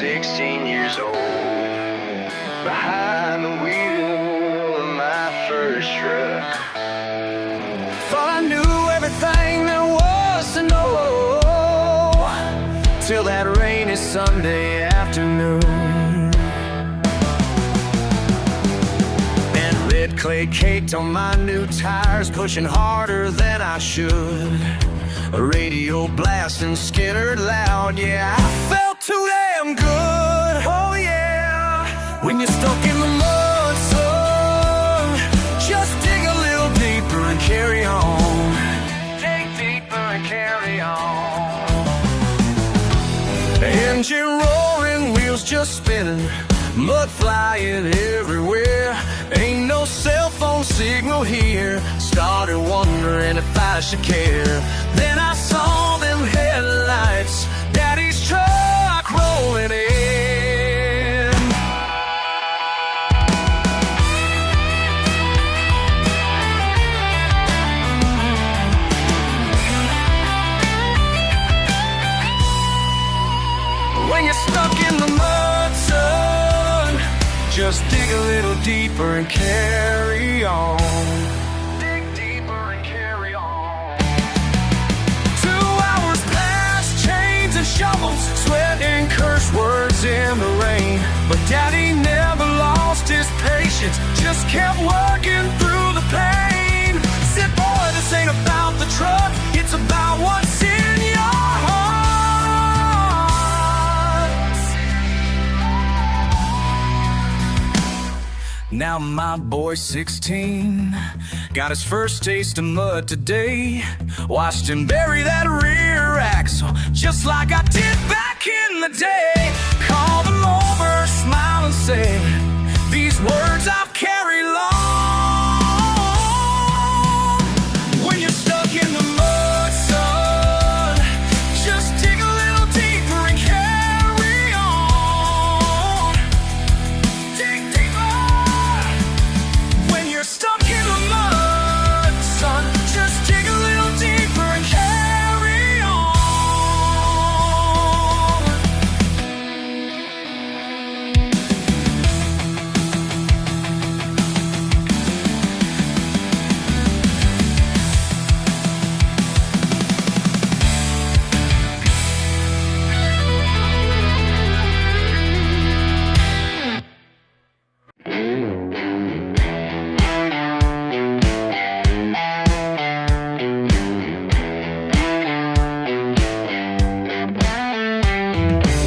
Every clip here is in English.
16 years old, behind the wheel of my first truck. Thought I knew everything there was to know, till that rainy Sunday afternoon. And red clay caked on my new tires, pushing harder than I should. A radio blasting Skinner loud, yeah, I felt too damn good. Oh yeah, when you're stuck in the mud, son, just dig a little deeper and carry on. Dig deeper and carry on. Engine roaring, wheels just spinning, mud flying everywhere. Ain't no cell phone signal here. Started wondering if I should care. Then I saw them headlights, Daddy's truck rolling in. When you're stuck in the mud, son, just dig a little deeper and carry on. Dig deeper and carry on. 2 hours passed, chains and shovels, sweat and curse words in the rain. But Daddy never lost his patience, just kept working through the pain. Said, boy, this ain't about the truck, it's about what's in your heart. Now my boy's 16, got his first taste of mud today. Watched him bury that rear axle, just like I did back in the day. Called him over, smile and say, these words I've carried long. When you're stuck in the mud, son, just dig a little deeper and carry on. Dig deeper. When you're stuck in the mud, son, just dig a little deeper and carry on.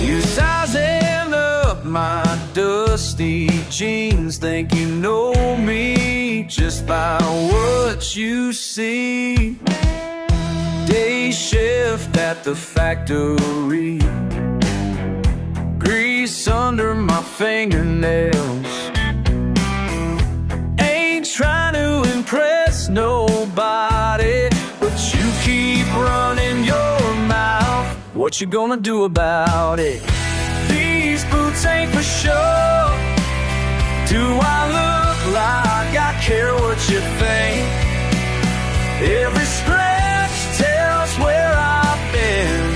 You sizing up my dusty jeans, think you know me just by what you see. Day shift at the factory, grease under my fingernails. Ain't trying to impress nobody, but you keep running your mouth. What you gonna do about it? These boots ain't for show. Do I look like I care what you think? Every scratch tells where I've been.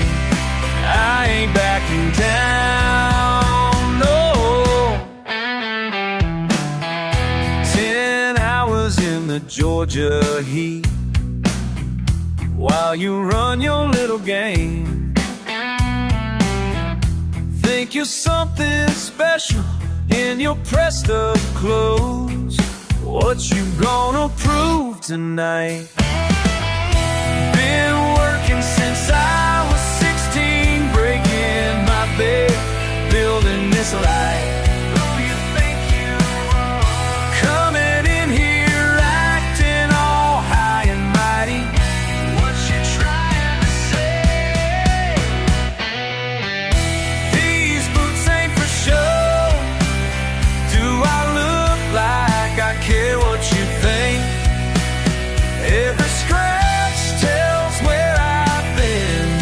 I ain't backing down, no. 10 hours in the Georgia heat, while you run your little game. Think you're something special in your pressed up clothes. What you gonna prove tonight? Been working since I was 16, breaking my bed, building this life. Who you think you are? Coming in here acting all high and mighty. What you trying to say? These boots ain't for show. Do I look like I care what you think? Every scratch tells where I've been.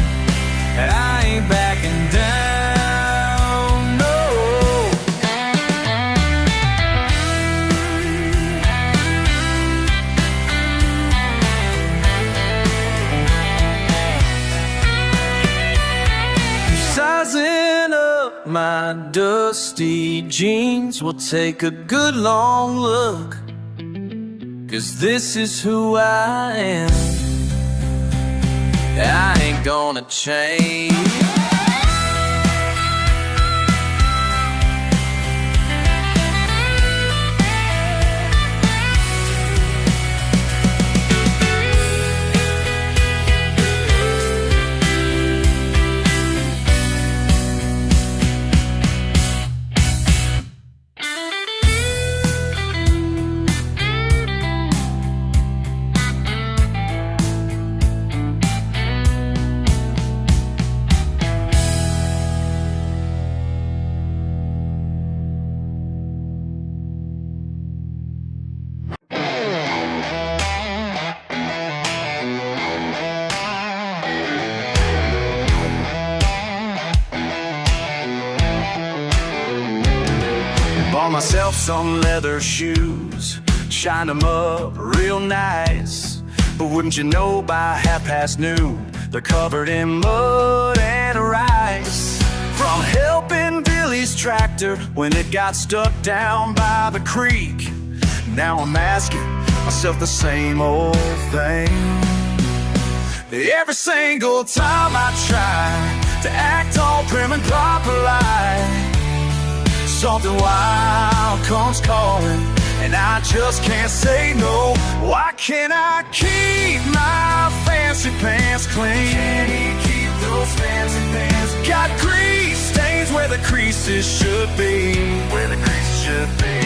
my dusty jeans, we'll take a good long look, 'cause this is who I am. I ain't gonna change. Bought myself some leather shoes, shined them up real nice. But wouldn't you know, by noon, they're covered in mud and rice. From helping Billy's tractor when it got stuck down by the creek, now I'm asking myself the same old thing. Every single time I try to act all prim and proper like, something wild comes calling, and I just can't say no. Why can't I keep my fancy pants clean? Can you keep those fancy pants? Got grease stains where the creases should be. Where the creases should be.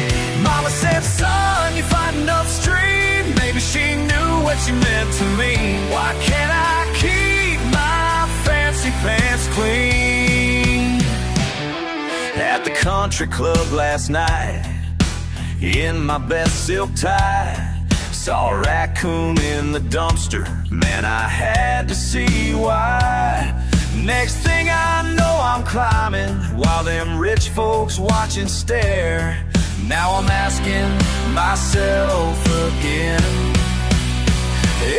Mama said, son, you're fighting upstream. Maybe she knew what you meant to me. Why can't I keep my fancy pants clean? At the country club last night, in my best silk tie, saw a raccoon in the dumpster. Man, I had to see why. Next thing I know, I'm climbing while them rich folks watching stare. Now I'm asking myself again.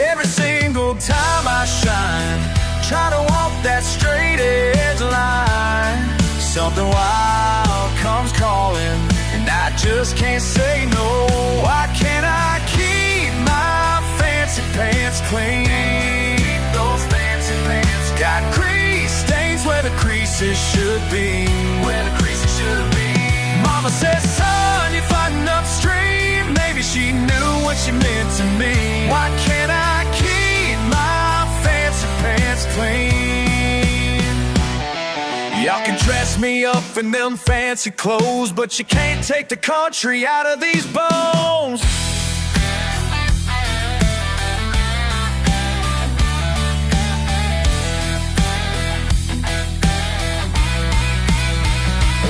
Every single time I shine, try to walk that straight edge line, something wild comes calling, and I just can't say no. Why can't I keep my fancy pants clean? Those fancy pants got grease stains where the creases should be. Where the creases should be. Mama says, son, you're fighting upstream. Maybe she knew what she meant to me. Why can't I keep my fancy pants clean? Y'all can dress me up in them fancy clothes, but you can't take the country out of these bones.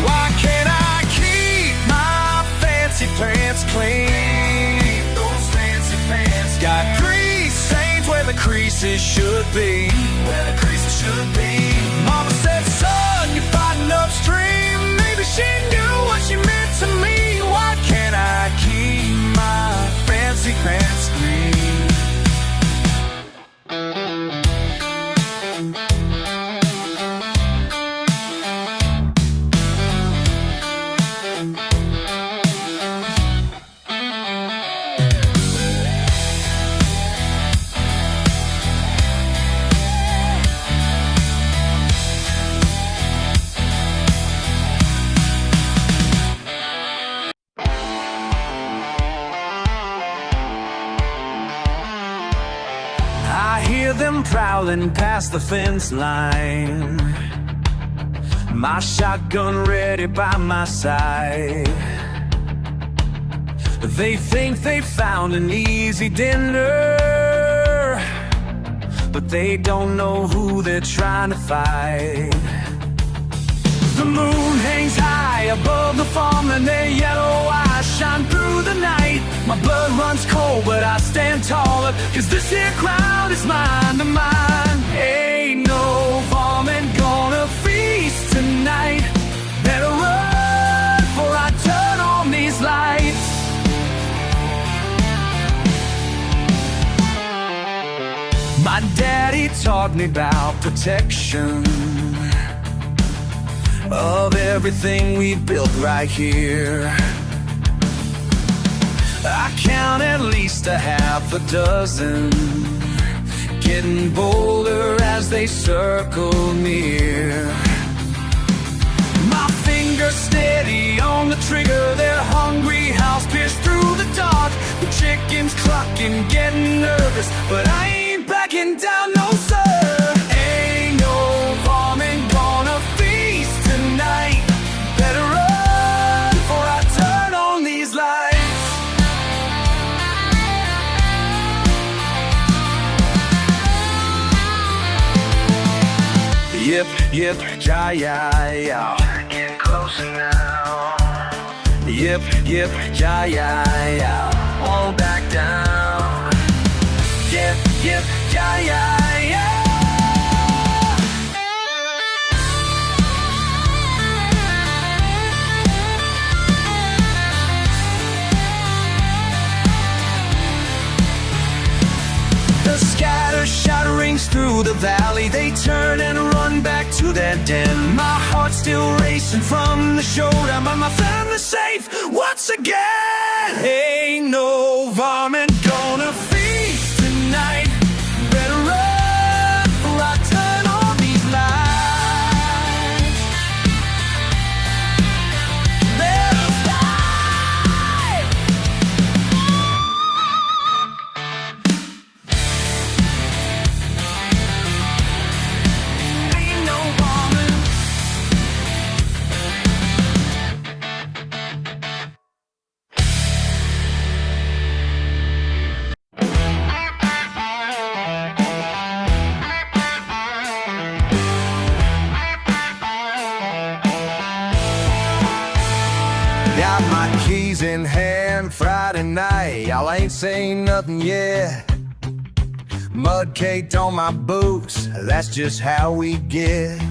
Why can't I keep my fancy pants clean? Those fancy pants got grease stains where the creases should be. Where the creases should be. Mama said, son, you're fighting upstream. Maybe she knew what she meant to me. Why can't I keep my fancy pants clean? I hear them prowling past the fence line, my shotgun ready by my side. They think they found an easy dinner, but they don't know who they're trying to fight. The moon hangs high above the farm and their yellow eyes shine through the night. My blood runs cold but I stand taller, 'cause this here crowd is mine to mine. Ain't no varmint gonna feast tonight. Better run before I turn on these lights. My daddy taught me about protection. of everything we've built right here. I count at least a half a dozen, getting bolder as they circle near. My fingers steady on the trigger, their hungry house pierced through the dark. The chickens clucking, getting nervous, but I ain't backing down, no sir. Ain't no varmint gonna feast tonight. Better run before I turn on these lights. Yip, yip, ja-ja-ja. Get closer now. Yip, yip, ja-ja-ja. Won't back down. Yip, yip, ja-ja-ja. The scatter shot rings through the valley. They turn and run back to their den. My heart's still racing from the showdown, but my family's safe once again. Ain't no varmint gonna feast tonight. Better run before I turn on these lights. Better fly. Ain't no varmint. Got my keys in hand Friday night. Y'all ain't saying nothing yet. Mud caked on my boots, that's just how we get.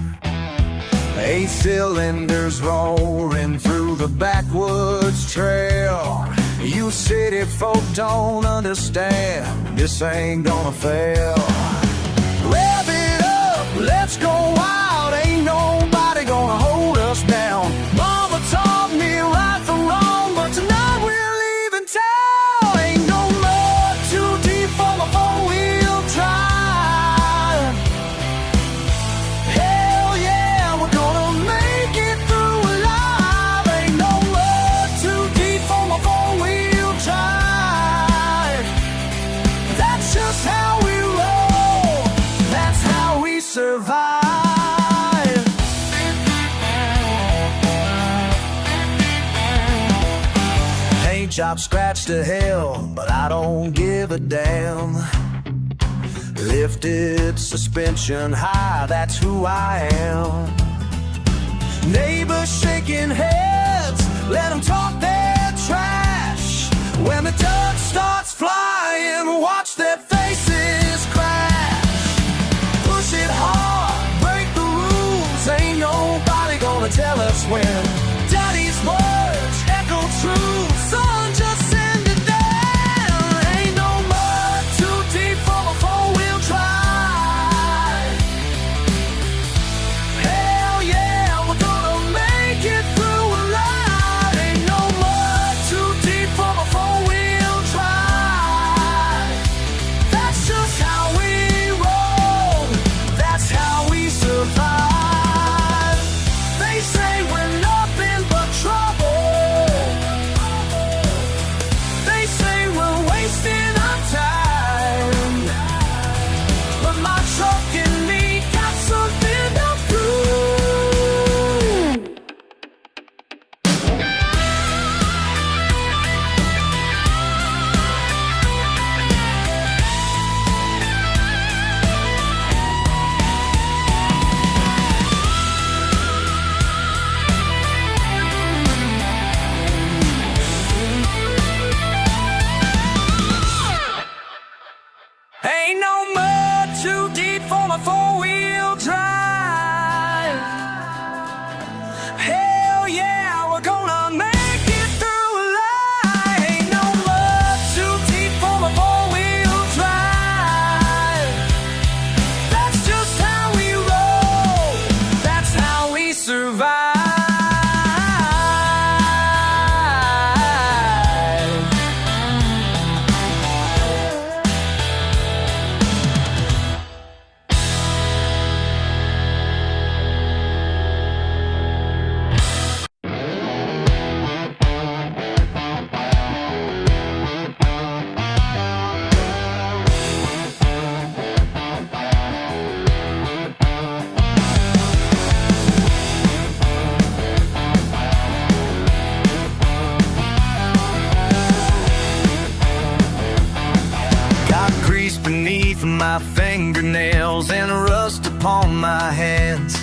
8 cylinders roaring through the backwoods trail. You city folk don't understand, this ain't gonna fail. Rev it up, let's go wild. Ain't nobody gonna hold us down. Mama taught me right from wrong, but tonight we're leaving town. Ain't no mud too deep for my four-wheel drive. Hell yeah, we're gonna make it through alive. Ain't no mud too deep for my four-wheel drive. That's just how we roll, that's how we survive. Paint job scratched to hell, but I don't give a damn. Lifted suspension high, that's who I am. Neighbors shaking heads, let them talk their trash. When the dirt starts flying, watch their faces crash. Push it hard, break the rules. Ain't nobody gonna tell us when. Daddy's words echo true. Son, just send it down. Ain't no mud too deep for a four-wheel drive. Hell yeah, we're gonna make it through alive. Ain't no mud too deep for a four-wheel drive. That's just how we roll, that's how we survive. They say we're not fingernails and rust upon my hands.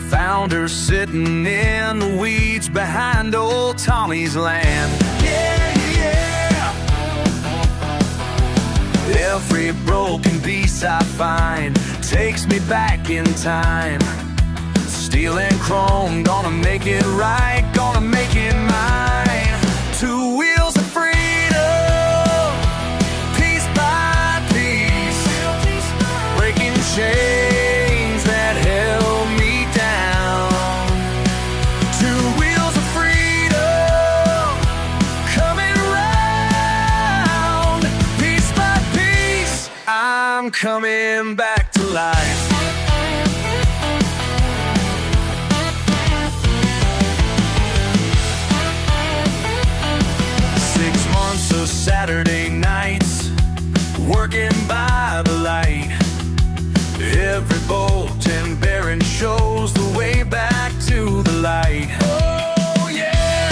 Found her sitting in the weeds behind old Tommy's land. Yeah, yeah. Every broken piece I find takes me back in time. Steel and chrome, gonna make it right, gonna make it mine. Two wheels of freedom, piece by piece, breaking chains that held me down. Two wheels of freedom, coming round, piece by piece, I'm coming back to life. 6 months of Saturday nights, working by the light. Every bolt and bearing shows the way back to the light. Oh yeah.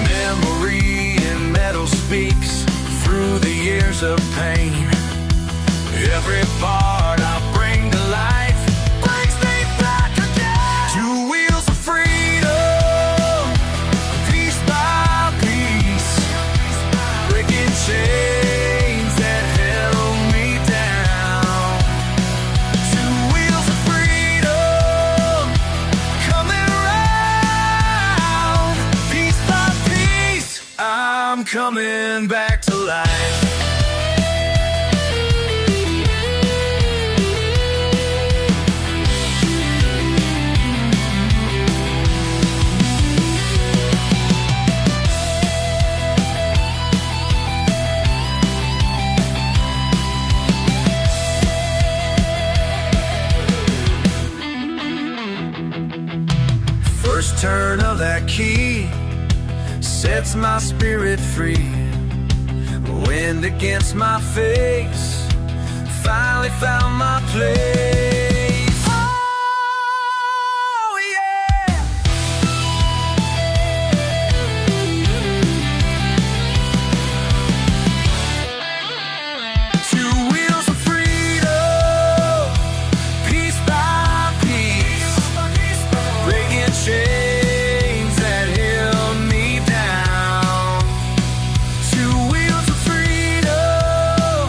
Memory in metal speaks through the years of pain. Every part I bring to life brings me back again. Two wheels of freedom, piece by piece, breaking chains that held me down. Two wheels of freedom, coming round, piece by piece, I'm coming back to life. First turn of that key sets my spirit free. Wind against my face, finally found my place. Oh yeah. Two wheels of freedom, piece by piece, breaking chains that held me down. Two wheels of freedom,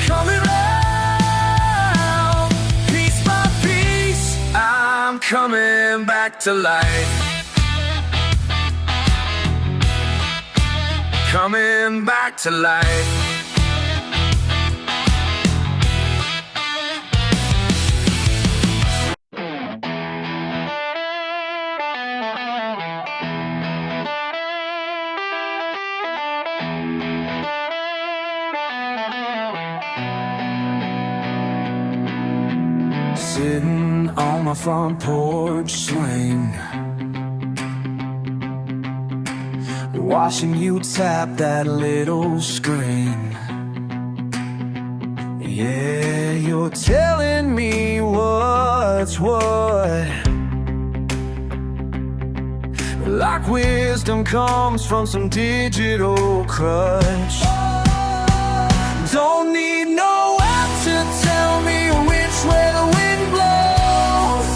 coming round, piece by piece, I'm coming back to life. Coming back to life. Sitting on my front porch swing, watching you tap that little screen. Yeah, you're telling me what's what. Like wisdom comes from some digital crutch. Don't need no app to tell me which way the wind blows.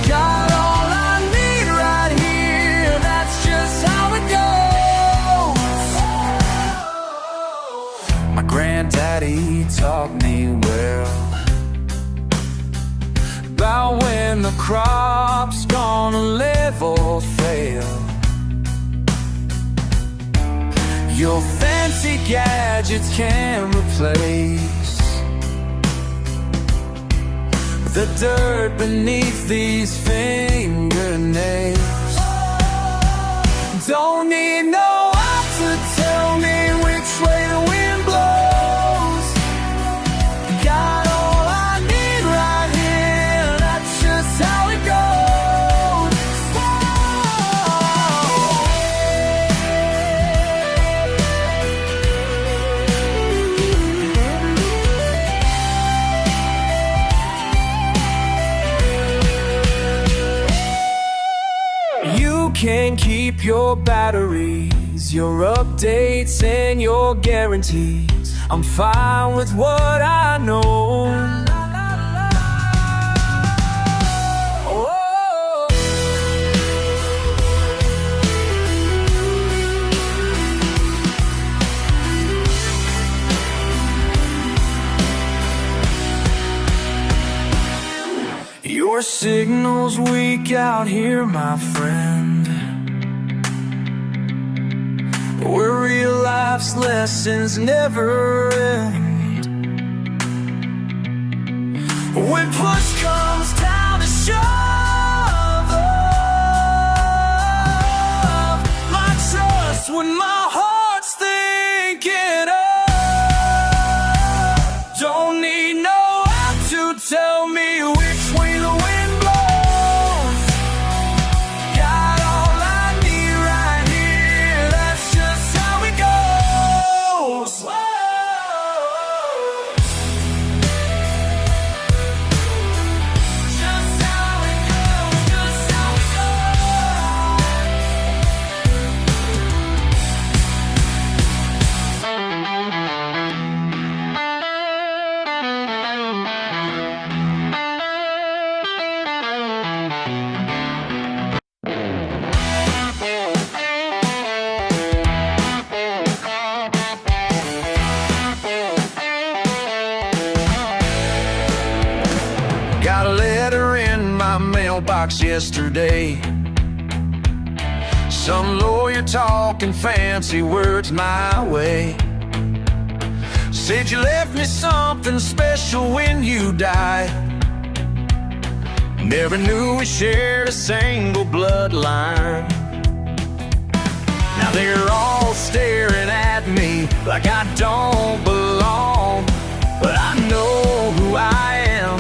Got all I need right here, that's just how it goes. My granddaddy taught me well about when the crop's gonna live or fail. Your fancy gadgets can't replace the dirt beneath these fingernails. Don't need no app to tell me which way the wind blows. Got all I need right here, that's just how it goes. You can keep your batteries, your updates and your guarantees I'm fine with what I know. Oh. Your signal's weak out here, my friend, where real life's lessons never end. When push comes down to shove, my trust when my heart's thinking of. Don't need no app to tell me which way the wind blows. Got all I need right here, that's just how it goes. Whoa. Just how it goes, just how it Got a letter in my mailbox yesterday. Some lawyer talking fancy words my way. Said you left me something special when you died. Never knew we shared a single bloodline. Now they're all staring at me like I don't belong. But I know who I am,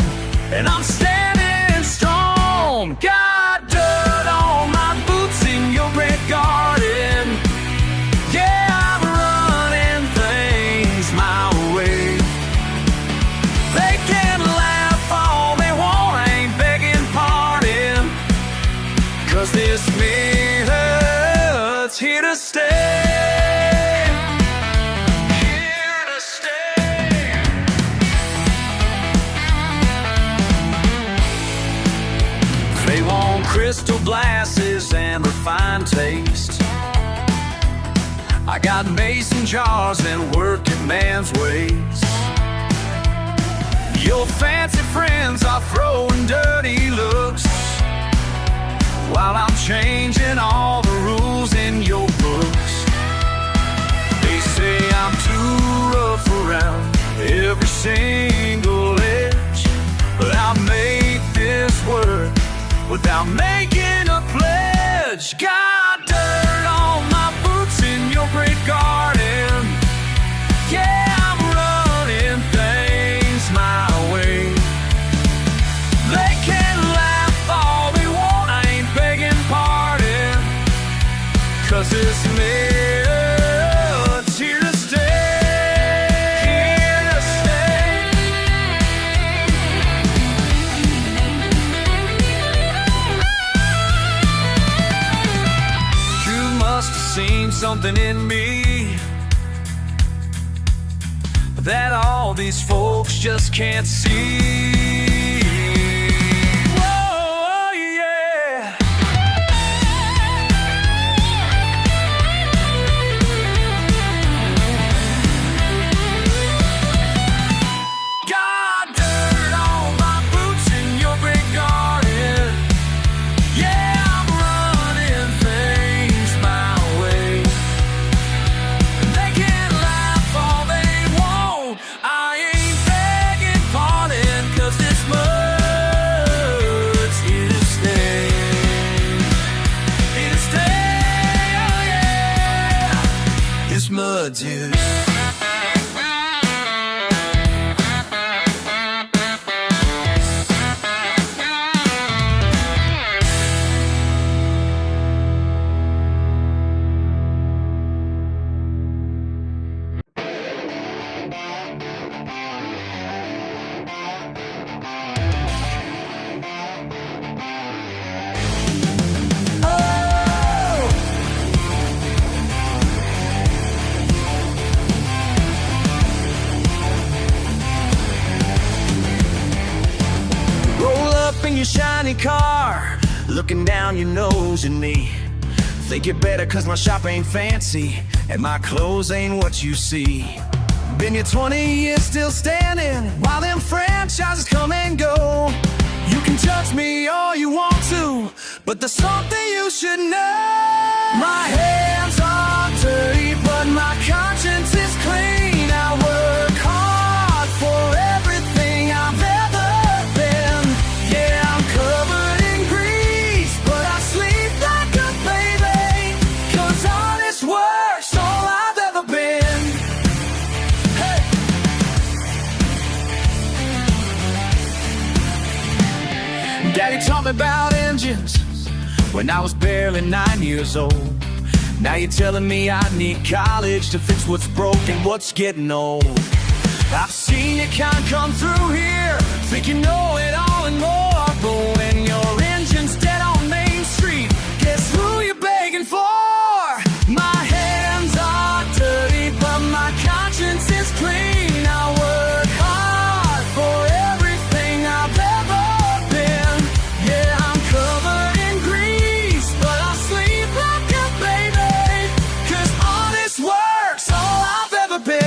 and I'm standing strong. Got dirt on my boots in your great garden. Yeah, I'm running things my way. They can laugh all they want, I ain't begging pardon, 'cause this minute's here to stay. Here to stay. They want crystal glasses and refined taste. I got mason jars and working man's ways. Your fancy friends are throwing dirty looks, while I'm changing all the rules in your books. They say I'm too rough around every single edge, but I'll make this work without making a pledge. Got dirt on my boots in your great garden. Yeah, I'm running things my way. They can laugh all they want, I ain't begging pardon, 'cause this minute's here to stay. Here to stay. You must have seen something in me that all these folks just can't see. Whoa, yeah. Got dirt on my boots in your big garden. Yeah, I'm running things my way. They can laugh all they want, I ain't begging pardon, 'cause in your shiny car, looking down your nose at me. Think you're better cause my shop ain't fancy and my clothes ain't what you see. Been here 20 years still standing while them franchises come and go. You can judge me all you want to, but there's something you should know. My hands are dirty, but my conscience is clean. I work hard for everything I've ever been. Yeah, I'm covered in grease, but I sleep like a baby, cause honest work's all I've ever been. Hey. Daddy taught me about engines when I was barely 9 years old. Now you're telling me I need college to fix what's broken, what's getting old. I've seen your kind come through here, think you know it all and more. But when your engine's dead on Main Street, guess who you're begging for? My hands are dirty, but my conscience is clean. I work hard for everything I've ever been. Yeah, I'm covered in grease, but I sleep like a baby, cause honest work's all I've ever been.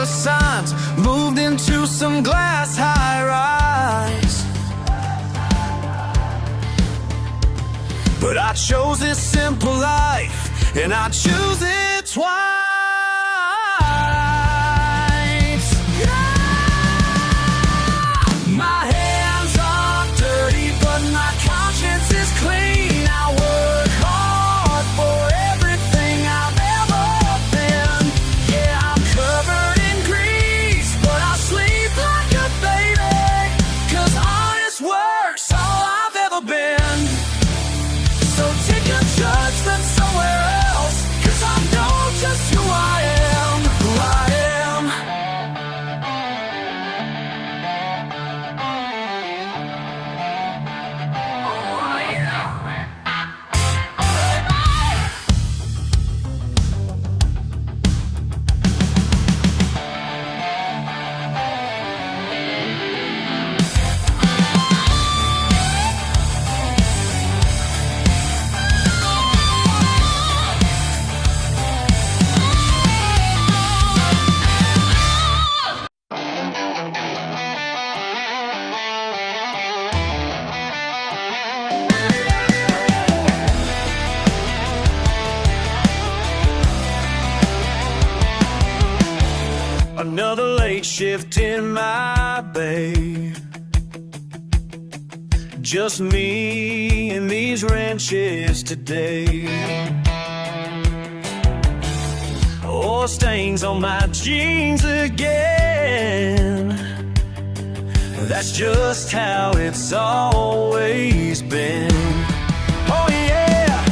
Signs, moved into some glass high-rise, but I chose this simple life, and I choose it twice. Yeah! My hands are dirty, but my conscience is clean. I work hard for everything I've ever been. Yeah, I'm covered judgment somewhere else, cause I know just who I am, who I am. Who I am. Another late shift in my bay, just me and these wrenches today. Oh, stains on my jeans again. That's just how it's always been. Oh yeah,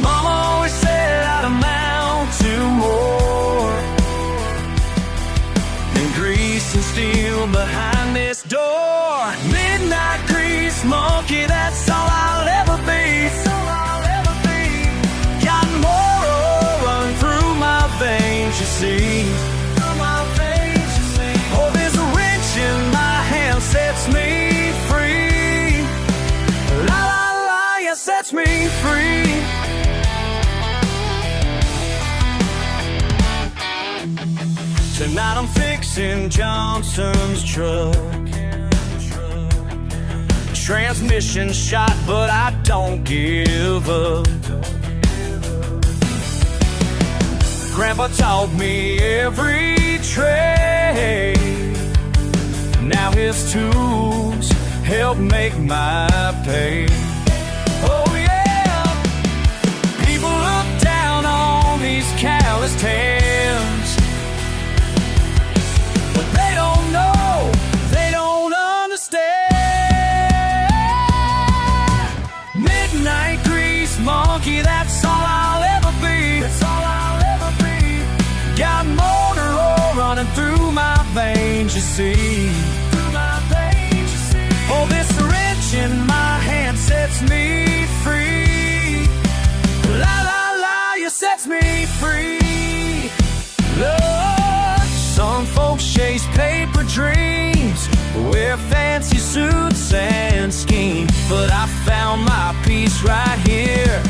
Mama always said I'd amount to more than grease and steel behind this door. Midnight grease monkey, that's all I'll ever be. That's all I'll ever be. Got more oil running through my veins, you see. Through my veins, you see. Oh, there's a wrench in my hand, sets me free. La la la, yeah, sets me free. Tonight I'm fixing Johnson's truck. Transmission shot, but I don't give up. Grandpa taught me every trade. Now his tools help make my pay. Oh yeah, people look down on these callous hands, but they don't know, they don't understand. Midnight grease monkey, that's all I'll ever be. That's all I'll ever be. Got motor oil running through my veins, you see. Through my veins, you see. Oh, this wrench in my hand peace right here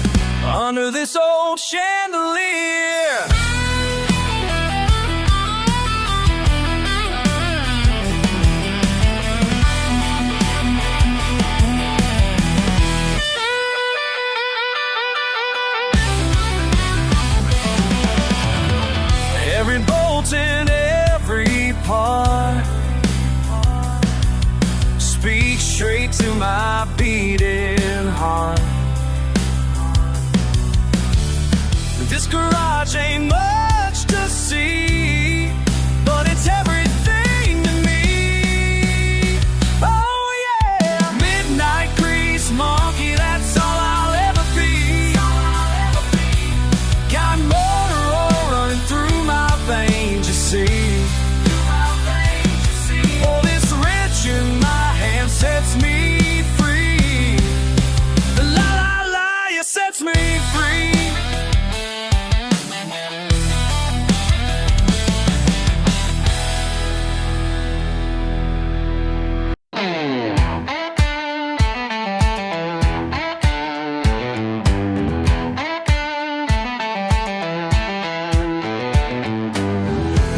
under this old chandelier. Every bolt in every part speaks straight to my beating heart. This garage ain't much to see, but it's everything to me. Oh yeah, midnight grease monkey, that's all I'll ever be. Got motor oil running through my veins, you see. Oh, this wrench in my hand sets me free. La la la, it sets me free.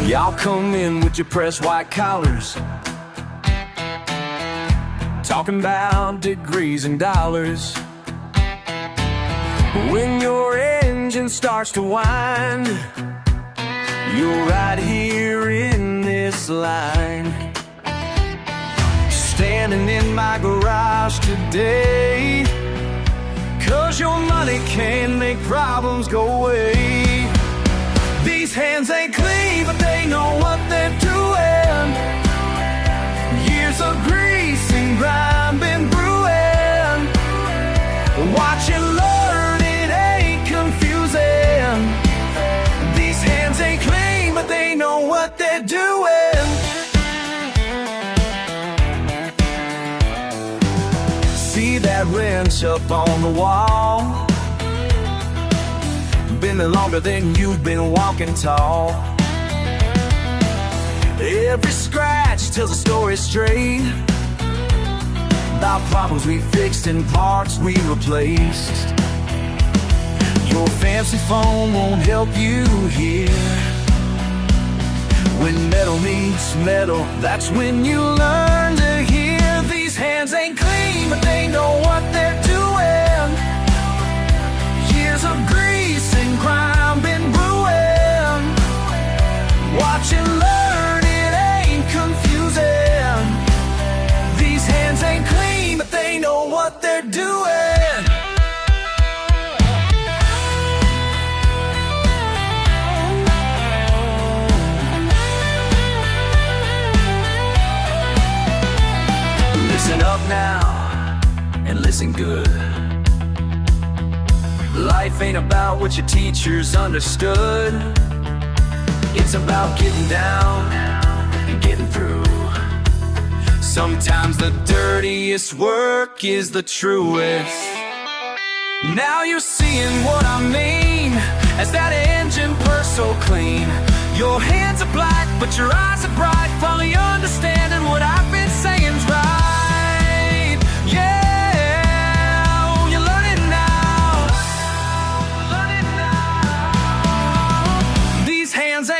Y'all come in with your pressed white collars, talking about degrees and dollars. When your engine starts to whine, you're right here in this line. Standing in my garage today, 'cause your money can make problems go away. These hands ain't clean, but they know what they're doing. Years of grease and grime been brewing. Watch and learn, it ain't confusing. These hands ain't clean, but they know what they're doing. See that wrench up on the wall? Been there longer than you've been walking tall. Every scratch tells a story straight about problems we fixed and parts we replaced. Your fancy phone won't help you here. When metal meets metal, that's when you learn to hear. These hands ain't clean, but they know what they're doing. Years of grease and grime been brewing. Watch and learn, it ain't confusing. These hands ain't clean, but they know what they're doing. Listen up now, and listen good. Life ain't about what your teachers understood. It's about getting down and getting through. Sometimes the dirtiest work is the truest. Now you're seeing what I mean, as that engine purrs so clean. Your hands are black, but your eyes are bright, finally understanding what I've been saying's right. Yeah.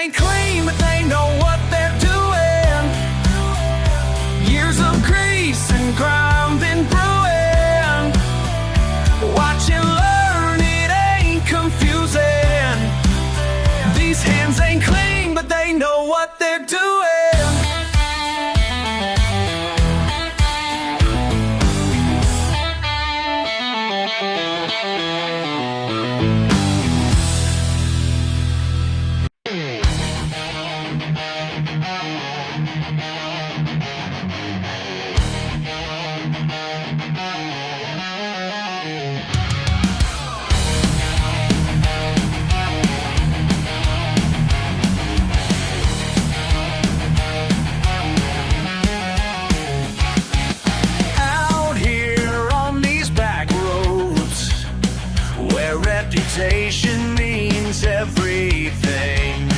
Ain't clean, but they know what they're doing. Years of grease and grime been brewing. Watch and learn, it ain't confusing. These hands ain't clean, but they know what they're doing. Reputation means everything.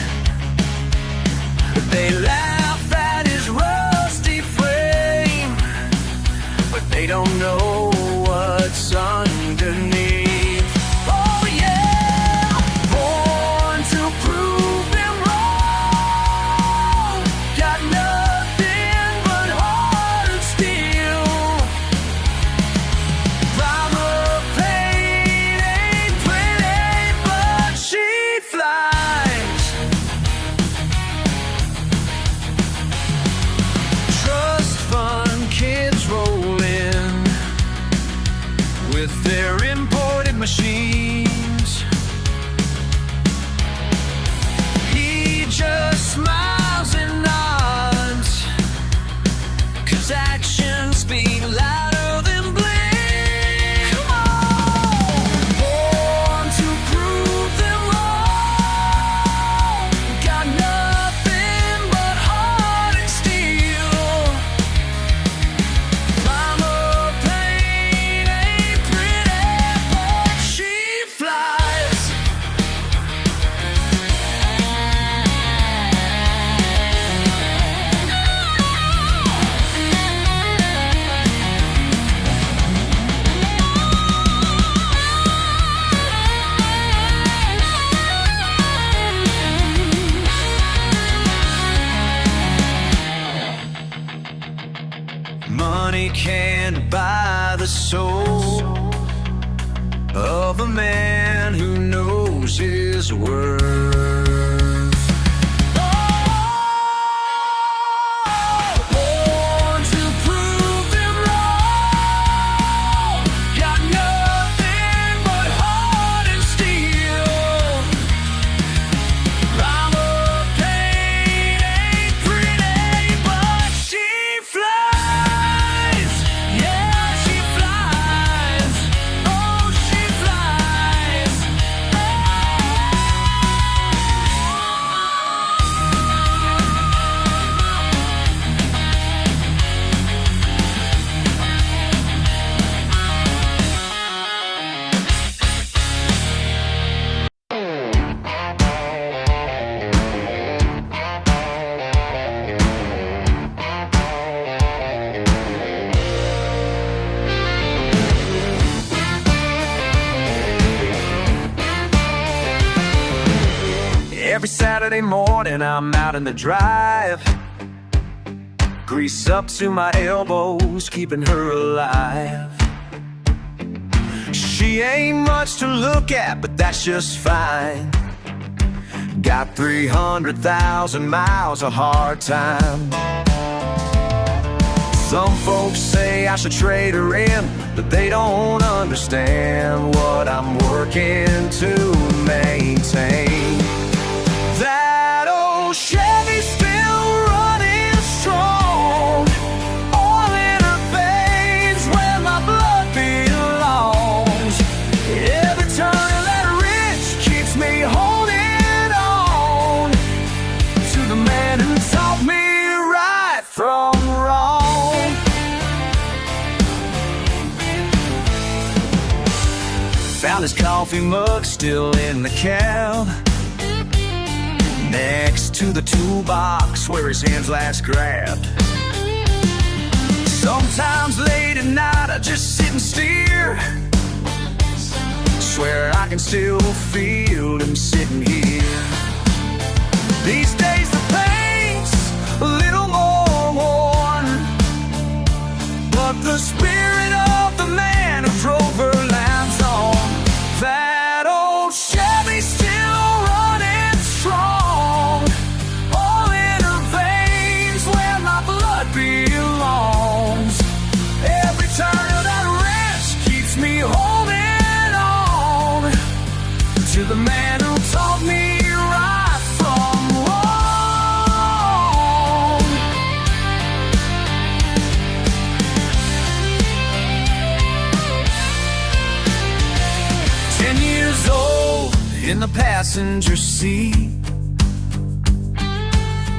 They laugh at his rusty frame, but they don't know what's underneath. represented by the soul of a man who knows his worth. Every Saturday morning I'm out in the drive, grease up to my elbows, keeping her alive. She ain't much to look at, but that's just fine. Got 300,000 miles of hard time. Some folks say I should trade her in, but they don't understand what I'm working to maintain. That old Chevy's still running strong, oil in her veins where my blood belongs. Every turn of that wrench keeps me holding on to the man who taught me right from wrong. Found his coffee mug still in the cab, next to the toolbox where his hands last grabbed. Sometimes late at night I just sit and steer, swear I can still feel him sitting here. These days the paint's a little more worn, but the spirit of the man who drove her lives on. That old Chevy still running strong, all in her veins where my blood belongs. Every turn of that wrench keeps me holding on to the man who taught me right from wrong. 10 years old in the passenger seat,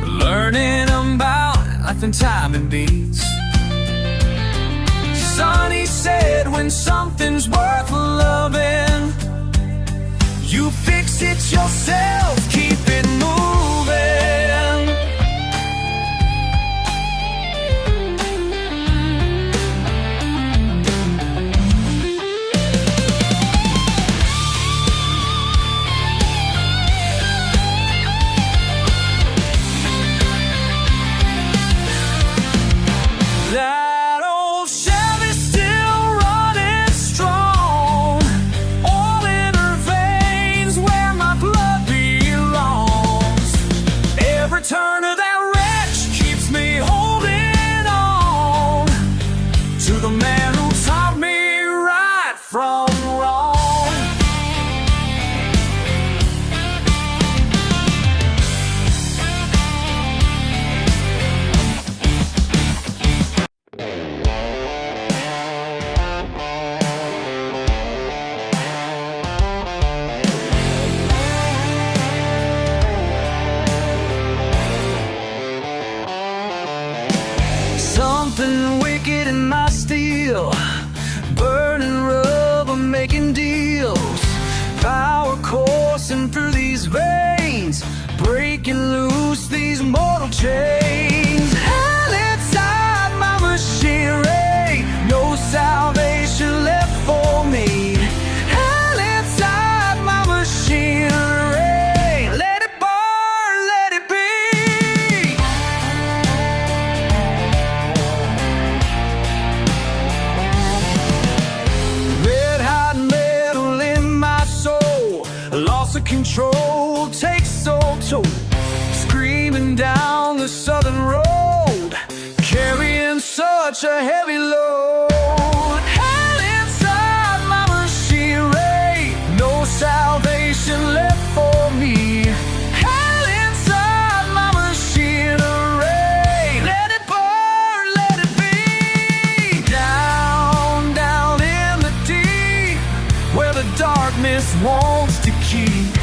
learning about life and time and beats. Son, he said, when something's worth loving, you fix it yourself, keep it moving. That old Chevy's still running strong, all in her veins where my blood belongs. Every turn of that wrench keeps me holding on to the man who taught me right from wrong. Something wicked in my steel, burning rubber, making deals, power coursing through these veins, breaking loose these mortal chains. Hell inside my machinery, no salvation left for me. Hell inside my machinery, let it burn, let it be. control takes so toll, screaming down the southern road, carrying such a heavy load. Hell inside my machinery, no salvation left for me. Hell inside my machinery, let it burn, let it be. Down, down in the deep, where the darkness wants to keep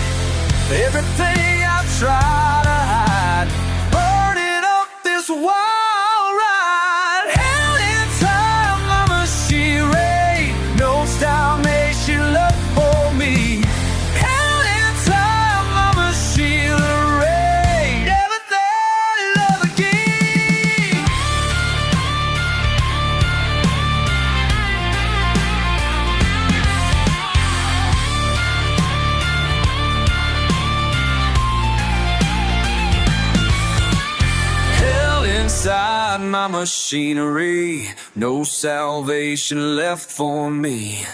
everything I try to hide, burning up this wild ride. Hell inside my machinery, no salvation left for me. Hell inside my machinery, never thought I'd love again. Inside my machinery, no salvation left for me.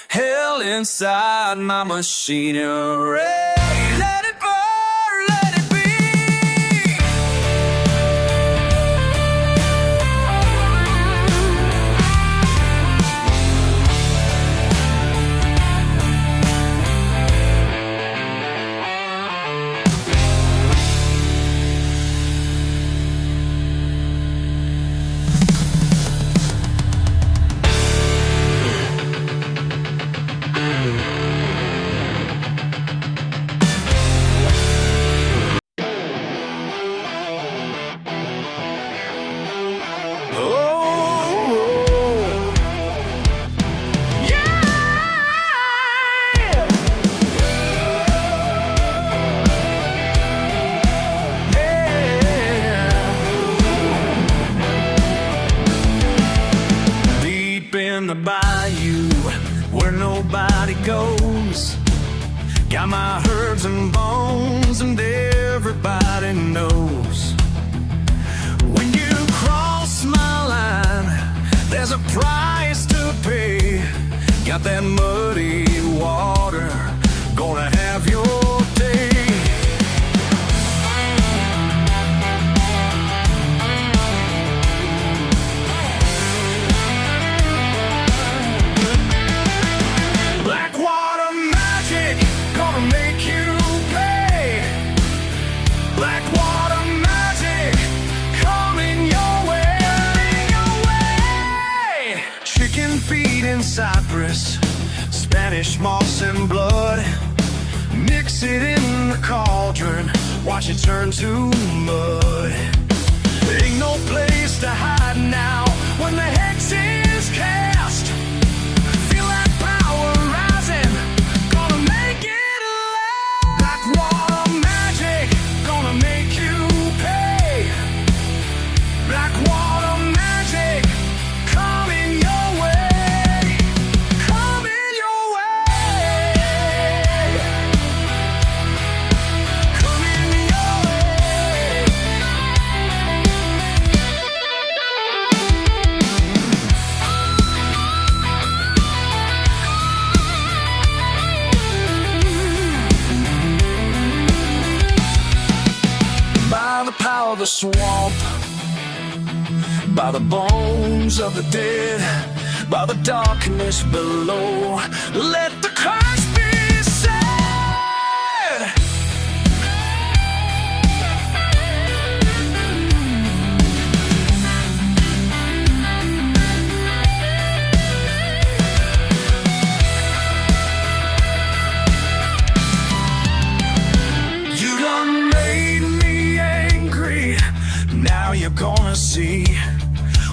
Hell inside my machinery, let it burn, let it be. In the bayou where nobody goes, got my herbs and bones, and everybody knows when you cross my line, there's a price to pay. Got that muddy water, gonna have your day. Cypress, Spanish moss and blood, mix it in the cauldron, watch it turn to mud. Ain't no place to hide now when the hex is cast. Feel that power rising, gonna make it last. Black water magic, gonna make you pay. Black water magic, coming your way. Of the swamp, by the bones of the dead, by the darkness below, let the curse be said. You done made me angry, now you're gonna see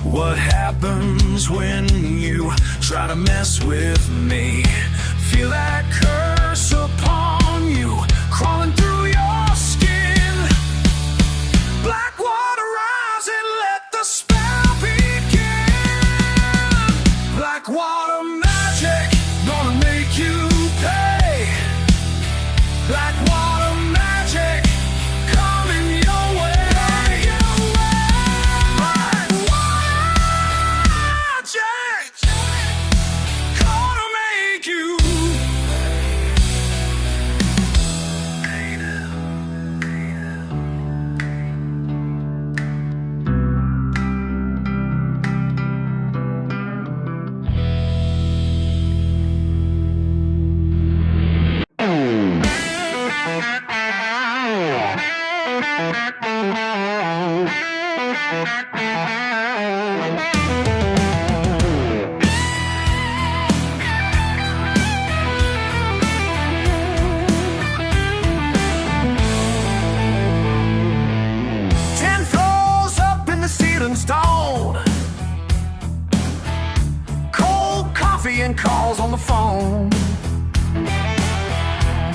what happens when you try to mess with me. Feel that curse upon you, crawling through your skin. Black water rising, let the spell begin. Black water magic, gonna make you pay. Black water magic, coming your way. Black water magic, gonna make you. coffee and calls on the phone.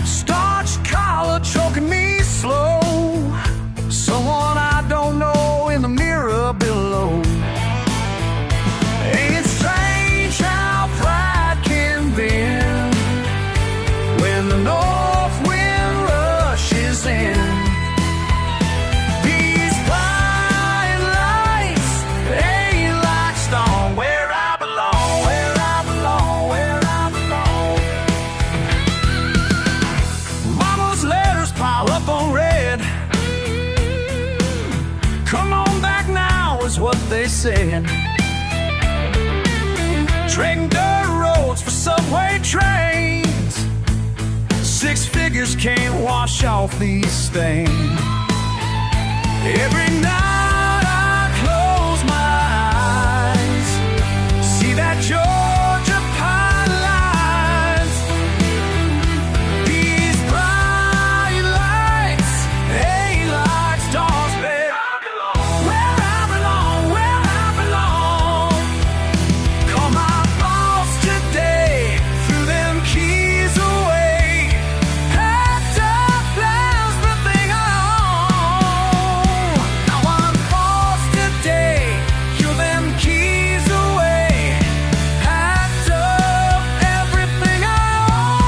Starched collar choking me slow. Someone I don't know in the mirror below. Ain't it strange how pride can bend when the north wind rushes in? These blind lights ain't like stone. Where I belong, where I belong, where I belong. Mama's letters pile up on red. Come on back now is what they said. Trading dirt roads for subway trains. 6 figures can't wash off these stains. Every night I close my eyes, see that Georgia pine lines. These bright lights ain't like stars, babe. Where I belong, where I belong. Call my boss today, threw them keys away. Packed up last the thing I own. Now I'm boss today, threw them keys away. Packed up everything I own.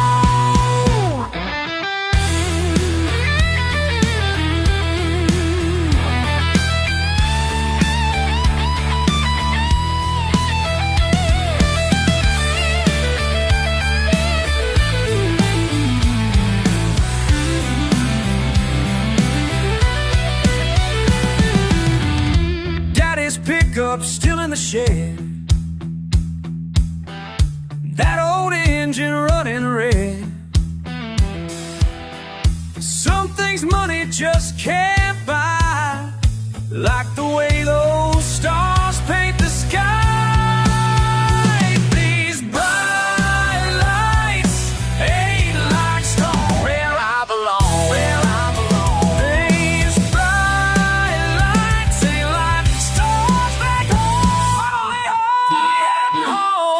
Daddy's pickup still in the shed. That old engine running red. Some things money just can't buy, like the way those stars paint the sky. These bright lights ain't like stone. Where I belong, where I belong. These bright lights ain't like stars back home. Home.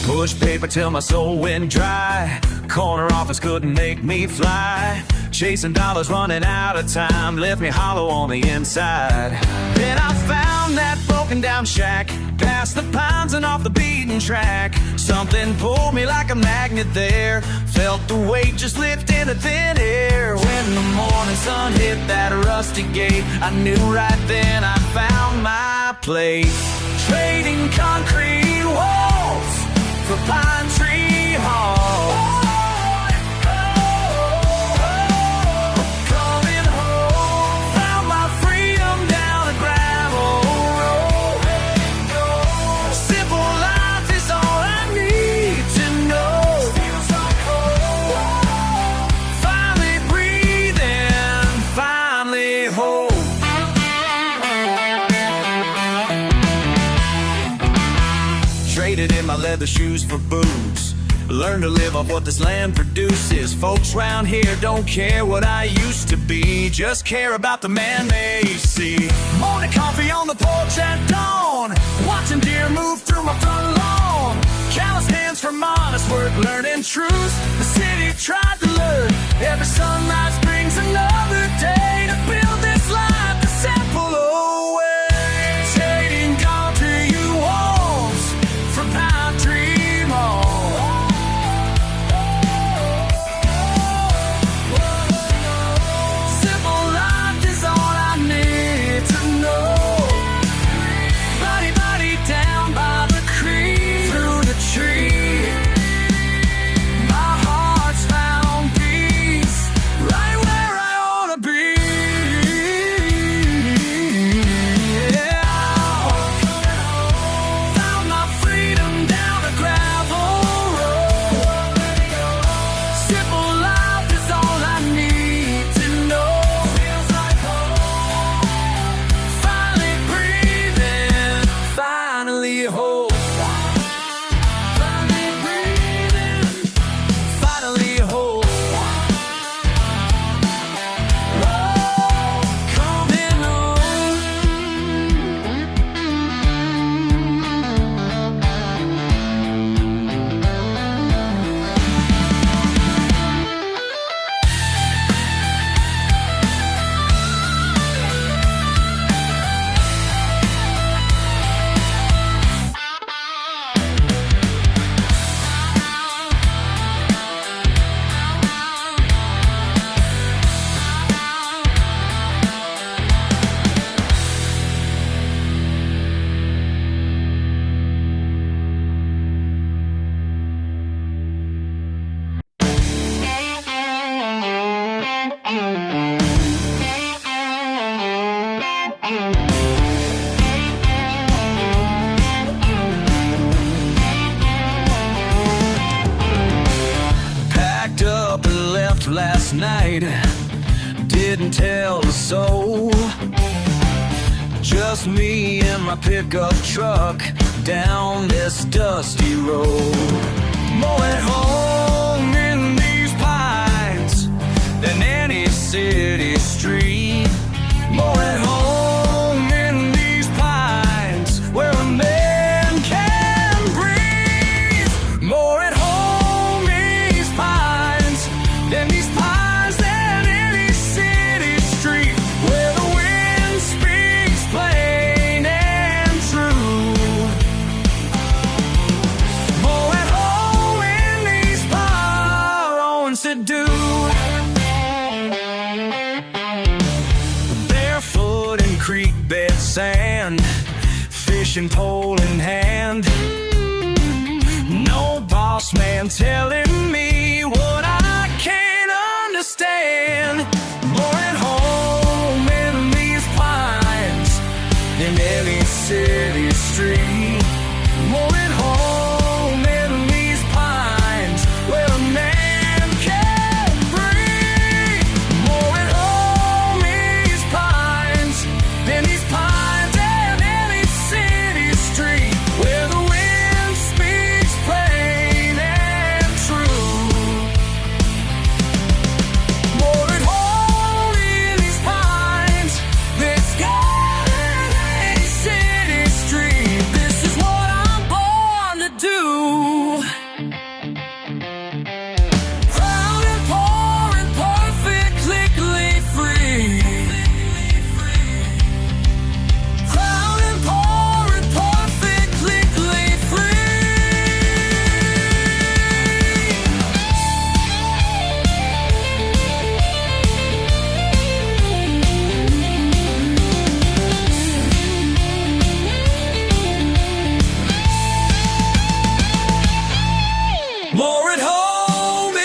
Push paper till my soul went dry. Corner office couldn't make me fly. Chasing dollars, running out of time, left me hollow on the inside. Then I found that broken down shack, past the pines and off the beaten track. Something pulled me like a magnet there. Felt the weight just lift into thin air. When the morning sun hit that rusty gate, I knew right then I found my place. Trading concrete walls for pine tree halls. Coming home, found my freedom down a gravel road. Simple life is all I need to know. Finally breathing, finally whole. Traded in my leather shoes for boots. Learn to live off what this land produces. Folks round here don't care what I used to be, just care about the man they see. Morning coffee on the porch at dawn, watching deer move through my front lawn. Callous hands from honest work, learning truth the city tried to learn. Every sunrise brings another day to build this life the simple old way. Trading concrete walls for pine tree malls. Simple life is all I need to know. Body, body down by the creek, through the tree. My last night, didn't tell a soul. Just me and my pickup truck down this dusty road. More at home in these pines than any city street. More at home in these pines where a man can breathe. More at home in these pines than these pines than any city street where the wind speaks plain and true. More at home in these pines to do. Creek bed sand, fishing pole in hand. No boss man telling me what I can't understand. More at home in these pines than any city street. More at home in these pines where a man can breathe. More at home in these pines than these pines and any city street where the wind speaks plain and true. More at home in these pines than sky and any city street. This is what I'm born to do. Proud and poor and perfectly free. Proud and poor and perfectly free. More at home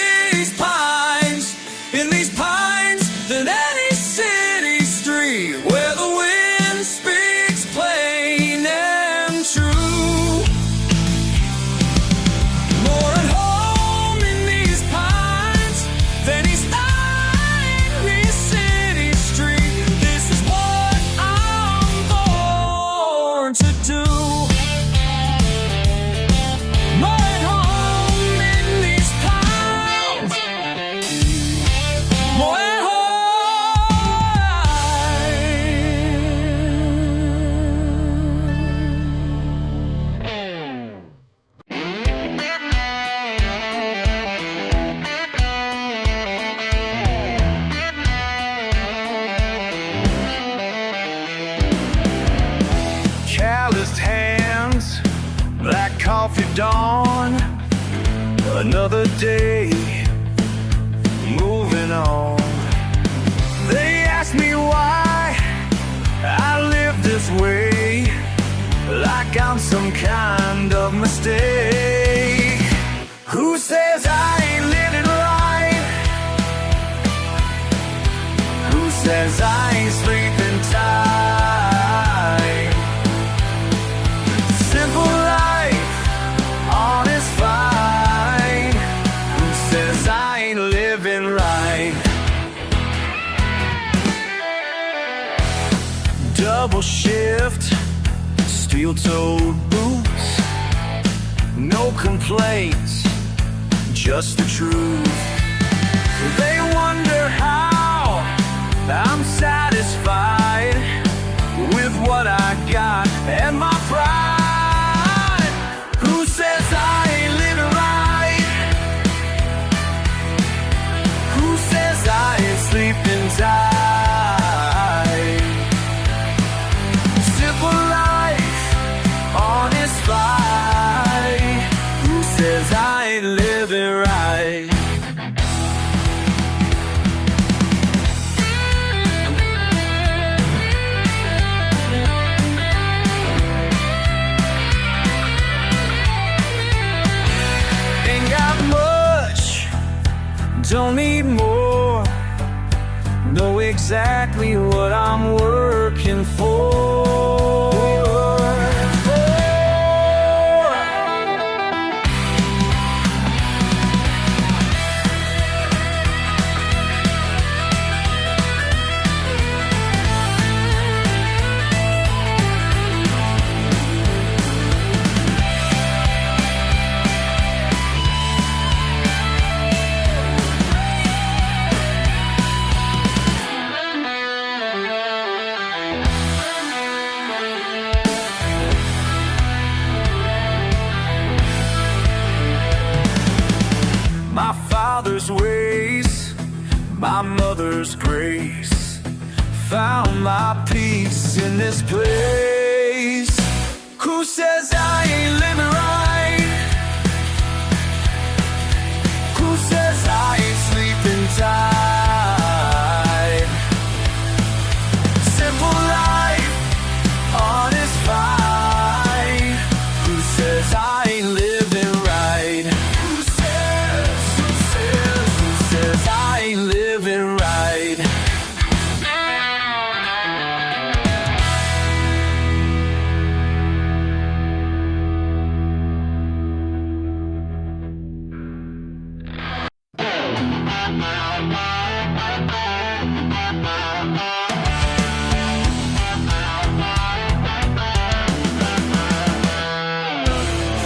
in these pines than any city street where the wind speaks plain and true. More at home in these pines than any city street. This is what I'm born to do. More at home in these pines. More at calloused hands, black coffee dawn. Another day, moving on. They ask me why I live this way, like I'm some kind of mistake. Who says I ain't living right? Who says I ain't sleeping tight? Simple life, honest fine. Who says I ain't living right? Double shift, steel-toed boots, no complaints, just the truth. They wonder how I'm satisfied with what I got and my pride. Who says I ain't living right? Who says I ain't sleeping tight? Simple life, honest fight. Who says I ain't living right? Ain't got much, don't need more. Know exactly what I'm working for. grace, my mother's grace. Found my peace in this place. Who says I ain't living right? Who says I ain't sleeping tight? Simple life, honest fight. Who says I ain't living right? Who says I ain't living right?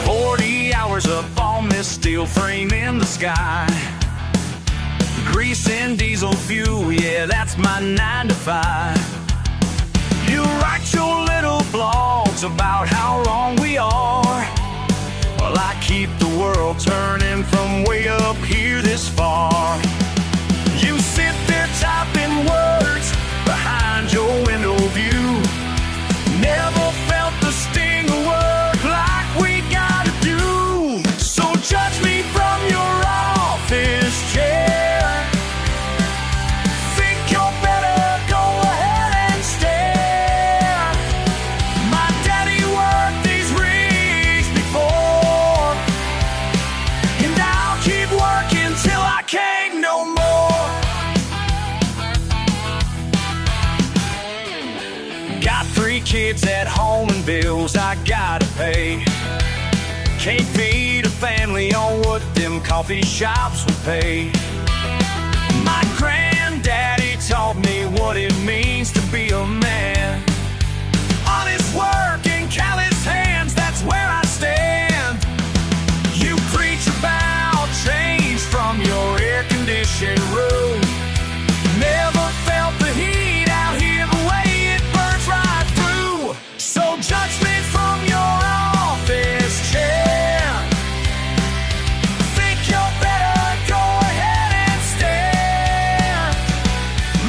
40 hours up on this steel frame in the sky. Grease and diesel fuel, yeah, that's my 9 to 5. You write your little blogs about how wrong we are. Well, I keep the world turning from way up here this far. You sit there typing words behind your window view. Never felt the sting of work like we gotta do. So judge me from your office chair. Think you're better, go ahead and stare. My daddy worked these rigs before, and I'll keep working till I can't no more. Got 3 kids at home and bills I gotta pay. Can't feed a family on what them coffee shops would pay. My granddaddy taught me what it means to be a man. Honest work and callous hands, that's where I stand. You preach about change from your air-conditioned room. Never felt the heat out here the way it burns right through. So judge me from your office chair. Think you're better, go ahead and stare.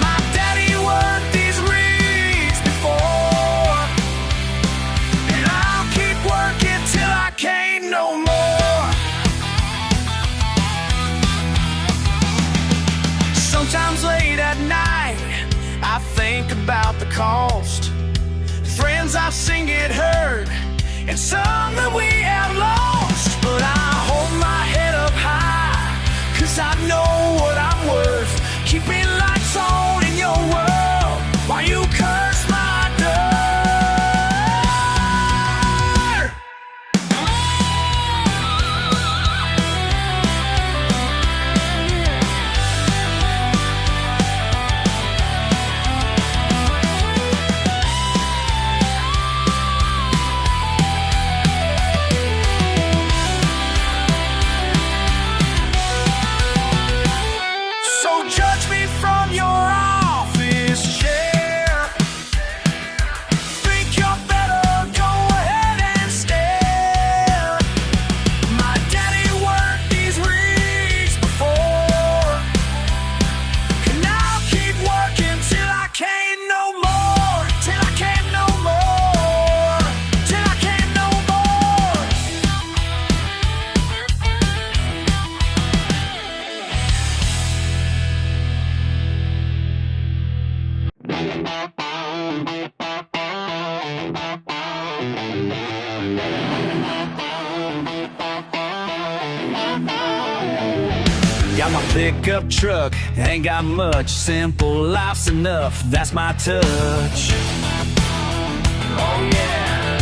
My daddy worked these rigs before, and I'll keep working till I can't no more. Sometimes late at night, I think about the cost. Friends I've seen get hurt, and some that we have lost. But I hold my head up high, 'cause I know what I'm worth. Keeping lights on in your world while you curse my dirt. So judge me from your office chair. Think you're better, go ahead and stare. My daddy worked these rigs before, and I'll keep working till I can't no more. Till I can't no more. Till I can't no more. Got my pickup truck, ain't got much. Simple life's enough, that's my touch. Oh yeah.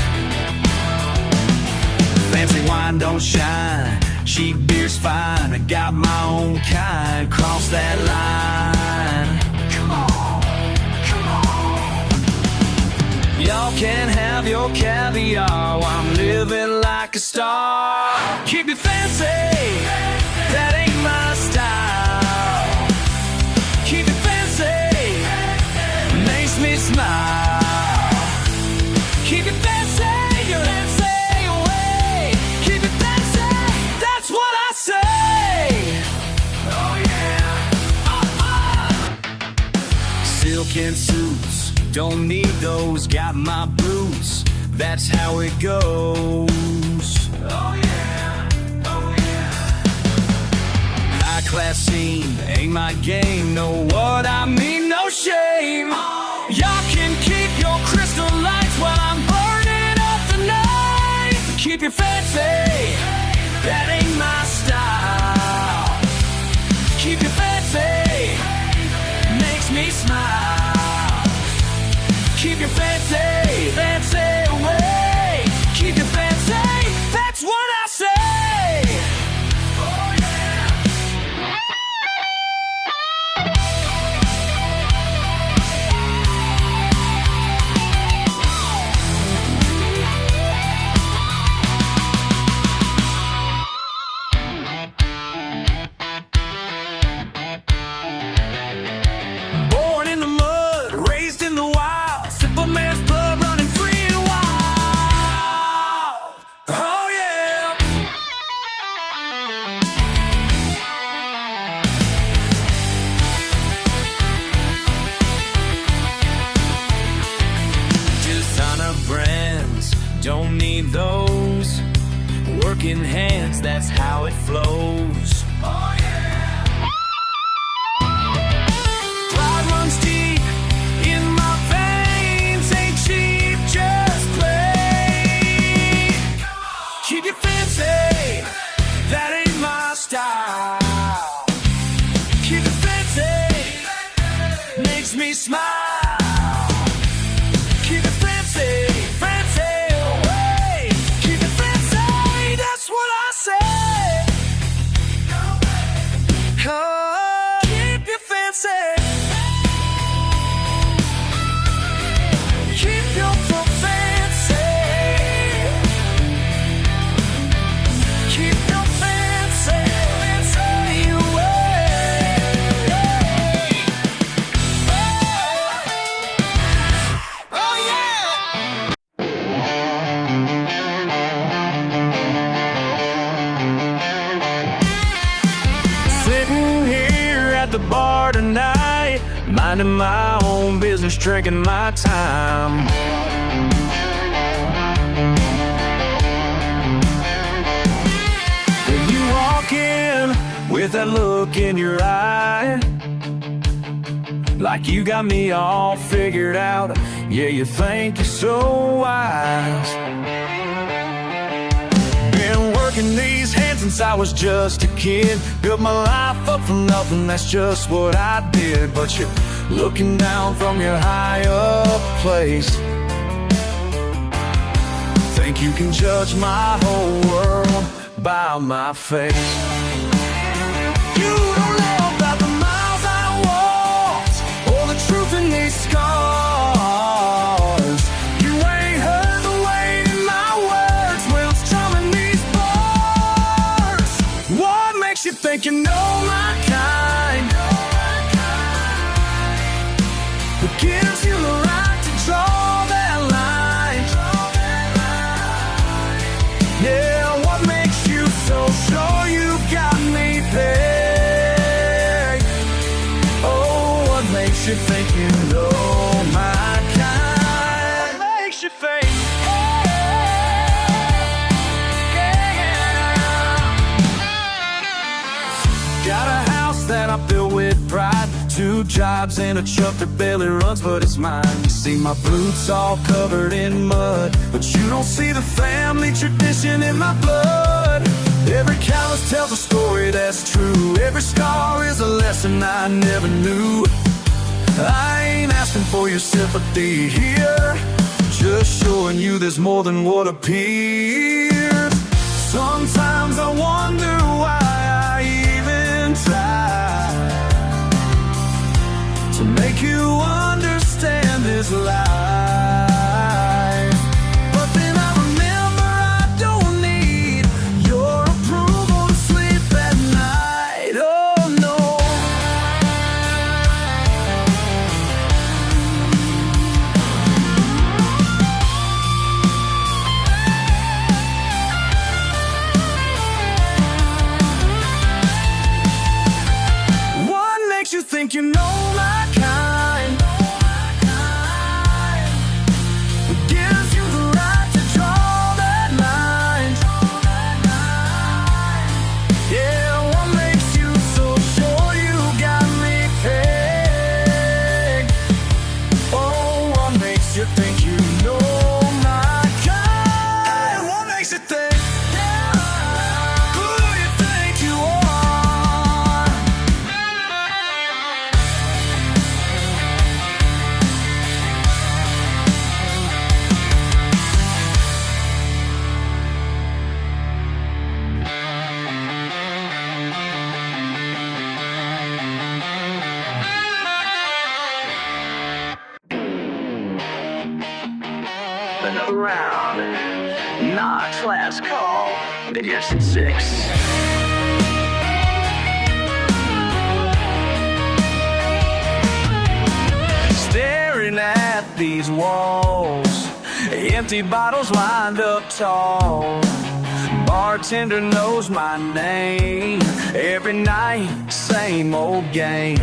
Fancy wine don't shine, cheap beer's fine. I got my own kind, cross that line. Come on, come on. Y'all can have your caviar while I'm living like a star. Keep it fancy, that ain't my style. Keep it fancy, makes me smile. Keep it fancy, you fancy away. Keep it fancy, that's what I say. Oh yeah. silken suits, don't need those, got my boots, that's how it goes. Oh yeah, oh yeah. High class scene, ain't my game, know what I mean, no shame. Y'all can keep your crystal lights while I'm burning up the night. Keep your fancy, that ain't my style. Keep your fancy, makes me smile. Keep your fancy, fancy away. Keep your fancy, that's what I say. Oh yeah. Born in the mud, raised in the wild, simple man's blood running free and wild. Oh yeah. Designer brands, don't need those. Working hands, that's how it flows. Oh yeah. Pride runs deep in my veins, ain't cheap, just play. Keep your fancy, that ain't my style. Keep it fancy, makes me smile. Keep it fancy, fancy away. Keep it fancy, that's what I say. Oh, keep your fancy. Keep your fancy. Keep your fancy, fancy away. Oh yeah. Sitting here at the bar tonight, minding my own business, drinking my time. When you walk in with that look in your eye, like you got me all figured out, yeah, you think you're so wise. Been working these hands since I was just a kid, built my life up from nothing, that's just what I did. But you're looking down from your high up place, think you can judge my whole world by my face. You don't know about the miles I walked, or the truth in these scars. You ain't heard the weight in my words when I'm strumming these bars. What makes you think you know my kind? Who gives you the right to draw that line? Yeah, what makes you so sure you got me pegged? Oh, what makes you think you know my kind? What makes you think? Got a house that I built with pride, 2 jobs and a truck that barely runs, but it's mine. You see my boots all covered in mud, but you don't see the family tradition in my blood. Every callus tells a story that's true, every scar is a lesson I never knew. I ain't asking for your sympathy here, just showing you there's more than what appears. Sometimes I wonder why I even try to make you understand this life. But then I remember I don't need your approval to sleep at night. Oh no. What makes you think you know my kind? around. Knox last call. Yes, at 6. Staring at these walls, empty bottles lined up tall. Bartender knows my name. Every night, same old game.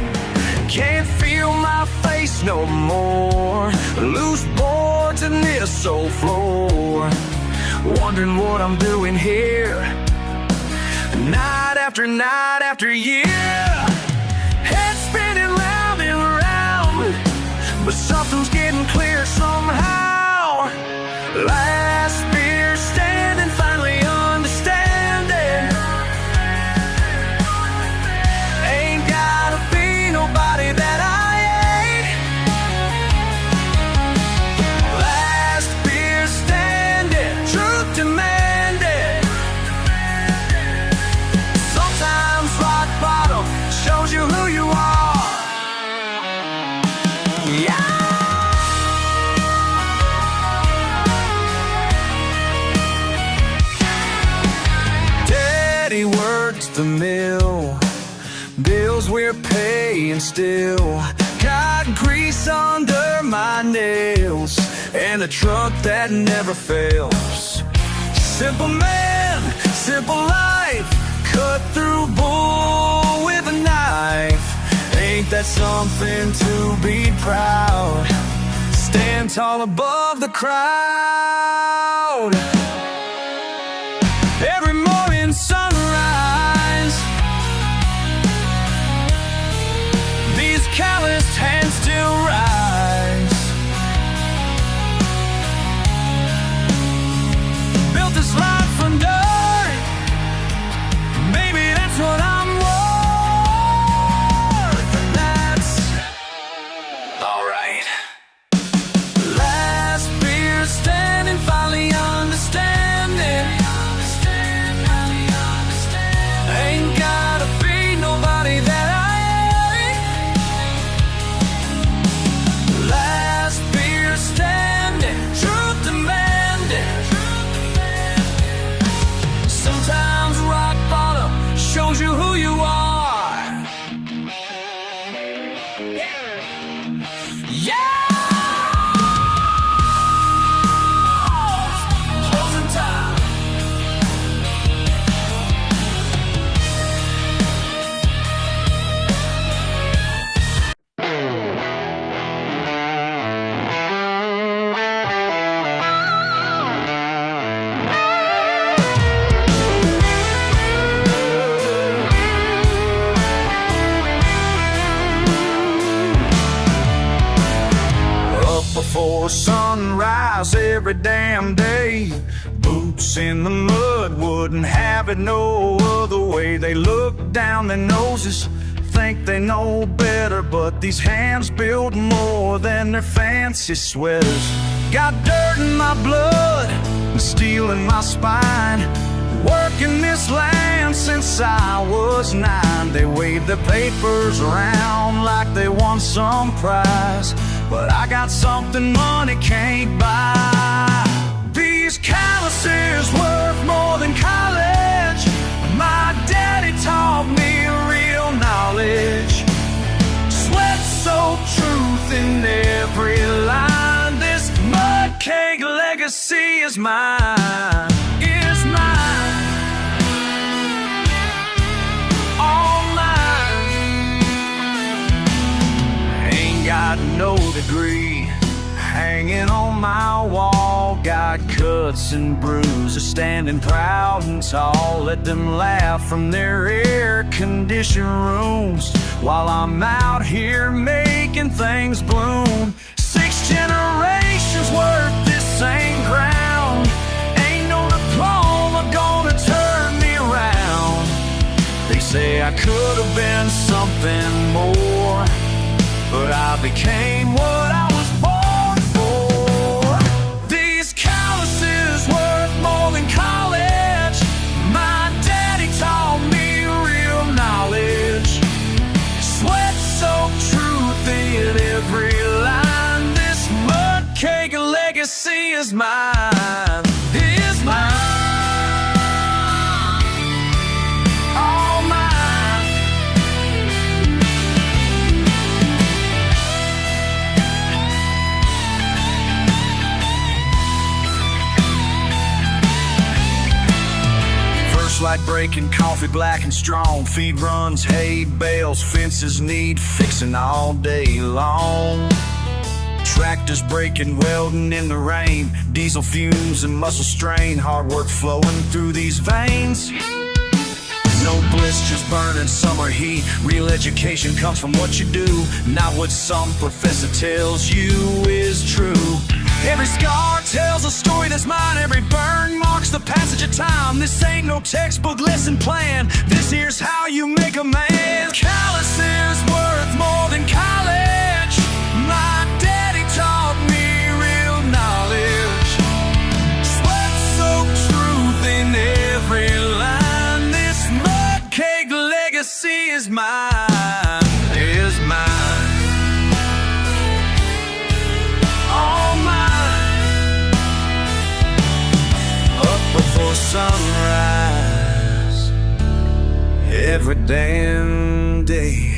Can't feel my face no more. Loose boards and this old floor. Wondering what I'm doing here. Night after night after year. Head spinning round and round, but something's getting clear somehow. Last beer standing, finally understanding. Ain't gotta be nobody that I ain't. Last beer standing, truth demanding. Sometimes rock bottom shows you who you are. Yeah. Daddy works the mill, bills we're paying still. Got grease under my nails, and a truck that never fails. Simple man, simple life, cut through bull with a knife. Ain't that something to be proud? Stand tall above the crowd. Every morning sunrise, these calloused hands still rise. Built this life from dirt, maybe that's what I'm worth. And that's alright. Last beer standing, finally understanding. Ain't gotta be nobody that I ain't. Last beer standing, truth demanding. Sometimes rock bottom shows you who you are. Yeah! Closing time. Up before sunrise every damn day. Boots in the mud, wouldn't have it no other way. They look down their noses, think they know better, but these hands build more than their fancy sweaters. Got dirt in my blood and steel in my spine. Working this land since I was 9. They wave their papers around like they won some prize, but I got something money can't buy. These calluses worth more than college. My daddy taught me real knowledge. Sweat-soaked truth in every line. This mud cake legacy is mine. Is mine. All mine. Ain't got no degree hanging on my wall. Got cuts and bruises, standing proud and tall. Let them laugh from their air-conditioned rooms while I'm out here making things bloom. 6 generations worth this same ground. Ain't no diploma gonna turn me around. They say I could have been something more, but I became what I was born for. These calluses worth more than college. My daddy taught me real knowledge. Sweat-soaked truth in every line. This mud cake legacy is is mine, is mine. All mine. First light breaking, coffee black and strong. Feed runs, hay bales, fences need fixing all day long. Tractors breaking, welding in the rain. Diesel fumes and muscle strain. Hard work flowing through these veins. No blisters burning summer heat. Real education comes from what you do, not what some professor tells you is true. Every scar tells a story that's mine. Every burn marks the passage of time. This ain't no textbook lesson plan. This here's how you make a man. Callous is worth more than college. My daddy taught me real knowledge. Sweat-soaked truth in every line. This mud cake legacy is mine, is mine. All mine. Up before sunrise every damn day.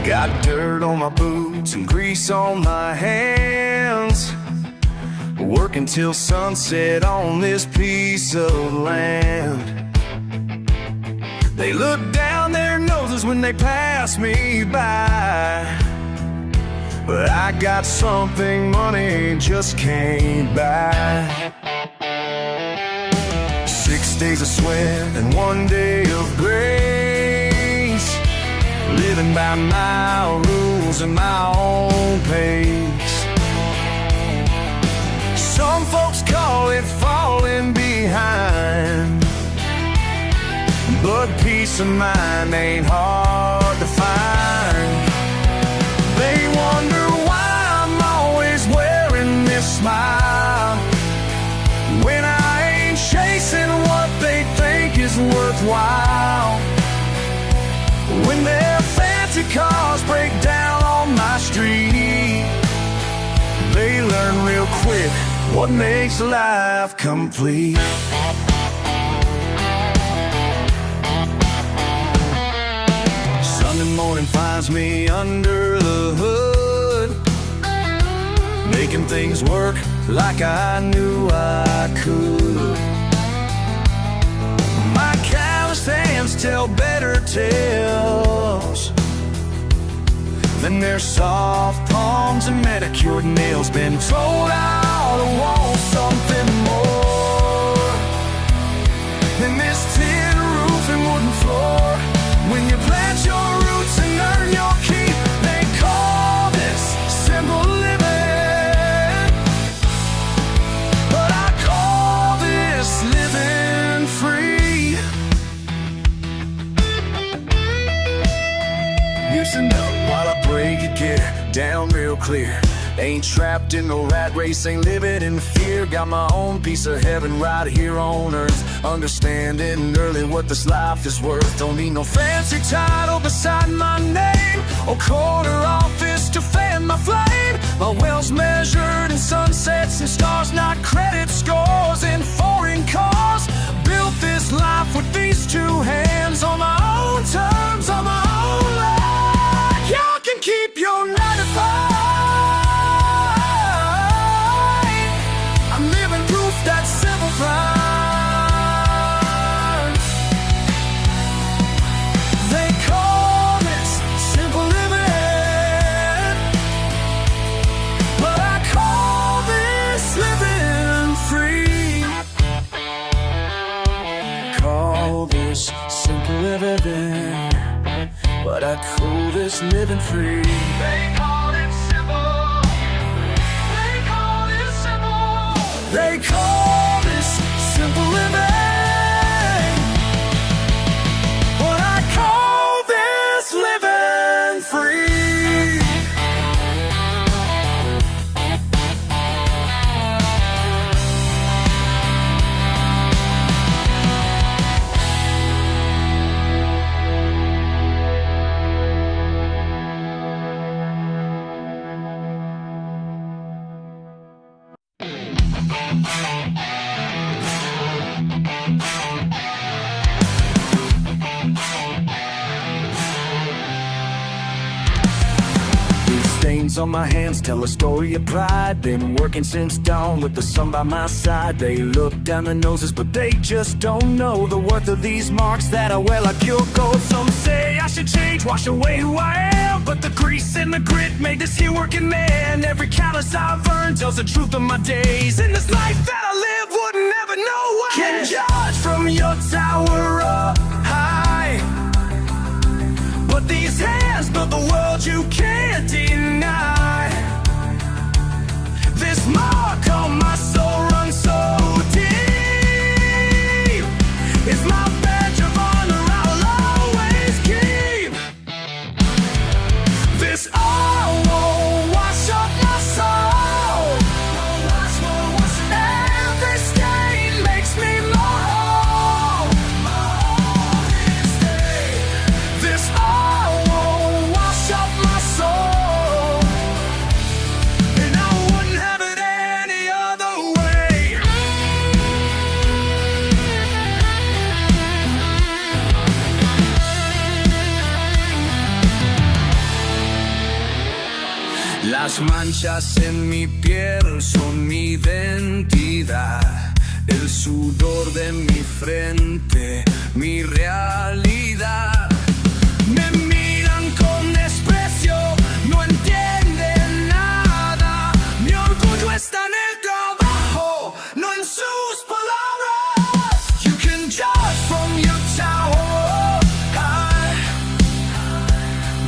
Got dirt on my boots and grease on my hands. Working till sunset on this piece of land. They look down their noses when they pass me by, but I got something money just can't buy. 6 days of sweat and 1 day of grace. Living by my rules and my own pace. Some folks call it falling behind, but peace of mind ain't hard to find. They wonder why I'm always wearing this smile, when I ain't chasing what they think is worthwhile. When their fancy cars break down on my street, they learn real quick what makes life complete. Sunday morning finds me under the hood, making things work like I knew I could. My calloused hands tell better tales than their soft palms and manicured nails. Been told I ought to want something more than this tin roof and wooden floor. When you plant your roots and earn your keep, they call this simple living, but I call this living free. Loosen up while I break it, get down real clear. Ain't trapped in no rat race, ain't living in fear. Got my own piece of heaven right here on earth. Understanding early what this life is worth. Don't need no fancy title beside my name, or corner office to fan my flame. My well's measured in sunsets and stars, not credit scores in foreign cars. Built this life with these two hands, on my own terms, on my own life. Y'all can keep your 9 to 5. That's simple pride. They call this simple living, but I call this living free. Call this simple living, but I call this living free. They call it simple. They call it simple. They call this simple living. Stains on my hands tell a story of pride. Been working since dawn with the sun by my side. They look down their noses, but they just don't know the worth of these marks that I wear like pure gold. Some say I should change, wash away who I am, but the grease and the grit made this here working man. Every callus I've earned tells the truth of my days. In this life that I live, would never know why. Can judge from your tower up high, but these hands built the world you can't deny. This mark on my soul runs so deep. It's my badge of honor I'll always keep. This all won't wash up my soul. Every stain makes me more whole. This all won't wash up my soul, and I wouldn't have it any other way. Las manchas en mi piel son mi identidad. El sudor de mi frente, mi realidad. Me miran con desprecio, no entienden nada. Mi orgullo está en el trabajo, no en sus palabras. You can judge from your tower high,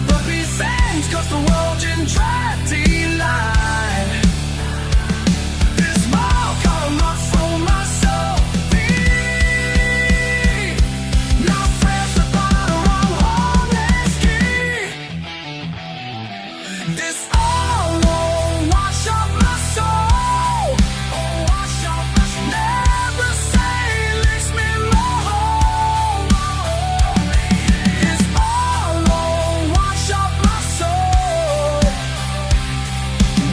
but be thanked 'cause the world in tragedy line. This mark on my from my soul, no friends the bottom of honest key. This all won't wash up my soul. Wash up my soul. Never say leaves me more. This all won't wash up my soul.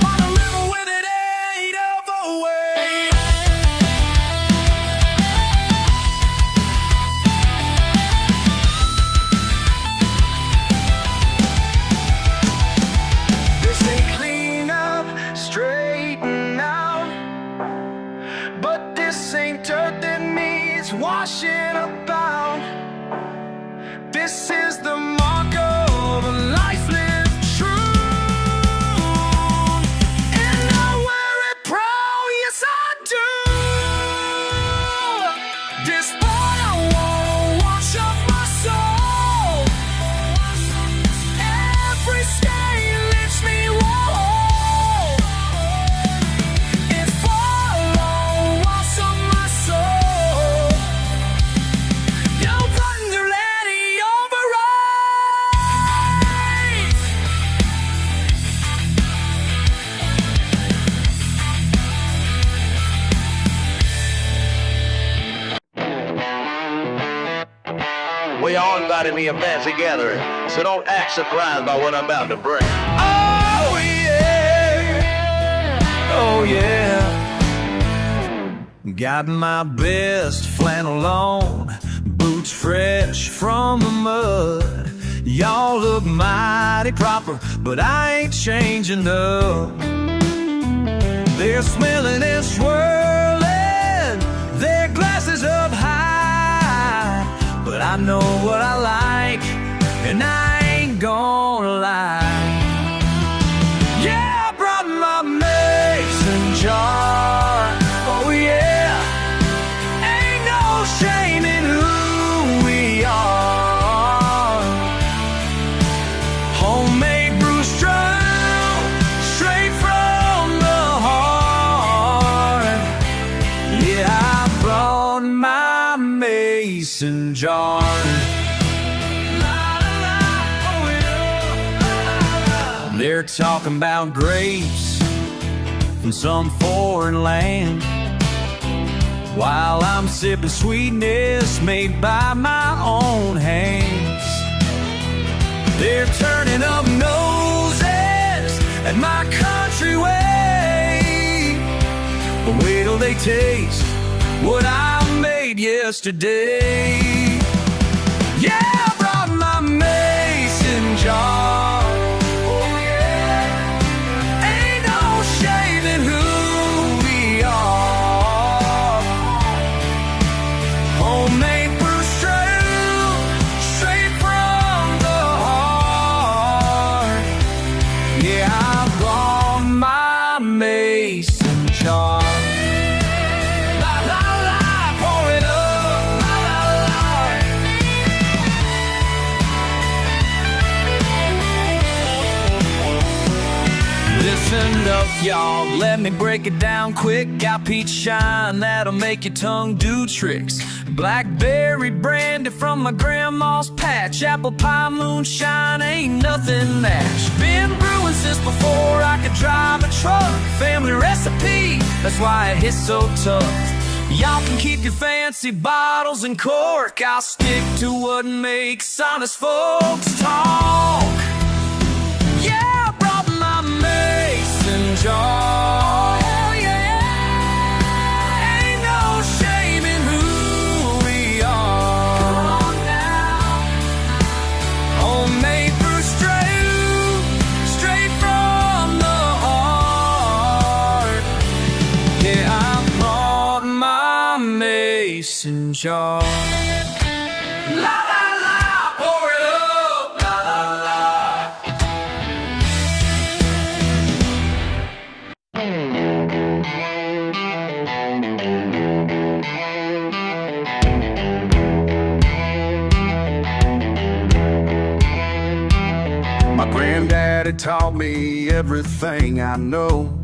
Wanna live with it ain't over way. This ain't clean up, straighten out, but this ain't dirt that needs washing about. This is the mark of a life lived true, and I wear it proud, yes I do. This fire won't wash up my soul. Every stain lifts me whole. It won't wash up my soul. You'll wonder any override. We all invited me a fancy gathering, so don't act surprised by what I'm about to bring. Oh yeah, oh yeah. Got my best flannel on, boots fresh from the mud. Y'all look mighty proper, but I ain't changing up. They're smelling and swirling, their glasses up high, but I know what I like, and I ain't gonna lie. Yeah, I brought my mason jar. Oh yeah, ain't no shame in who we are. Homemade brew strong, straight from the heart. Yeah, I brought my mason jar. They're talking about grapes from some foreign land, while I'm sipping sweetness made by my own hands. They're turning up noses at my country way, Wait till they taste what I made yesterday. Yeah, I brought my mason jar. Oh yeah, ain't no shame in who we are. Homemade brew straight from the heart. Yeah, I brought my mason jar. Listen up, y'all, let me break it down quick. Got peach shine that'll make your tongue do tricks. Blackberry brandy from my grandma's patch. Apple pie moonshine ain't nothing matched. Been brewing since before I could drive a truck. Family recipe, that's why it hits so tough. Y'all can keep your fancy bottles and cork. I'll stick to what makes honest folks talk. Yeah, I brought my mason jar. Oh yeah, ain't no shame in who we are. Come on now. Homemade brew straight from the heart. Yeah, I brought my mason jar. La la la, pour it up. La la la. My granddaddy taught me everything I know,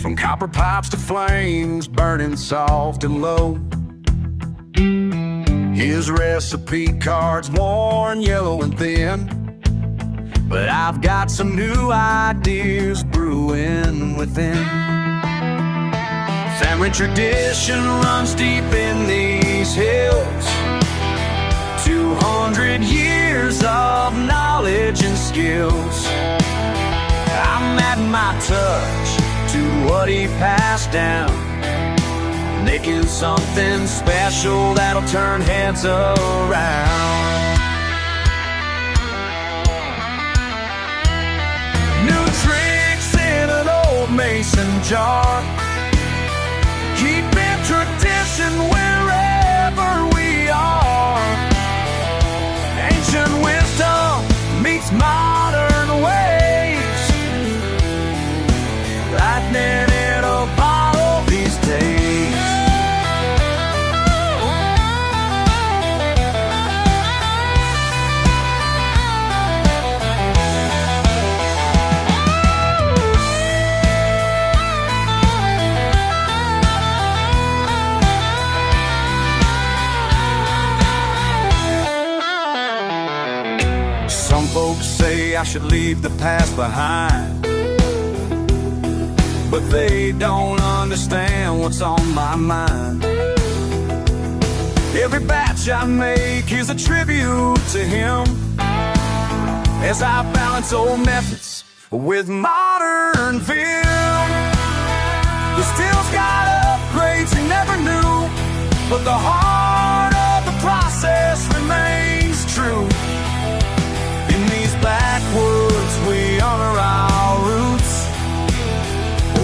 from copper pipes to flames burning soft and low. His recipe cards worn yellow and thin, but I've got some new ideas brewing within. Family tradition runs deep in these hills. 200 years of knowledge and skills. I'm adding my touch to what he passed down, making something special that'll turn heads around. New tricks in an old mason jar, keeping tradition wherever we are. Ancient wisdom meets modern ways, lightning in a bottle these days. Some folks say I should leave the past behind, but they don't understand what's on my mind. Every batch I make is a tribute to him, as I balance old methods with modern film. The still's got upgrades he never knew, but the heart of the process remains true. In these backwoods we honor our roots,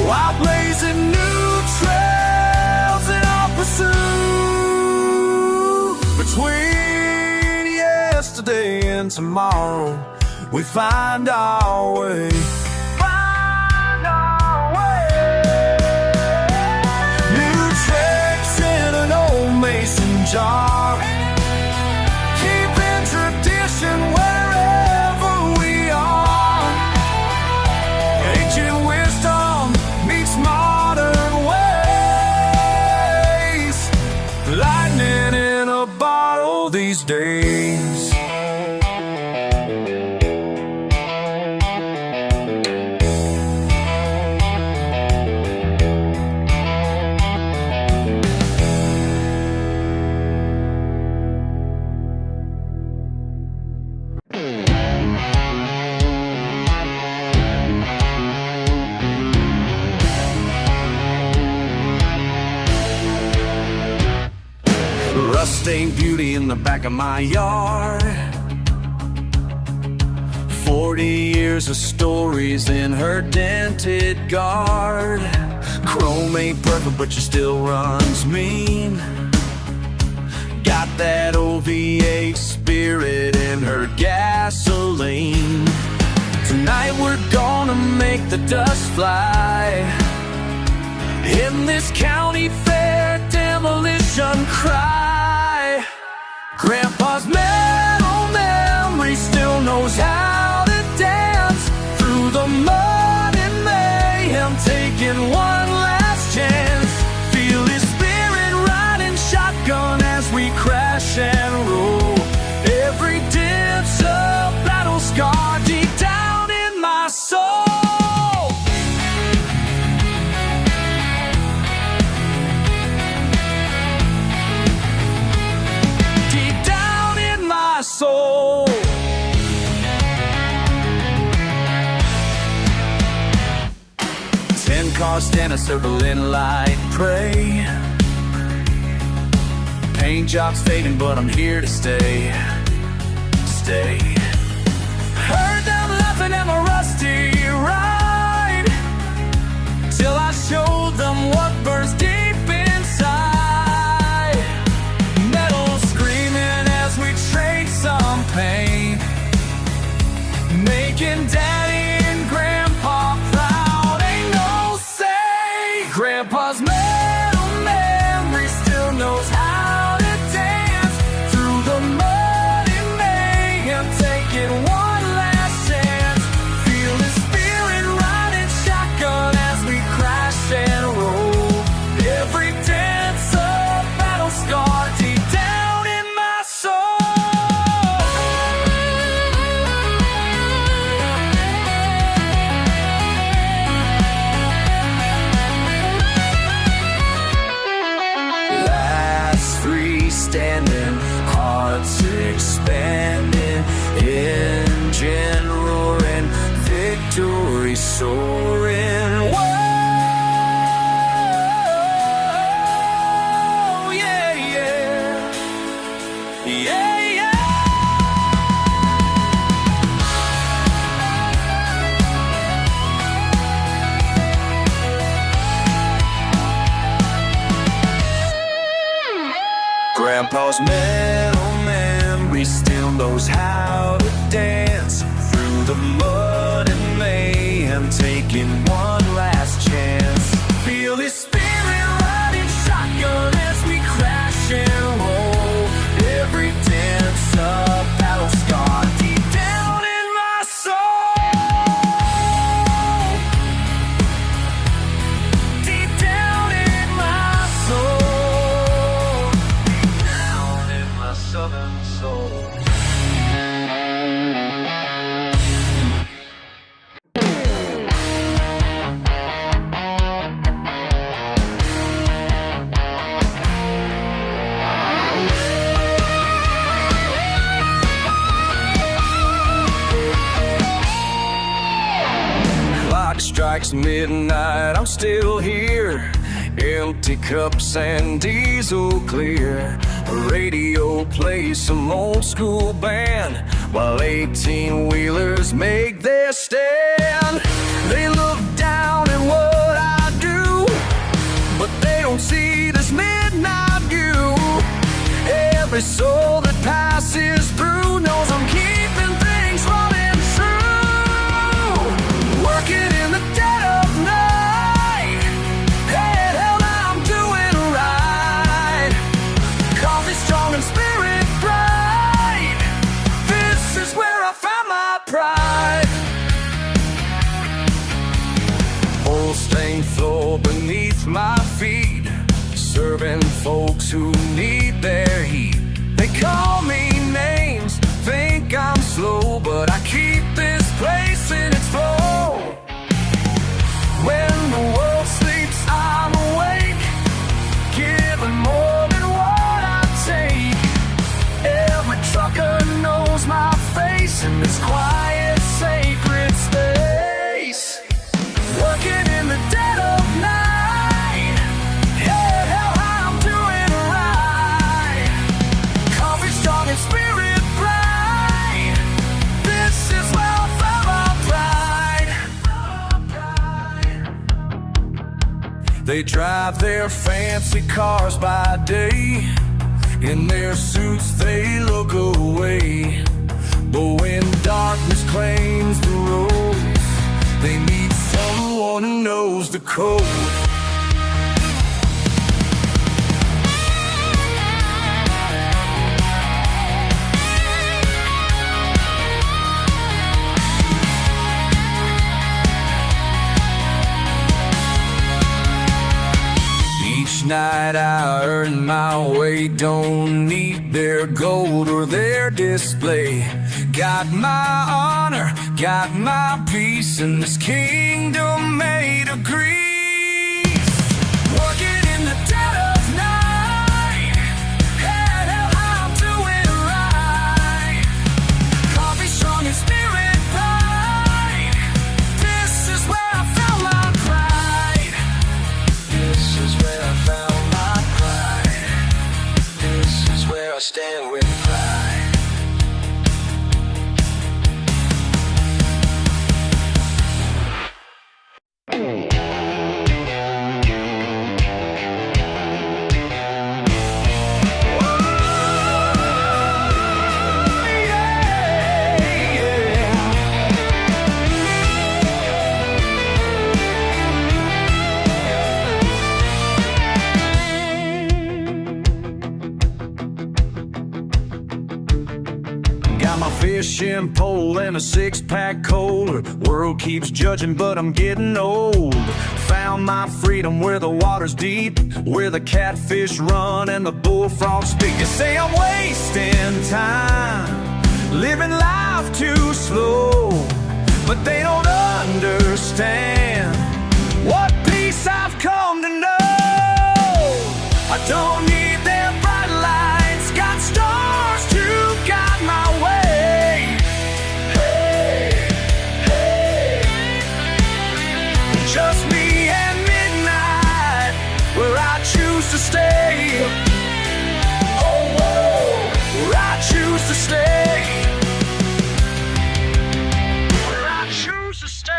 while blazing new trails in our pursuit. Between yesterday and tomorrow, we find our way. Find our way. New tricks in an old mason jar, keeping tradition wherever we are. Ancient wisdom meets modern ways, lightning in a bottle these days. bloodstained beauty in the back of my yard. 40 years of stories in her dented guard. Chrome ain't perfect, but she still runs mean. Got that OVA spirit in her gasoline. Tonight we're gonna make the dust fly in this county fair demolition cry. Grandpa's metal memory still knows how to dance through the mud and mayhem, taking one last chance. Feel his spirit riding shotgun as we crash and roll. Every dent's a battle scar deep down in my soul. Soul. 10 cars stand a circle in light pray. Paint jobs fading, but I'm here to stay. Heard them laughing at my rusty ride, till I showed them what burns deep inside. Metal screaming as we trade some pain, making Daddy and Grandpa proud. Ain't no say. Grandpa's metal memory still knows how to dance through the mud and mayhem, taking one last chance. Feel his spirit riding shotgun as we crash and roll. Every dance a battle scar deep down in my soul. Standing, hearts expanding, engine roaring, victory soaring. Whoa, yeah, yeah, yeah, yeah. Grandpa's metal memory still knows how to dance through the mud and mayhem, taking one last chance. Feel his spirit riding shotgun as we crash and roll. Every dance a battle scar deep down in my soul. Deep down in my soul. Southern soul. Clock strikes midnight, I'm still here. Empty cups and diesel clear. The radio plays some old school band while 18-wheelers make their stand. They look down at what I do, but they don't see this midnight view. Every soul that passes through knows I'm keeping things running true. Working in the dead of night, head held, I'm doing right. Coffee strong and spirit bright, this is where I found my pride. Old stained floor beneath my feet, serving folks who need their heat. They call me names, think I'm slow, but I keep this place in its flow. When the world sleeps, I'm awake, giving more than what I take. Every trucker knows my face in this quiet, sacred space. Working in the dead of night, head held high, I'm doing right. They drive their fancy cars by day. In their suits they look away. But when darkness claims the roads, they meet someone who knows the code. Each night I earn my way, don't need their gold or their display. Got my honor, got my peace in this kingdom made of grease. Working in the dead of night, head held high, I'm doing right. Coffee strong and spirit bright. This is where I found my pride. This is where I found my pride. This is where I stand with pride. Got my fishing pole and a six-pack cooler. World keeps judging, but I'm getting old. Found my freedom where the water's deep, where the catfish run and the bullfrogs speak. You say I'm wasting time, living life too slow, but they don't understand what peace I've come to know. I don't need their bright lights, got stars to guide my way. Hey, hey. Just me and midnight, where I choose to stay. Oh, whoa, where I choose to stay. Where I choose to stay.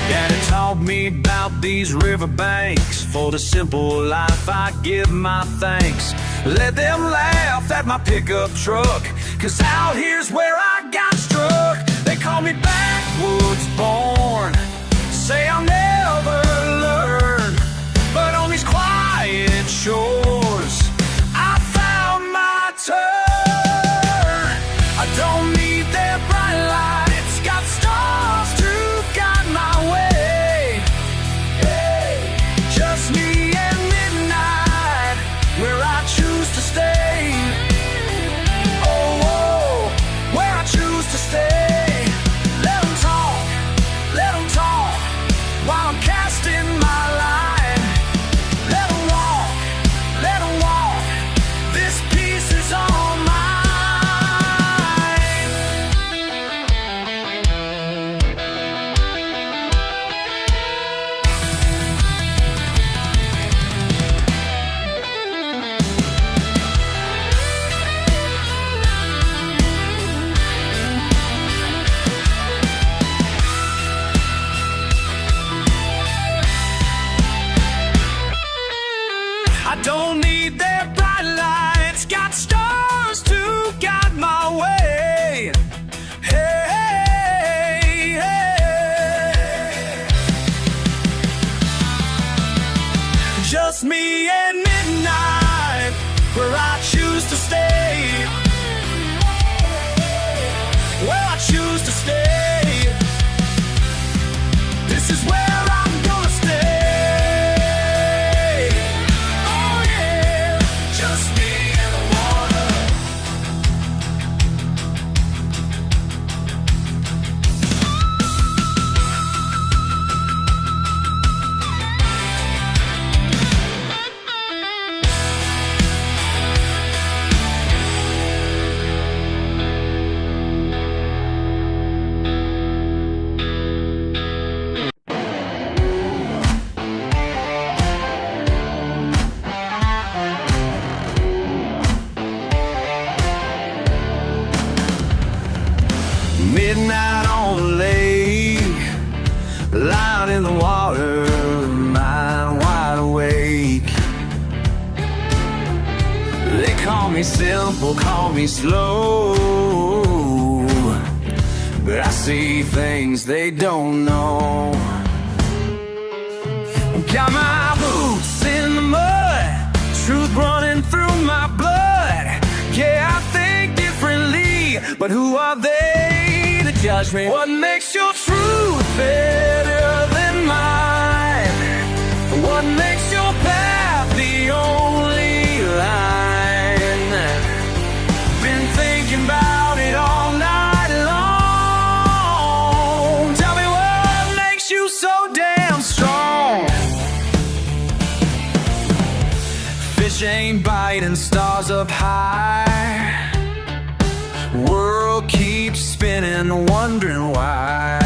Daddy taught me about these riverbanks. For the simple life I give my thanks. Let them laugh at my pickup truck, 'cause out here's where I got struck. They call me backwoods born, say I'll never learn, but on these quiet shores I found my turn. I don't need their bright lights, got stars to guide my way. Hey, just me and midnight, where I choose to stay. Oh, whoa, where I choose to stay. Let 'em talk, while I'm casting my line. Let 'em walk, this piece is all mine. I don't need their bright lights, got stars to guide my way. Hey, hey. Just me and midnight, where I choose to stay. Where I choose to stay. This is where I'm gonna stay. Oh yeah, just me and the water. Midnight on the lake, lying in the water, mind wide awake. They call me simple, call me slow, but I see things they don't know. Got my boots in the mud, truth running through my blood. Yeah, I think differently, but who are they to judge me? What makes your truth better than mine? What makes your path the only line? Been thinking about it all night long. Tell me what makes you so damn strong. Fish ain't biting, stars up high. World keeps spinning, wondering why.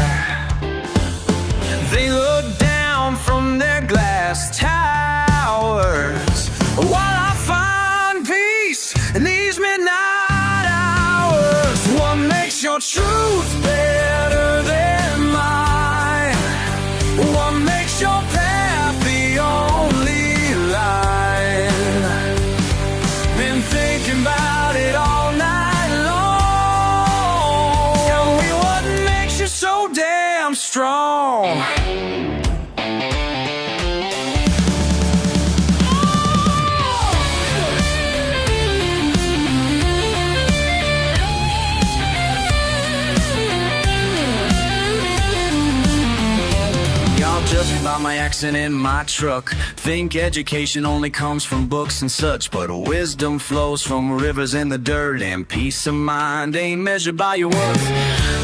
They look down from their glass towers while I find peace in these midnight hours. What makes your truth better than mine? What makes your path the only line? Been thinking about it all night long. Tell me what makes you so damn strong. Judging by my accent in my truck, think education only comes from books and such, but wisdom flows from rivers in the dirt, and peace of mind ain't measured by your worth.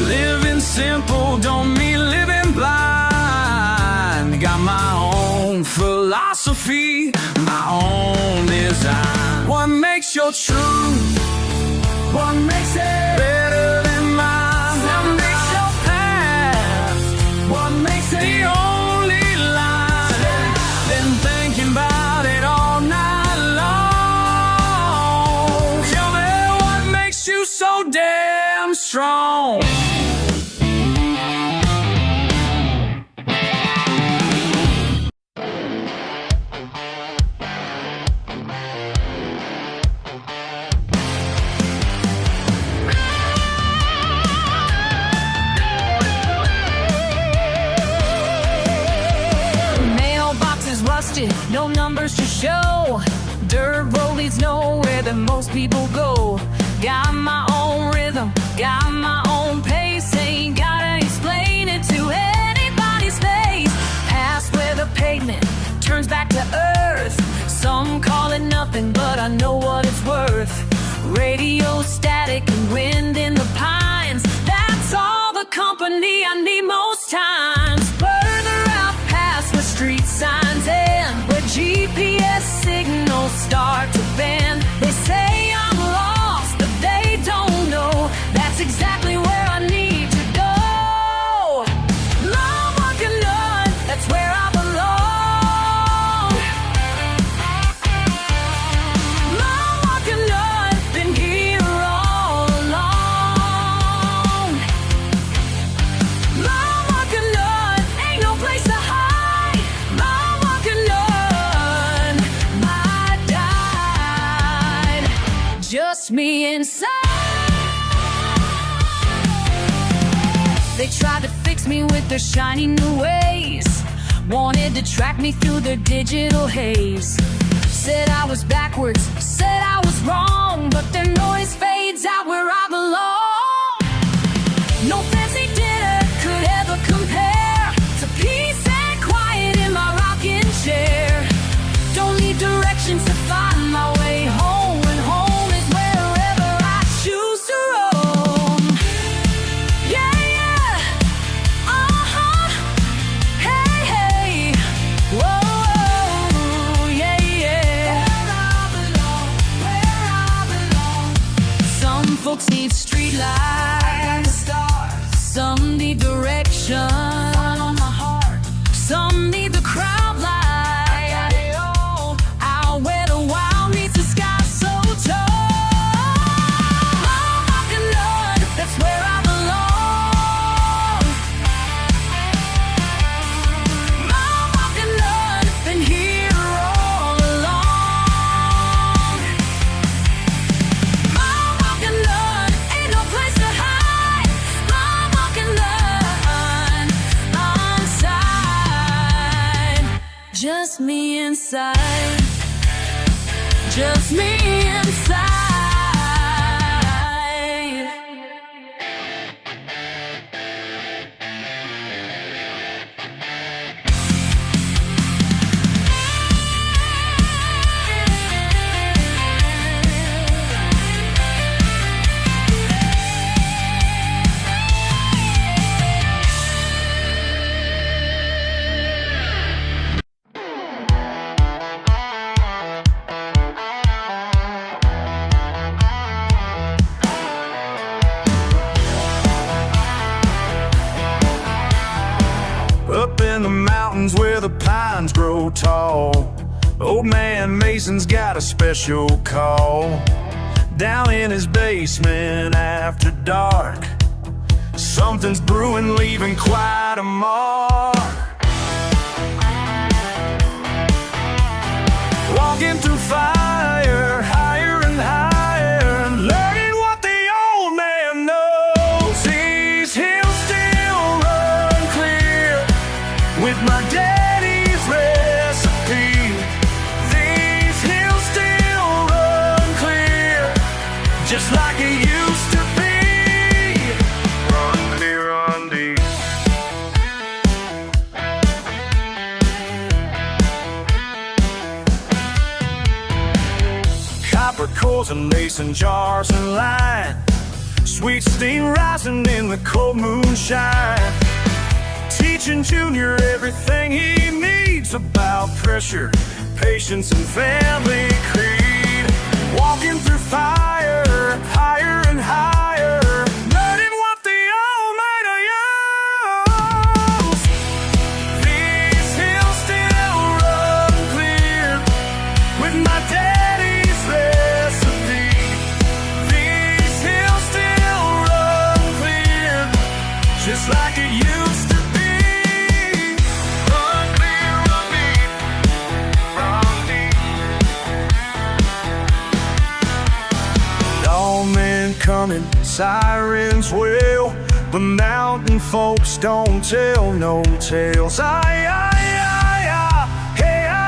Living simple don't mean living blind. Got my own philosophy, my own design. What makes your truth? What makes it better than mine? What makes your path? What makes it the only about it all night long? Tell me what makes you so damn strong. No numbers to show. Dirt road leads nowhere that most people go. Got my own rhythm, got my own pace. Ain't gotta explain it to anybody's face. Past where the pavement turns back to earth. Some call it nothing, but I know what it's worth. Radio static and wind in the pines, that's all the company I need most times. Further out past where street signs end, where GPS signals start to bend. They say I'm lost, but they don't know that's exactly where I need to go. Long walking on, that's where I belong. Long walking on, been here all along. Long walking on, ain't no place to hide. Long walking on, I died. Just me inside. They tried to fix me with their shiny new ways. Wanted to track me through their digital haze. Said I was backwards, said I was wrong, but their noise fades out where I belong. No fancy dinner could ever compare to peace and quiet in my rocking chair. Don't need directions to find my way home, and home is wherever I choose to roam. Yeah, yeah, hey, hey, whoa, yeah, yeah. Where I belong. Some folks need street lights, just me inside. Just me inside. Up in the mountains where the pines grow tall, old man Mason's got a special call. Down in his basement after dark, something's brewing, leaving quite a mark. Walking through fire, higher and higher, learning what the old man knows. These hills still run clear with my daddy's recipe. These hills still run clear, just like it used to be. Run clear, run deep. Copper cores and mason jars and line, sweet steam rising in the cold moonshine. Teaching Junior everything he needs about pressure, patience, and family creed. Walking through fire, higher and higher, learning what the old man knows. These hills still run clear with my daddy's recipe. These hills still run clear, just like it used to be. Run clear, run deep, run deep. Lawmen coming, sirens wail, but mountain folks don't tell no tales. Aye, aye, aye, aye, hey, aye,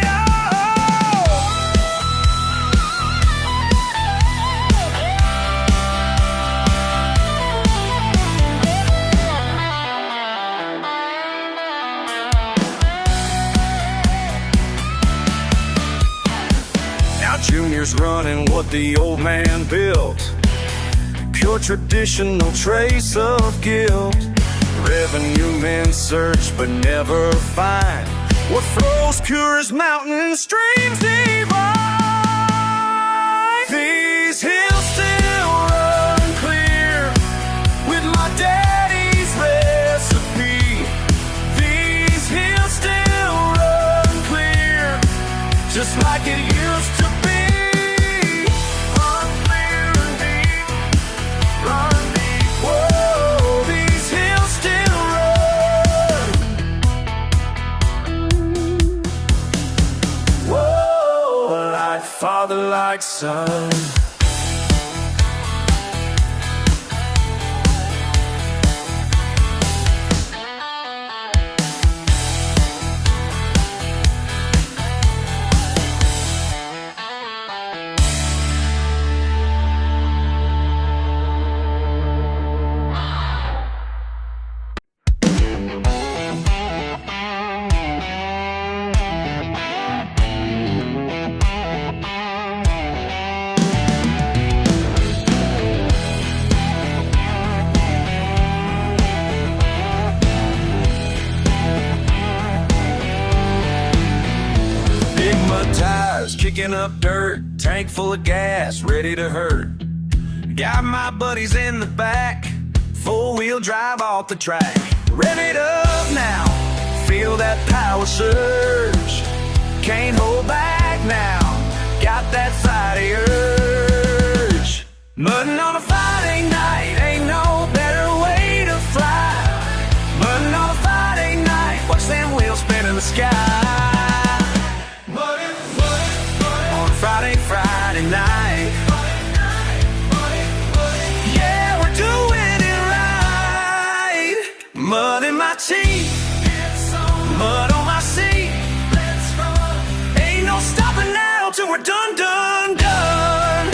aye, Now Junior's running what the old man built, pure tradition, no trace of guilt. Revenue men search but never find what flows pure as mountain streams divine. These hills still run clear with my daddy's recipe. These hills still run clear, just like it used to be. Run clear and deep, run deep. Whoa, these hills still run. Whoa, like father, like son. Tires kicking up dirt, tank full of gas, ready to hurt. Got my buddies in the back, four-wheel drive off the track. Rev it up now, feel that power surge. Can't hold back now, got that Friday urge. Mudding on a Friday night, ain't no better way to fly. Mudding on a Friday night, watch them wheels spin in the sky. Friday night. Yeah, we're doing it right. Mud in my teeth, mud on my seat. we're done, done, done.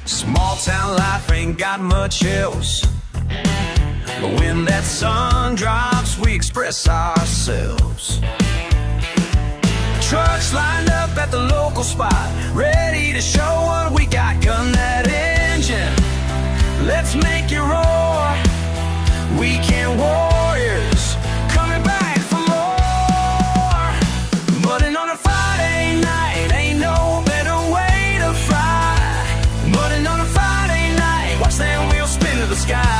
Small town life ain't got much else, but when that sun drops, we express ourselves. Trucks lined up at the local spot, ready to show what we got. Gun that engine, let's make it roar. Weekend warriors coming back for more. Mudding on a Friday night, ain't no better way to fry. Mudding on a Friday night, watch them wheels spin to the sky.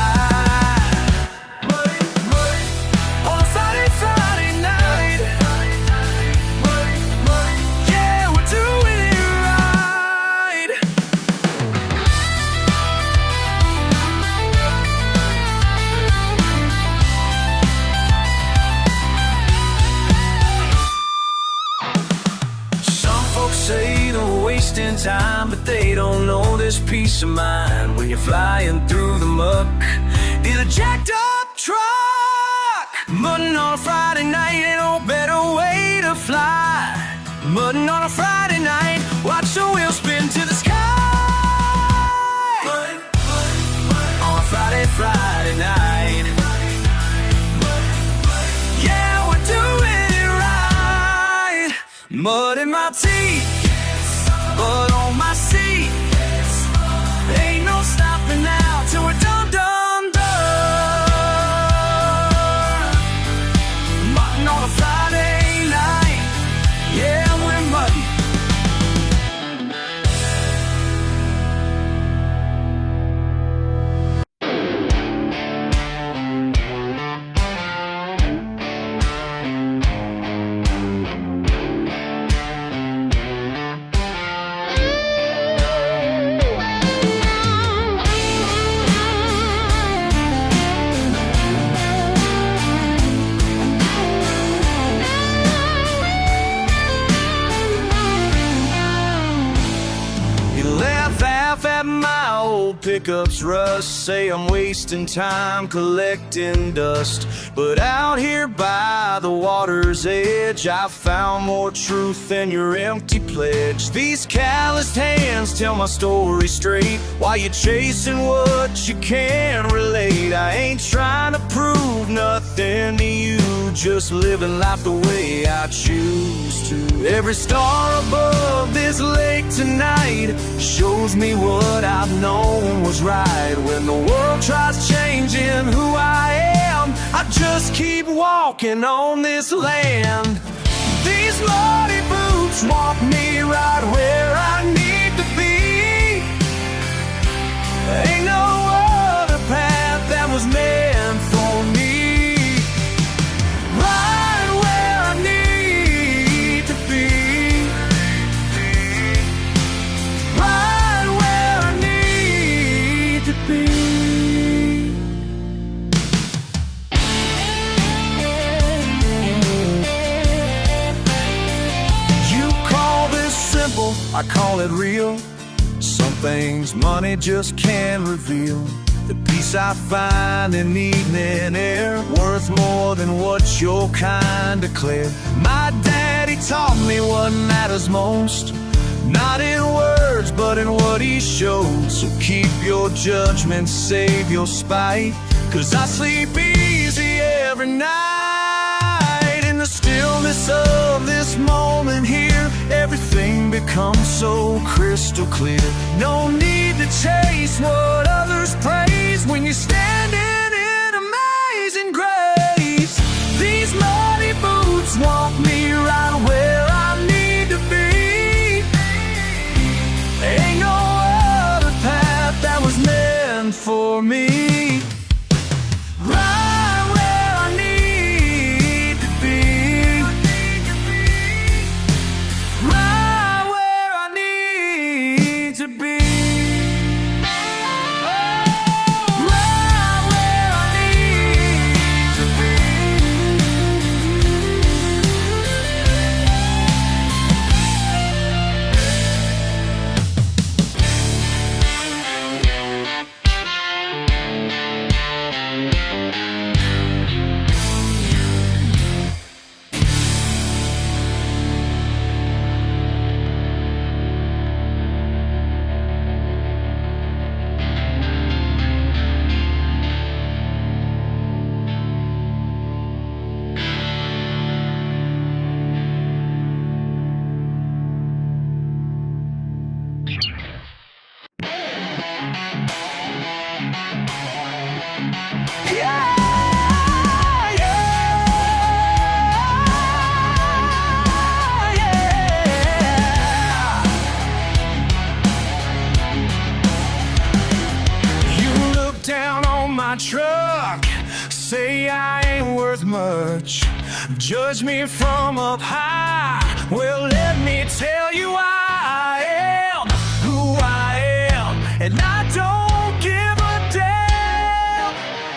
Say they're wasting time, but they don't know this peace of mind when you're flying through the muck in a jacked up truck. Mudding on a Friday night, ain't no better way to fly. Mudding on a Friday night, watch the wheels spin to the sky. On a Friday night, yeah, we're doing it right. Mud in my teeth, but on my seat, ain't no stopping now till we're done, done, done. Mudding on a Friday night, yeah, we're mudding. Laugh at my old pickup's rust, say I'm wasting time collecting dust. But out here by the water's edge, I found more truth than your empty pledge. These calloused hands tell my story straight, while you're chasing what you can't relate. I ain't trying to prove nothing to you, just living life the way I choose to. Every star above this lake tonight shows me what I've known was right. When the world tries changing who I am, I just keep walking on this land. These muddy boots walk me right where I need to be. Ain't no other path that was meant for me. Right where I need to be. Right where I need to be. You call this simple, I call it real. Some things money just can't reveal. The peace I find in evening air, worth more than what your kind declare. My daddy taught me what matters most, not in words, but in what he shows. So keep your judgment, save your spite, 'cause I sleep easy every night. In the stillness of this moment here, everything becomes so crystal clear. No need to chase what others praise when you're standing in amazing grace. These muddy boots walk me right where I need to be. Ain't no other path that was meant for me. Right where I need to be. Right where I need to be. Right where I need to be. my truck, say I ain't worth much, judge me from up high. Well, let me tell you I am who I am, and I don't give a damn.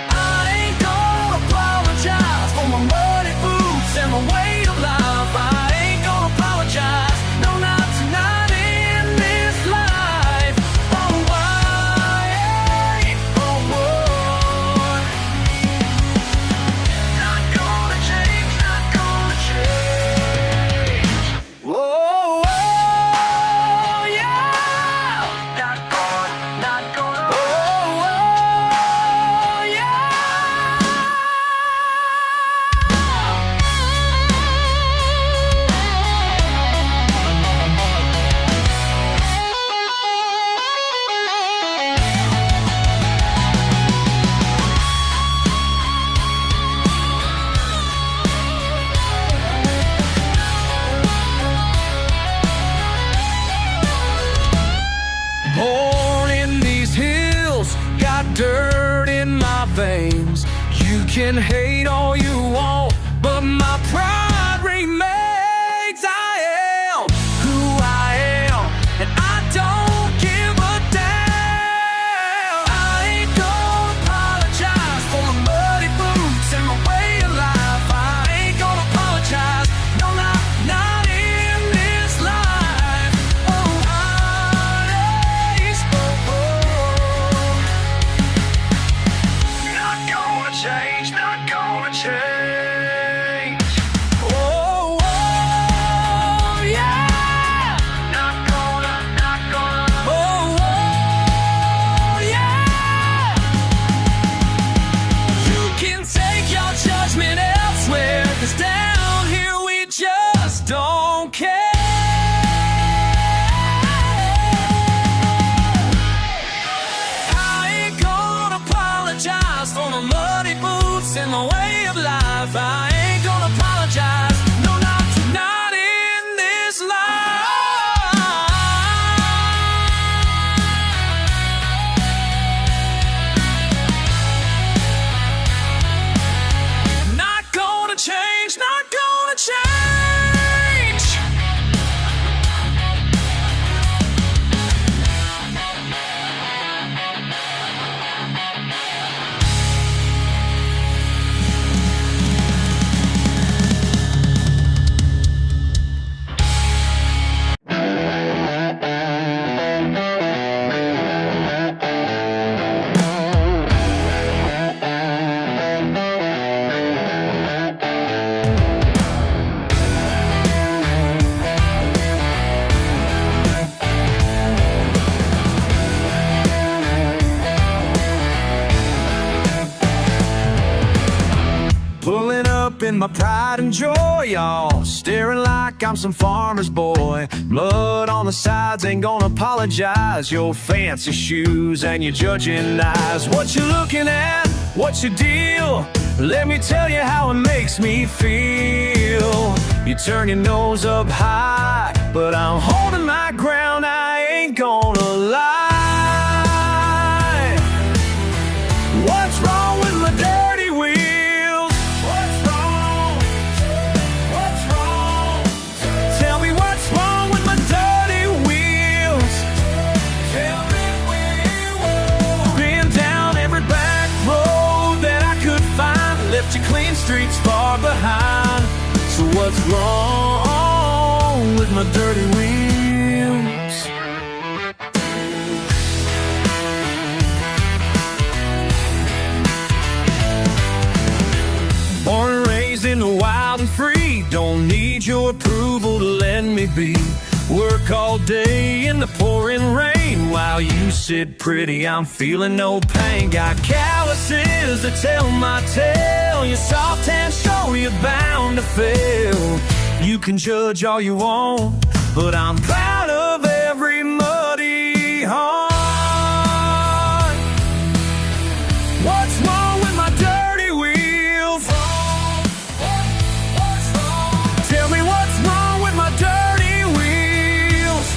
I ain't gonna apologize for my muddy boots and my way of life. I ain't gonna apologize, no, not tonight in this life. Oh, I ain't forward. Not gonna change, not gonna change. Whoa, whoa, yeah. Not gonna, oh, oh, yeah. Born in these hills, got dirt in my veins. You can hate all you want, but my pride remains. I am who I am, and I don't give a damn. I ain't gonna apologize for my muddy boots and my way of life. I ain't gonna apologize, no, not in this life. Oh, I ain't forward. Not gonna change, not gonna change. Oh, oh, yeah. Not gonna, oh, oh, yeah. You can take your judgment elsewhere, 'cause down here we just don't care. I ain't gonna apologize for my muddy boots and my way of life. I ain't gonna apologize, no, not in this life. Not gonna change, not gonna change. Pulling up in my pride and joy, y'all, staring like I'm some farmer's boy. Blood on the sides, ain't gonna apologize. Your fancy shoes and your judging eyes. What you looking at? What's your deal? Let me tell you how it makes me feel. You turn your nose up high, but I'm holding my ground, I ain't gonna lie. What's wrong with my dirty wheels? What's wrong? What's wrong? Tell me what's wrong with my dirty wheels. Tell me where. Been down every back road that I could find, left your clean streets far behind. So what's wrong with my dirty wheels? Born and raised in the wild and free, don't need your approval to let me be. Work all day in the pouring rain while you sit pretty, I'm feeling no pain. Got calluses that tell my tale, you're soft and show you're bound to fail. You can judge all you want, but I'm proud of every muddy heart. What's wrong with my dirty wheels? Tell me what's wrong with my dirty wheels.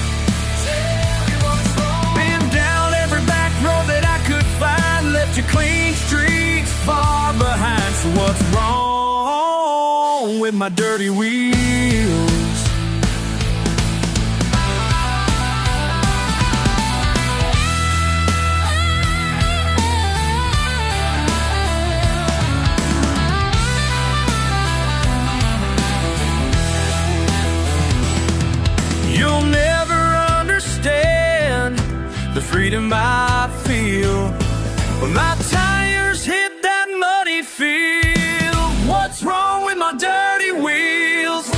Been down every back road that I could find, left you clean streets my dirty wheels. You'll never understand the freedom I feel when my tires hit that muddy field. What's wrong with my dirty wheels?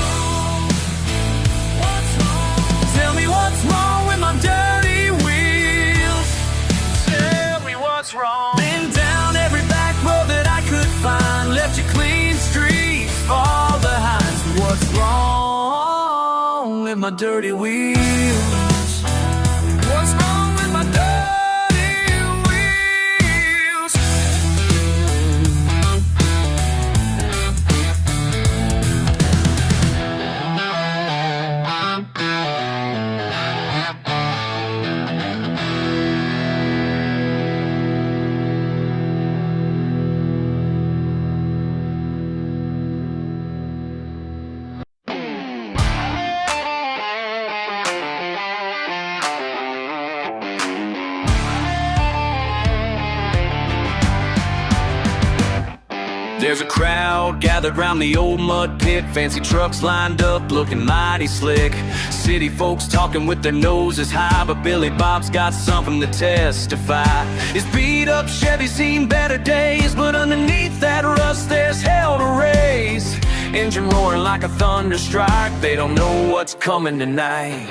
What's wrong? Tell me what's wrong with my dirty wheels. Tell me what's wrong. Been down every back road that I could find, left you clean streets far behind. So what's wrong with my dirty wheels? What's wrong with my dirty wheels? There's a crowd gathered round the old mud pit, fancy trucks lined up looking mighty slick. City folks talking with their noses high, but Billy Bob's got something to testify. His beat up Chevy's seen better days, but underneath that rust there's hell to raise. Engine roaring like a thunder strike, they don't know what's coming tonight.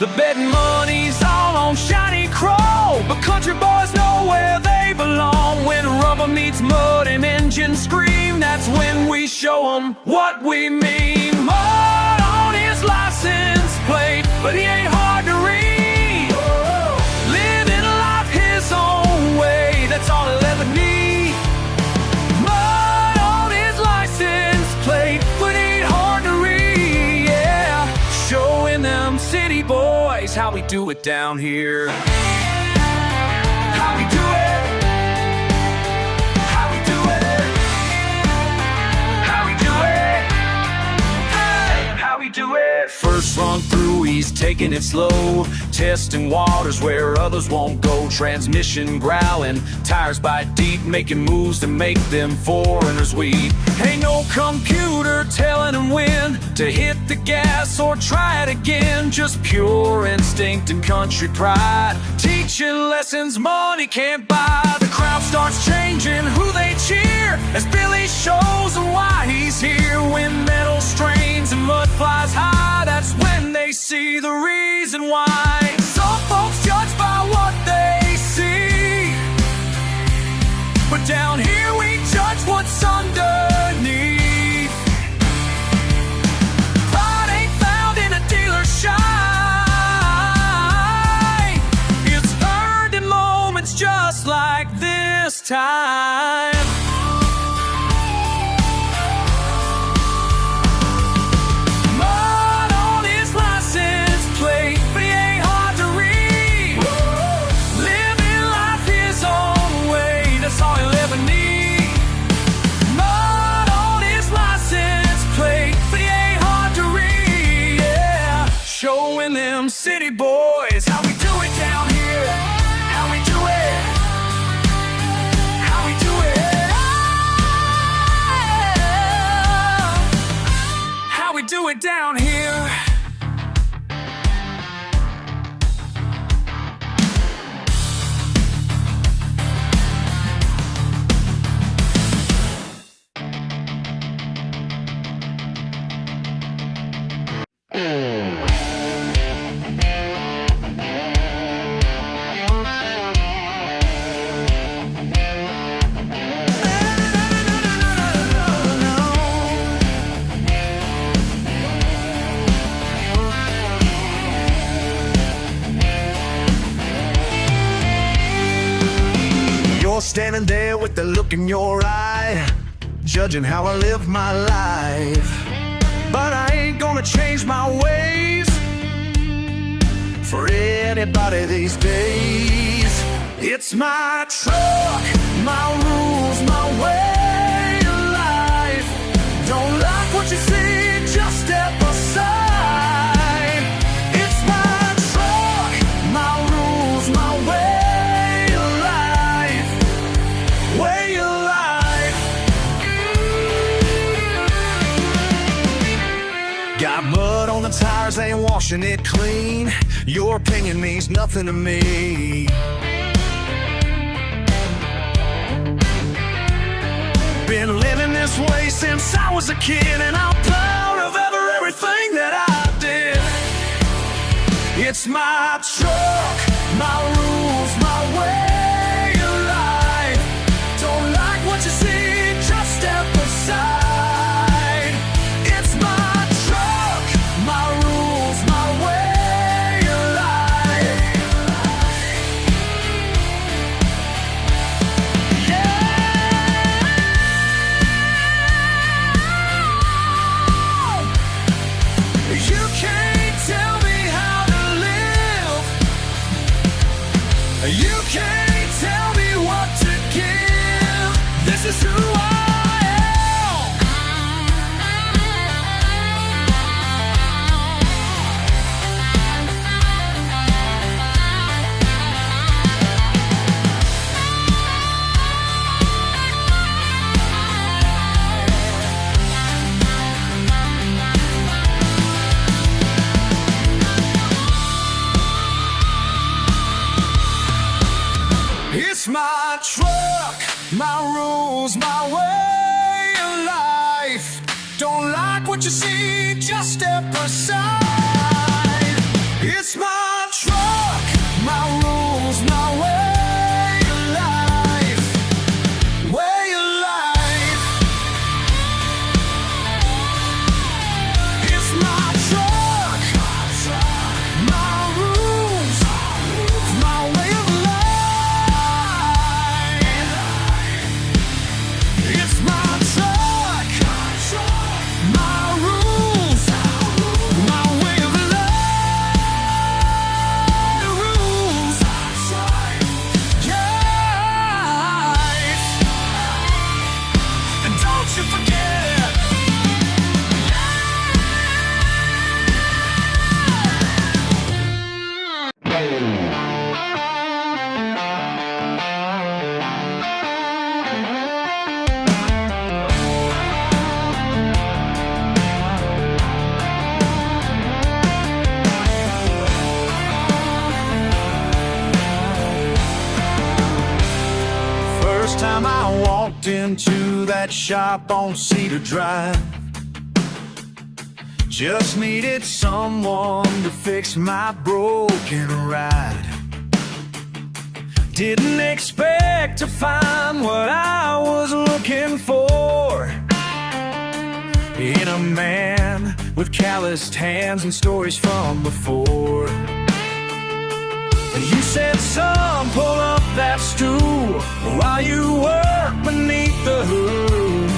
The betting money's all on shiny chrome, but country boys know where they belong. When rubber meets mud and engines scream, that's when we show 'em what we mean. Mud on his license plate, but he ain't hard to read. Living life his own way, that's all he'll ever need. Mud on his license plate, but he ain't hard to read, yeah. Showing them city boys how we do it down here. How we do it. How we do it. How we do it. Hey, how we do it. First run through, he's taking it slow, testing waters where others won't go. Transmission growling, tires bite deep, making moves to make them foreigners weep. Ain't no computer telling him when to hit the gas or try it again. Just pure instinct and country pride, teaching lessons money can't buy. The crowd starts changing who they cheer as Billy shows them why he's here. When metal strains and mud flies high, that's when they see the reason why. Some folks judge by what they see, but down here we judge what's underneath. Pride ain't found in a dealer's shine, it's earned in moments just like this time. Showing them city boys how we do it down here. How we do it. How we do it. How we do it down here. You're standing there with the look in your eye, judging how I live my life. But I ain't gonna change my ways for anybody these days. It's my truck, my rules, my way of life. Don't like what you see, just step aside. It's my truck, my rules, my way of life. Way of life. Got mud on the tires, ain't washing it clean. Your opinion means nothing to me. Been living this way since I was a kid, and I'm proud of everything that I did. It's my truck, my rules, my way of life. Don't like what you see, just step aside. It's my truck, my rules, my way of life. You can't tell me how to live. You can't tell me what to give. This is who I am. It's my truck, my rules, my way of life. Don't like what you see, just step aside. It's my truck, my rules, my way of life. Way of life. It's my truck, my rules, my way of life. It's my truck, my rules, my way of life. Rules, yes. And don't you forget. First time I walked into that shop on Cedar Drive, just needed someone to fix my broken ride. Didn't expect to find what I was looking for in a man with calloused hands and stories from before. You said, son, pull up that stool while you work beneath the hood.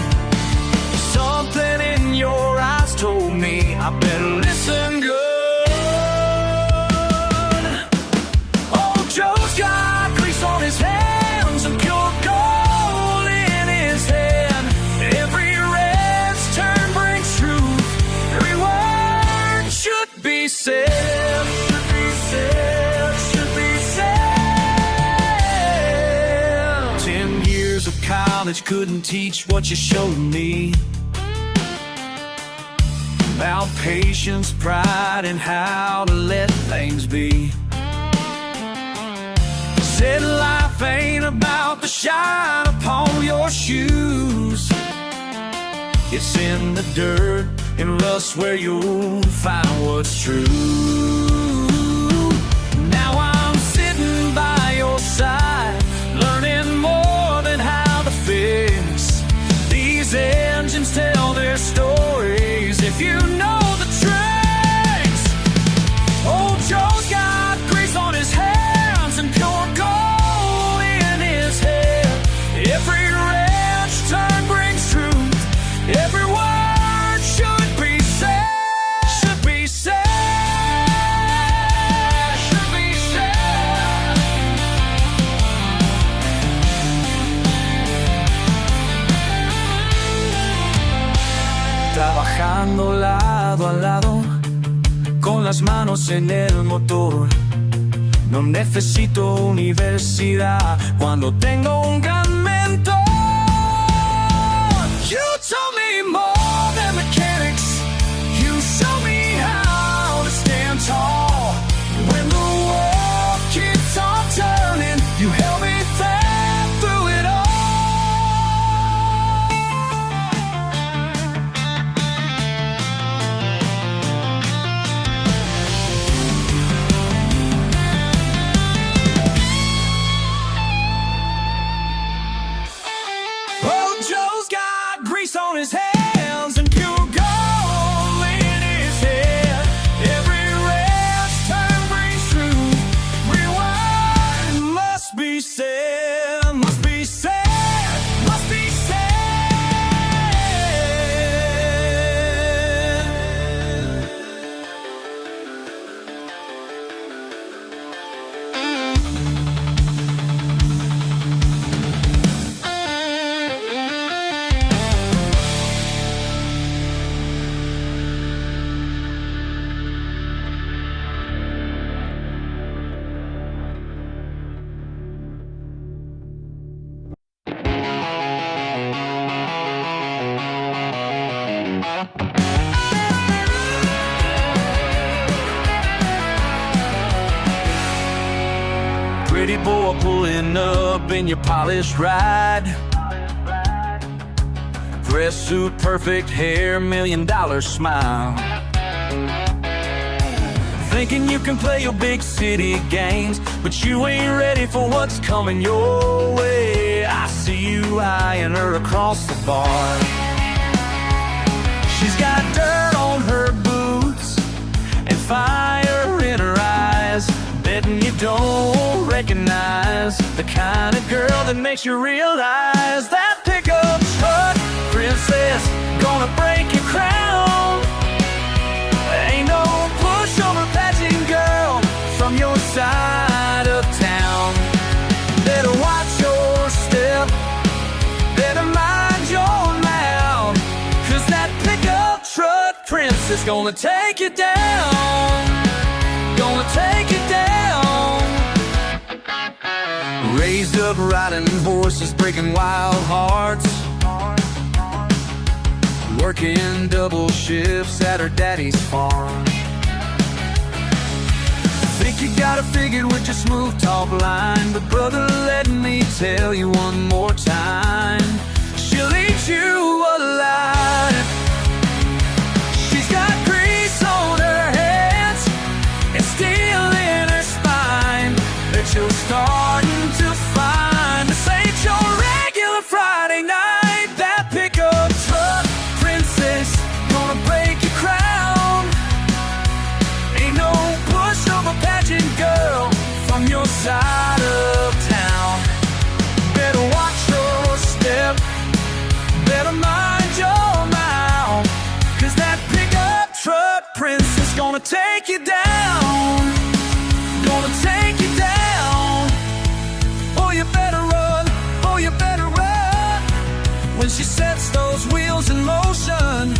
Something in your eyes told me I better listen good. Old Joe's got grease on his hands and pure gold in his hand. Every red's turn brings truth. Every word should be said. Should be said. Should be said. 10 years of college couldn't teach what you showed me about patience, pride, and how to let things be. Said life ain't about the shine upon your shoes. It's in the dirt and rust where you'll find what's true. Now I'm sitting by your side, learning more than how to fix. These engines tell their stories if you know the tricks. Old Joe's got grease on his hands and pure gold in his head. Every wrench turn brings truth. Every word should be said. Should be said. manejando lado a lado, con las manos en el motor. No necesito universidad cuando tengo un gran mentor. You told me more than mechanics. You showed me how to stand tall. When the world keeps on turning, you held me fast through it all. Oh, Joe's got grease on his hands and pure gold in his head. Every left turn brings truth. Rewind must be said, must be said, must be said. Pretty boy pulling up in your polished ride. Dress suit, perfect hair, $1 million smile. Thinking you can play your big city games, but you ain't ready for what's coming your way. I see you eyeing her across the bar. She's got dirt on her boots and fire in her eyes. Betting you don't recognize the kind of girl that makes you realize that pickup truck princess gonna break your crown. Ain't no pushover pageant girl from your side of town. Better watch your step, better mind your mouth, 'cause that pickup truck princess gonna take you down, gonna take you down. Raised up riding horses, breaking wild hearts, working double shifts at her daddy's farm. Think you got it figured with your smooth talk line, but brother, let me tell you one more time, she'll eat you alive. She's got grease on her hands and steel in her spine that you're starting to find. This ain't your regular Friday night. That pickup truck princess gonna break your crown. Ain't no pushover pageant girl from your side of town. Better watch your step, better mind your mouth, 'cause that pickup truck princess gonna take you down, gonna take you down. Oh, you better run, oh, you better run. When she sets those wheels in motion,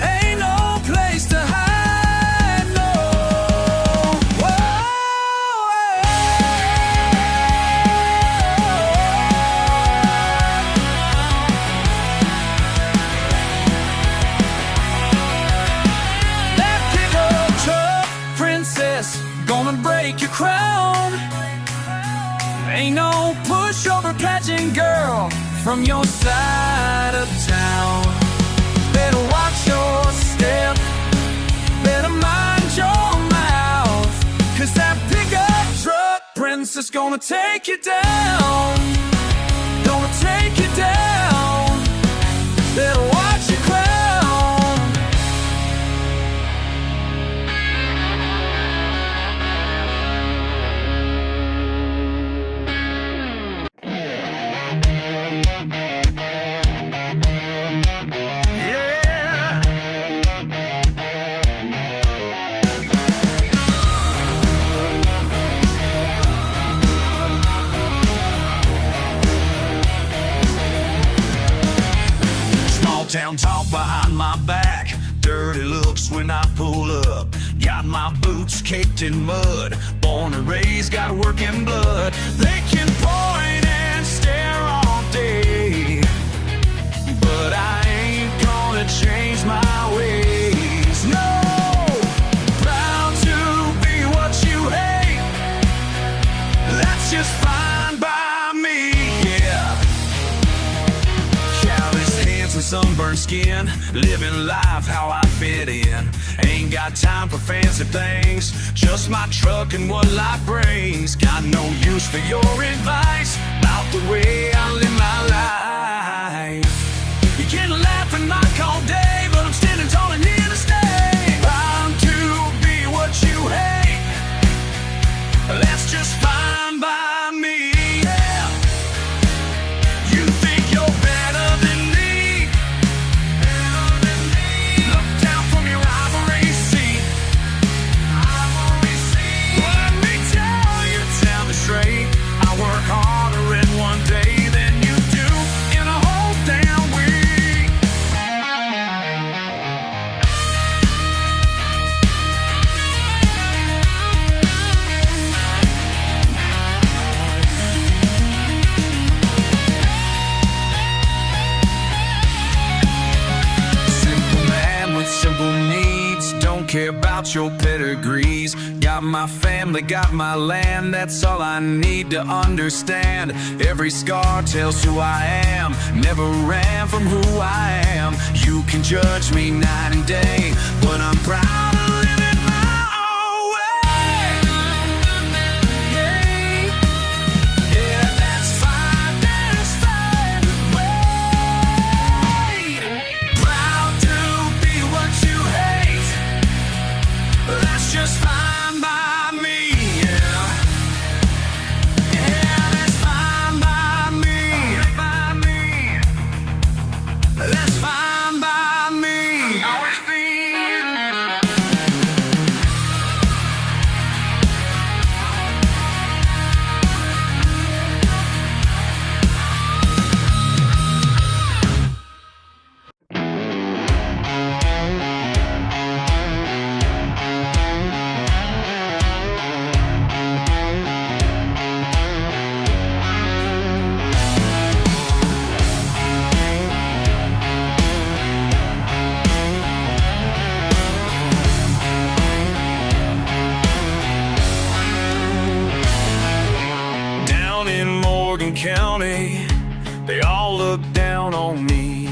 ain't no place to hide, no. Whoa. That pickup truck princess gonna break your crown. Ain't no pushover pageant girl from your side of town. Better watch your step, better mind your mouth, 'cause that pickup truck princess gonna take you down, gonna take you down. Better watch your crown. Town talk behind my back, dirt dirty looks when I pull up. Got my boots caked in mud. Born and raised, got working blood. They can point and stare all day, but I ain't gonna change my ways. No, proud to be what you hate. That's just fine by me, yeah. Callous hands with sunburned skin, living life how I fit in. Ain't got time for fancy things, just my truck and what life brings. Got no use for your advice about the way I live my life. You can laugh and mock all day, but I'm standing tall and here to stay. Bound to be what you hate. That's just fine by me, yeah. You think you're better than me? Look down from your ivory seat. Let me tell me straight. I work harder in one day than you do in a whole damn week. Simple man with simple needs, don't care about your pedigrees. Got my family, got my land, that's all I need to understand. Every scar tells who I am, never ran from who I am. You can judge me night and day, but I'm proud of living my own way. Yeah, that's fine, wait. Proud to be what you hate. That's just fine by me, yeah. Yeah, that's fine by me. That's fine by me. Always County, they all look down on me.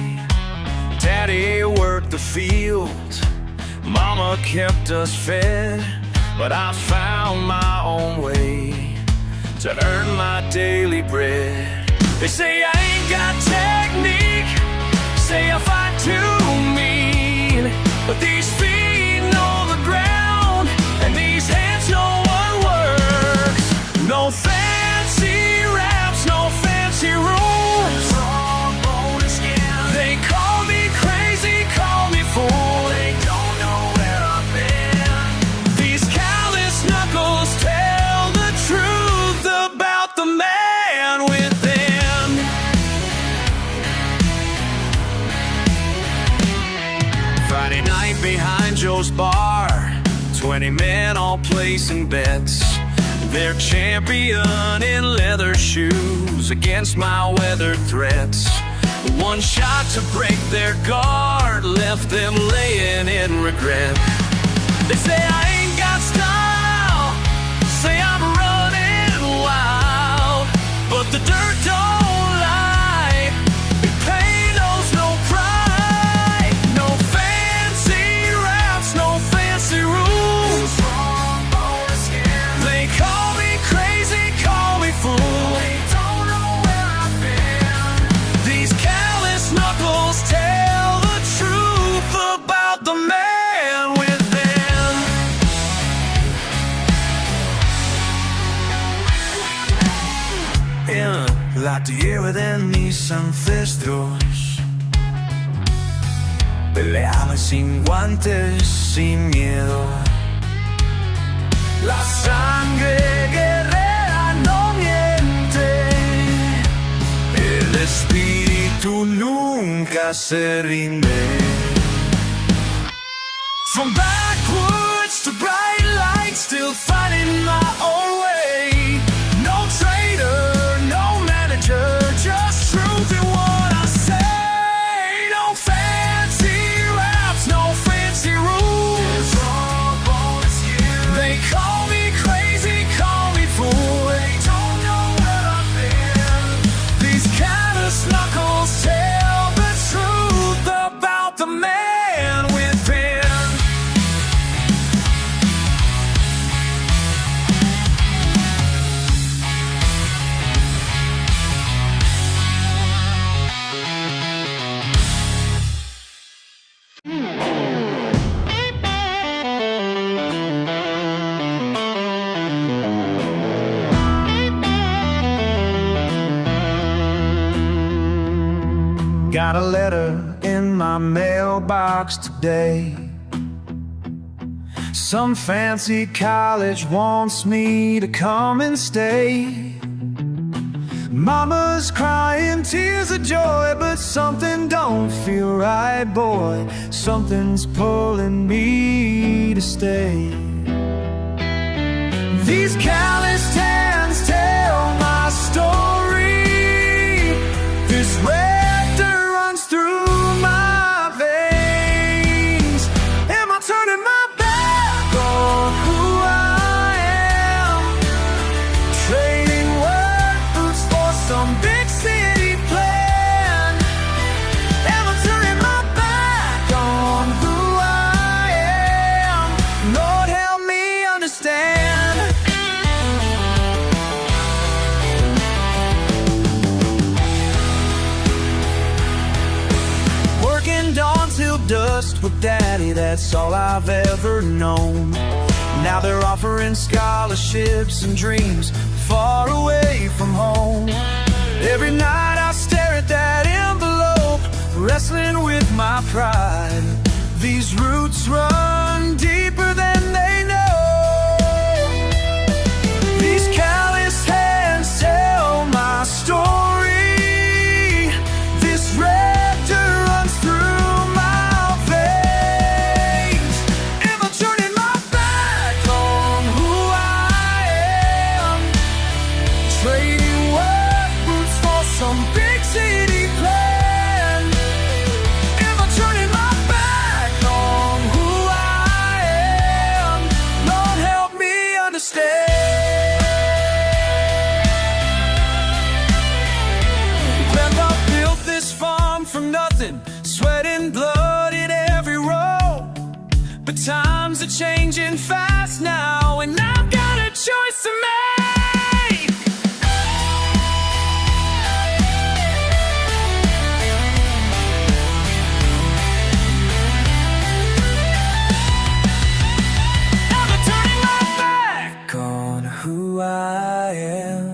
Daddy worked the fields, Mama kept us fed, but I found my own way to earn my daily bread. They say I ain't got technique, say I fight too mean, but these feet know the ground and these hands know what works. No fancy raps, no fancy rules. They call me crazy, call me fool. They don't know where I've been. These callous knuckles tell the truth about the man within. Friday night behind Joe's bar, 20 men all placing bets. They're champion in leather shoes against my weathered threats. One shot to break their guard left them laying in regret. They say I ain't got style, say I'm running wild, but the dirt don't lie. Big pain knows no pride. No fancy raps, no fancy rules. They call me crazy, call me fool. They don't know where I've been. These callous knuckles tell the truth about the man within. In la tierra de mis ancestros, peleaba sin guantes, sin miedo. La sangre guerrera no miente, el espíritu nunca se rinde. From backwoods to bright lights, still finding my own way. No trader, no manager, just truth in what I say. No fancy raps, no fancy rules. They call me crazy, call me fool. They don't know where I've been. These callous knuckles tell the truth about the man within. Got a letter in my mailbox today. Some fancy college wants me to come and stay. Mama's crying tears of joy, but something don't feel right, boy. Something's pulling me to stay. These calloused hands tell my story. This red dirt runs through my veins. Am I turning my back on who I am? Trading work boots for some big city plan. Am I turning my back on who I am? Lord, help me understand. Working dawn till dusk with daddy, that's all I've ever known. Now they're offering scholarships and dreams far away from home. Every night I stare at that envelope, wrestling with my pride. These roots run deeper than they know. These callous hands tell my story. This red dirt runs through my veins. Am I turning my back on who I am? Trading work boots for some big city plan. Am I turning my back on who I am? Lord, help me understand. Grandpa built this farm from nothing, sweat and blood in every row. But times are changing fast now, and I've got a choice to make. Am I turning my back on who I am?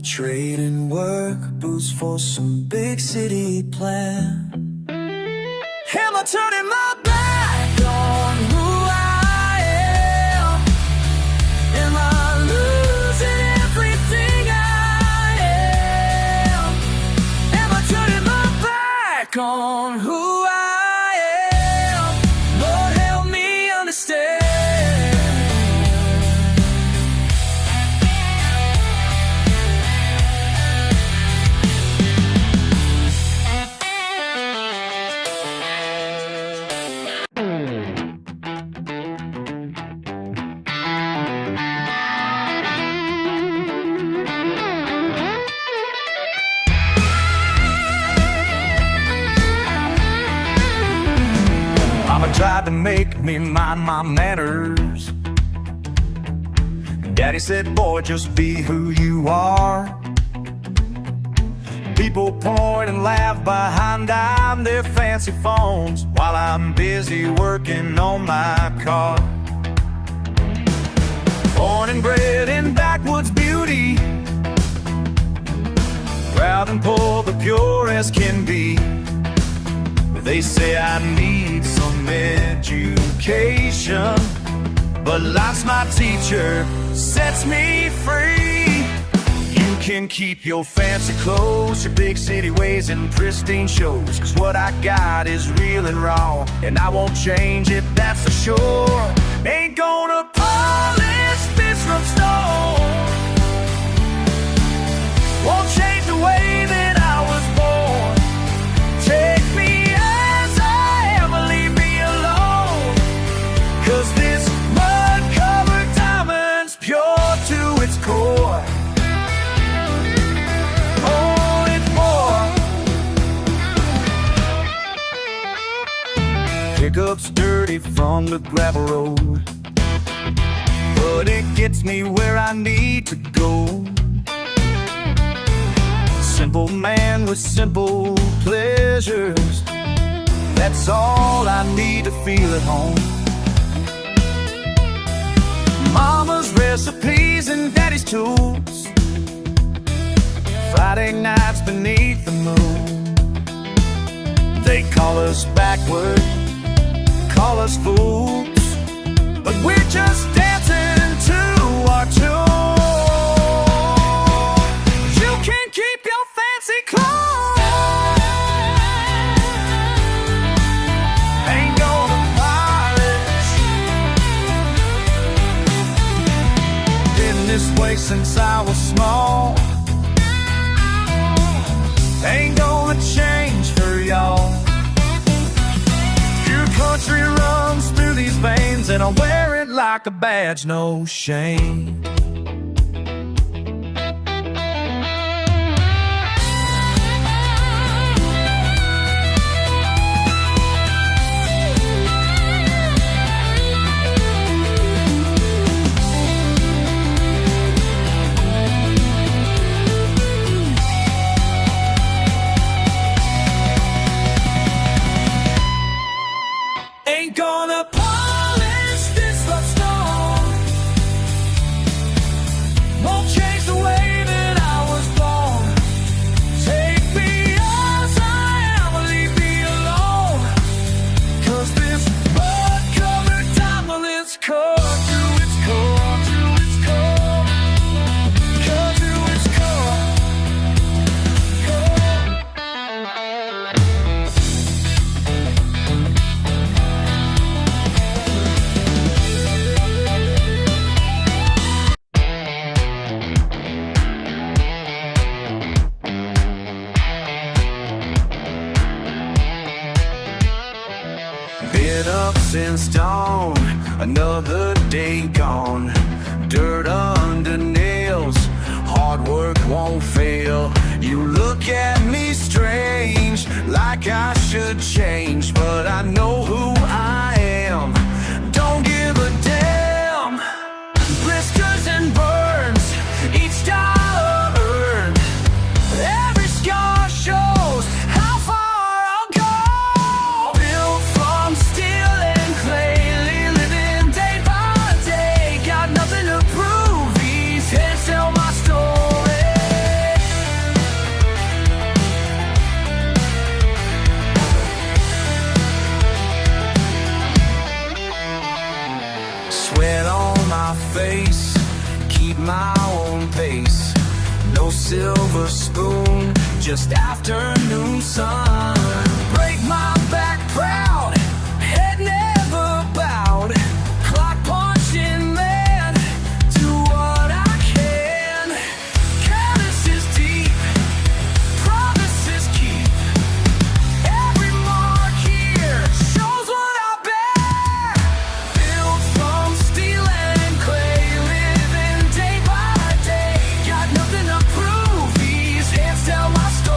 Trading work boots for some big city plan. Am I turning my back on who I am? Am I losing everything I am? Am I turning my back on who I am? Lord, help me understand. Mama tried to make me mind my manners. Daddy said, boy, just be who you are. People point and laugh behind their fancy phones while I'm busy working on my car. Born and bred in backwoods beauty, proud and poor, but pure as can be. They say I need some education, but life's my teacher, sets me free. You can keep your fancy clothes, your big city ways and pristine shows, 'cause what I got is real and raw, and I won't change it, that's for sure. Ain't gonna polish this from stone, won't change the way that I was born. Take me as I am, or leave me alone, 'cause this mud-covered diamond's pure to its core. Oh, it's more. Pickup's dirty from the gravel road, but it gets me where I need to go. Simple man with simple pleasures, that's all I need to feel at home. Mama's recipes and daddy's tools, Friday nights beneath the moon. They call us backward, call us fools, but we're just dancing to our tune. You can keep your fancy clothes, ain't gonna polish. Been this way since I was small, ain't gonna change for y'all. Your country runs through these veins, and I wear it like a badge, no shame. Ain't gonna polish this love stone, won't change the way that I was born. Take me as I am, or leave me alone, 'cause this mud-covered diamond is core to its core, to its core, core to its core, core. Been up since dawn, another day gone. Dirt under nails, hard work won't fail. You look at me strange, like I should change, but I know who I am, don't give a damn. Blisters and burns, each dollar earned, every scar shows how far I'll go. Built from steel and clay, living day by day, got nothing to prove, these heads tell my story. Sweat on my face, keep my own pace. No silver spoon, just afternoon sun. Break my back proud, head never bowed. Clock punching man, do what I can. Canvas is deep, promises keep. Every mark here shows what I bear. Built from steel and clay, living day by day, got nothing to prove, these hands tell my story.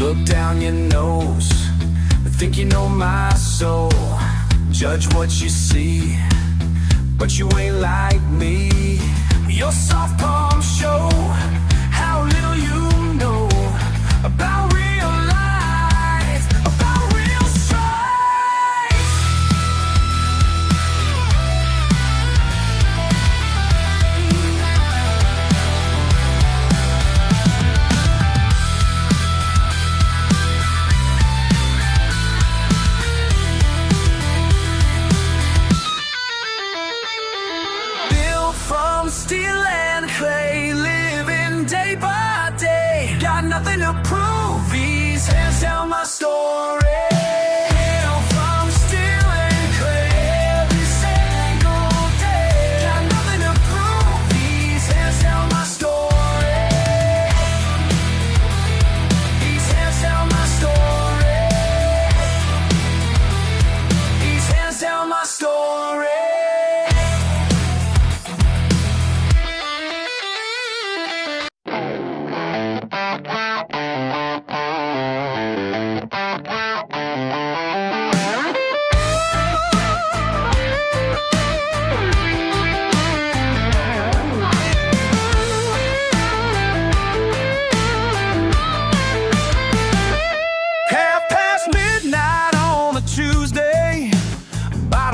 Look down your nose, think you know my soul. Judge what you see, but you ain't like me. Your soft palms show how little you know about real life, about real strife.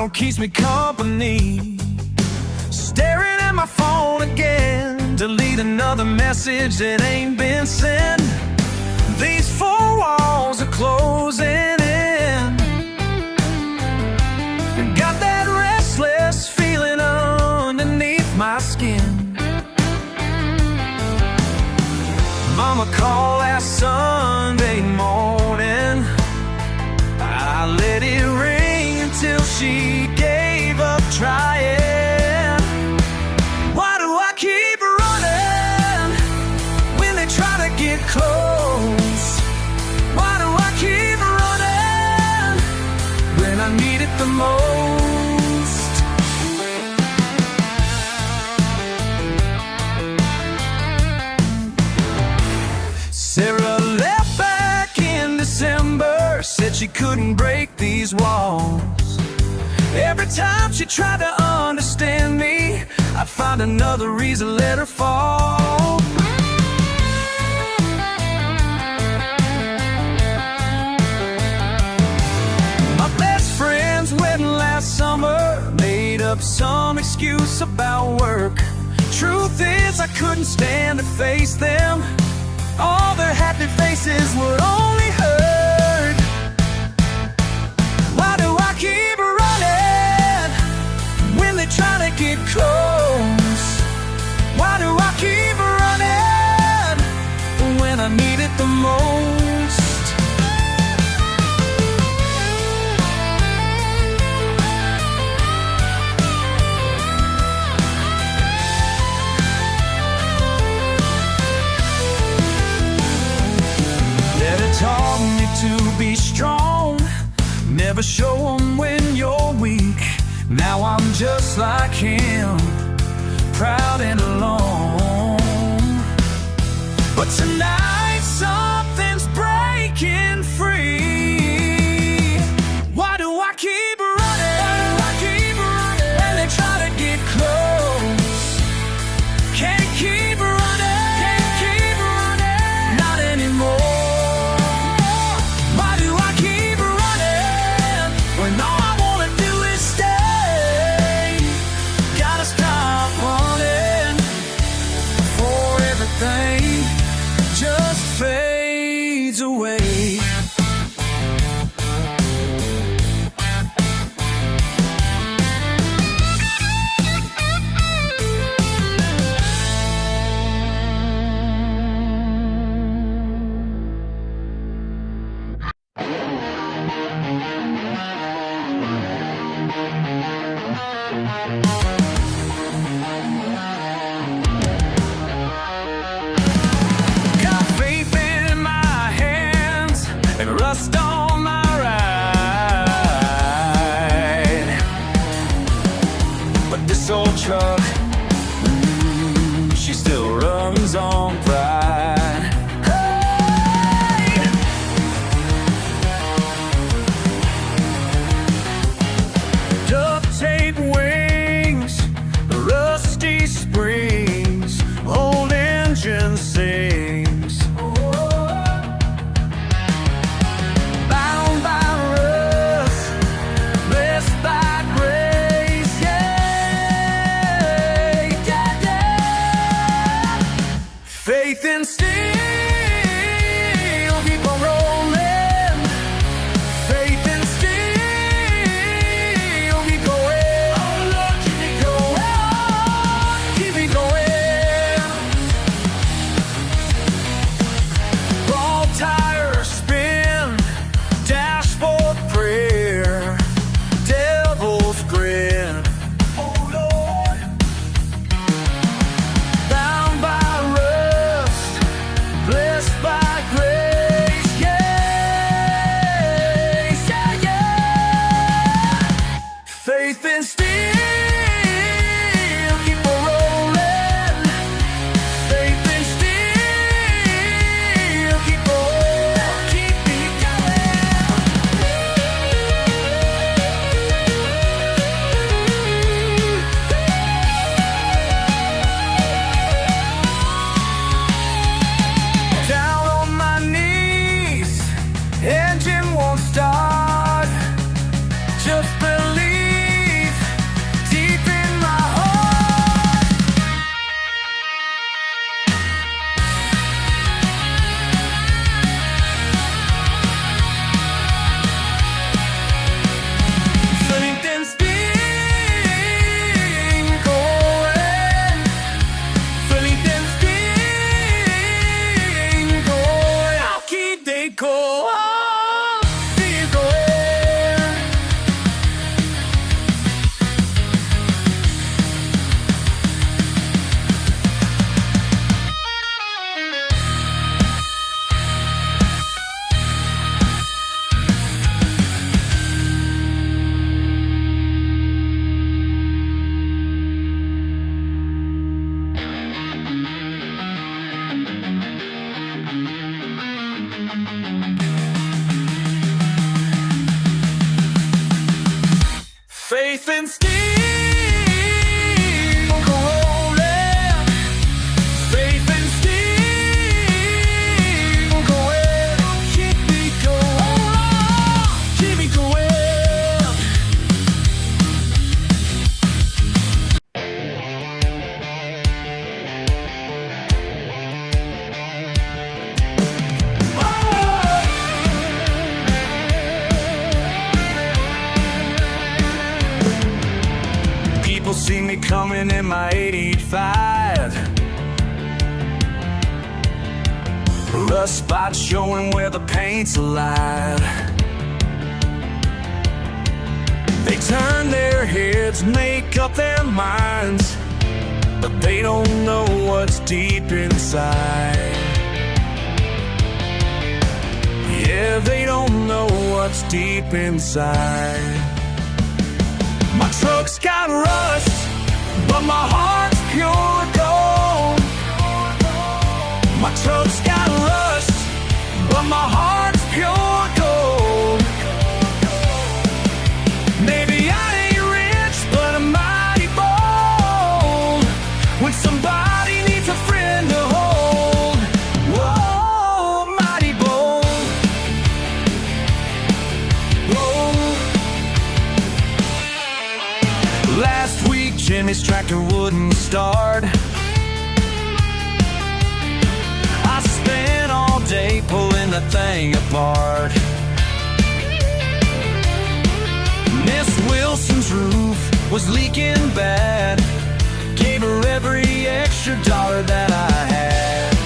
smile keeps me company. Staring at my phone again, delete another message that ain't been sent. These four walls are closing in. Got that restless feeling underneath my skin. Mama called last Sunday morning. I let it ring until she gave up trying. Why do I keep running when they try to get close? Why do I keep running when I need it the most? Sarah left back in December, said she couldn't break these walls. Every time she tried to understand me, I'd find another reason to let her fall. My best friend's wedding last summer made up some excuse about work. Truth is, I couldn't stand to face them. All their happy faces would only hurt. Why do I keep running when they try to get close? Why do I keep running when I need it the most? Taught me to be strong, never show 'em when you're weak. Now I'm just like him, proud and alone. But tonight something's breaking free. Why do I keep running? And they try to get close. Can't keep running, not anymore. When all I wanna do is stay, gotta stop running before everything just fades away. Got faith in my hands and rust on my ride. But this old truck, she still runs on pride. Hey! Duct tape wings, rusty springs, old engine sings. Bound by rust, blessed by grace, yeah, yeah, yeah. Faith and steel, keep on rolling. Faith and steel, keep going. Oh Lord, keep me going, keep me going. All tires spin, dashboard prayer, devil's grin. Oh Lord, bound by rust, blessed by grace, yeah, yeah, yeah. Faith and steel, keep on rolling. Faith and steel, keep on, keep me going. Down on my knees, engine won't start. Just believe Faith and steel go rolling. Faith and steel go in. Keep me going. Keep me going. People see me coming in my 85. Rust spots showing where the paint's alive. They turn their heads, make up their minds, but they don't know what's deep inside. Yeah, they don't know what's deep inside. My truck's got rust, but my heart's pure gold. My truck's got rust, but my heart's pure gold. Maybe I ain't rich, but I'm mighty bold. When somebody needs a friend to hold, whoa, mighty bold. Whoa. Last week Jimmy's tractor wouldn't start. I spent all day pulling the thing apart. Miss Wilson's roof was leaking bad. Gave her every extra dollar that I had.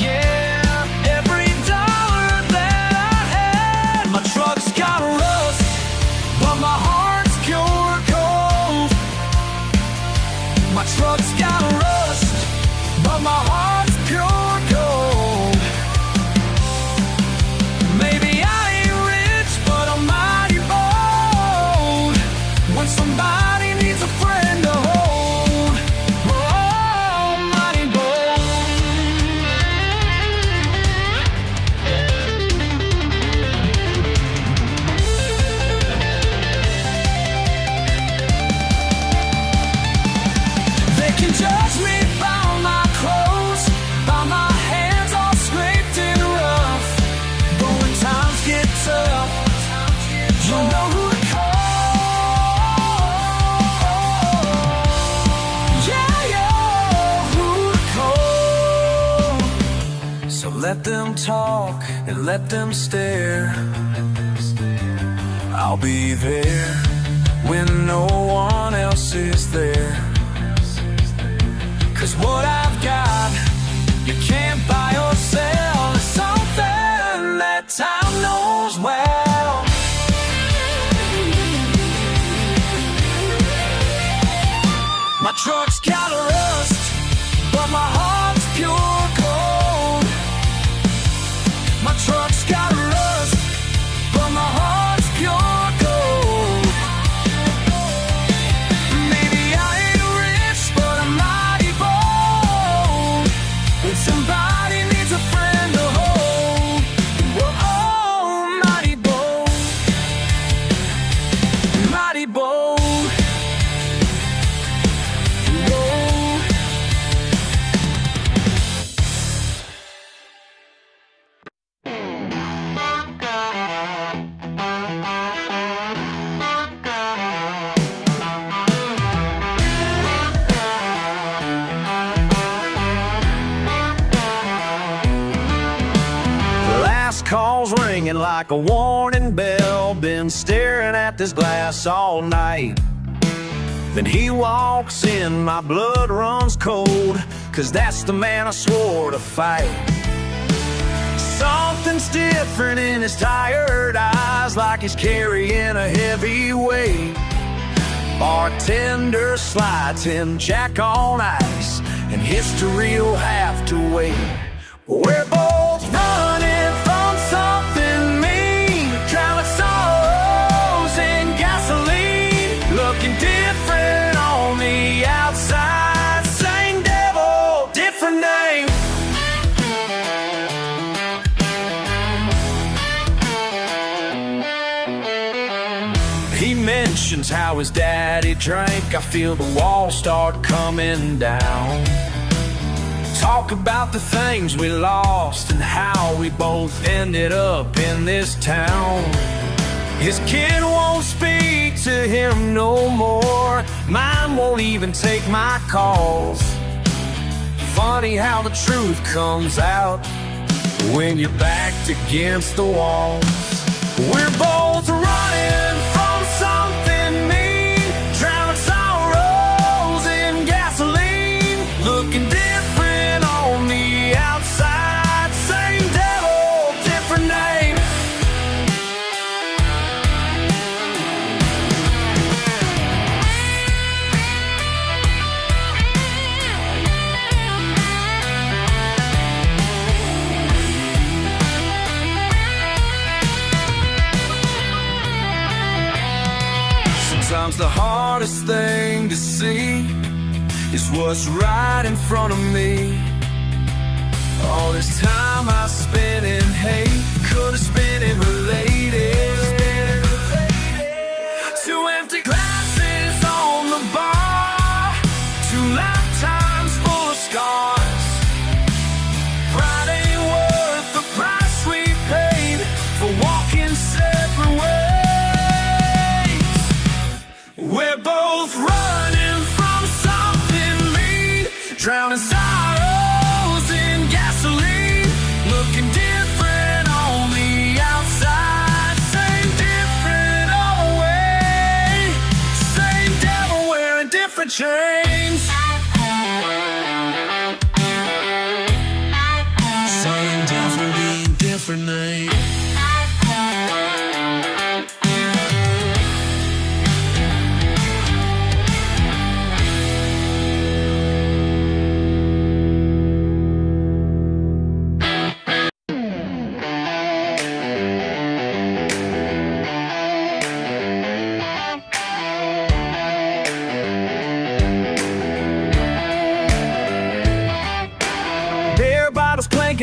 Yeah, every dollar that I had. My truck's got rust, but my heart's pure gold. My truck's got rust, but my heart's pure gold. Maybe I ain't rich, but I'm mighty bold. When somebody needs a friend to hold, oh, mighty bold. They can judge me by my clothes, by my hands all scraped and rough. But when times get tough, you'll know who to call. Yeah, yeah, who to call. So let them talk and let them stare. I'll be there when no one else is there. 'Cause what I've got, you can't buy or sell. It's something that time knows well. My truck's got rust, but my heart's pure gold. My truck's got rust, but my heart's pure gold. Maybe I ain't rich, but I'm mighty bold. When somebody needs a friend to hold, whoa, mighty bold. Mighty bold. Whoa. Last call's ringing like a warning bell. Been staring at this glass all night. Then he walks in, my blood runs cold, 'cause that's the man I swore to fight. Something's different in his tired eyes, like he's carrying a heavy weight. Bartender slides him Jack on ice, and history'll have to wait. We're both running from something mean, drowning sorrows in gasoline. Looking different on the outside, same devil, different name. He mentions how his daddy drank. I feel the walls start coming down. Talk about the things we lost and how we both ended up in this town. His kid won't speak to him no more. Mine won't even take my calls. Funny how the truth comes out when you're backed against the walls. We're both running from something mean, drowning sorrows in gasoline, looking different on the outside. Same devil, different name. Sometimes the hardest thing to see is what's right in front of me. All this time I spent in hate, could've spent it related. Two empty glasses on the bar, two lifetimes full of scars. Pride ain't worth the price we paid for walking separate ways. We're both running from something mean, drowning sorrows in gasoline, looking different on the outside. Same different all the way, same devil wearing different chains. Same devil being different name.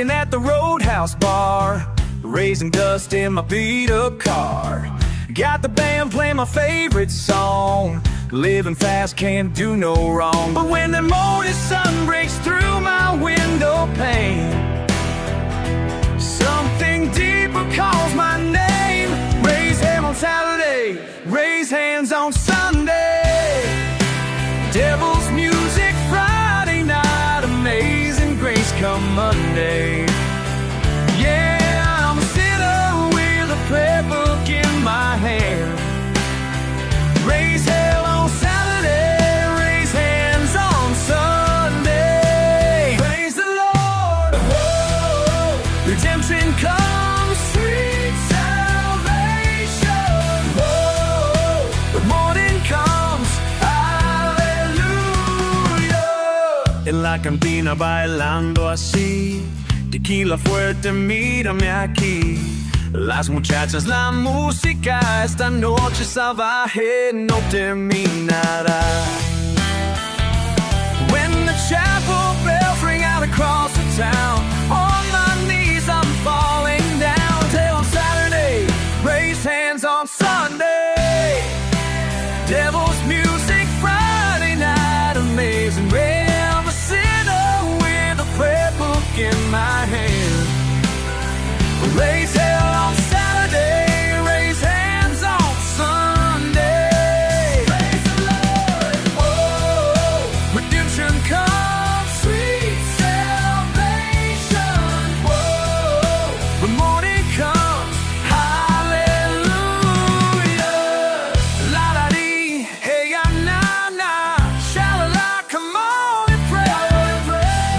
At the roadhouse bar, raising dust in my beat-up car. Got the band playing my favorite song, living fast, can't do no wrong. But when the morning sun breaks through my window pane, something deeper calls my name. Raise hell on Saturday, raise hands on Sunday. Devil's music Friday night, amazing grace come Monday. Yeah, I'm a sinner with a prayer book in my hand. Raise hell on Saturday, raise hands on Sunday. Praise the Lord, whoa, redemption comes, sweet salvation. Whoa, the morning comes, hallelujah. En la cantina bailando así, tequila fuerte, mírame aquí. Las muchachas, la música, esta noche salvaje no terminará. When the chapel bells ring out across the town, on my knees I'm falling down. Till on Saturday, raise hands on Sunday. Devil's music Friday night, amazing grace. I'm a sinner with a prayer book in my hand. Raise hell on Saturday, raise hands on Sunday. Praise the Lord, whoa, redemption comes, sweet salvation. Whoa, the morning comes, hallelujah. La-da-dee, hey, na-na, sha-la-la, come on and pray.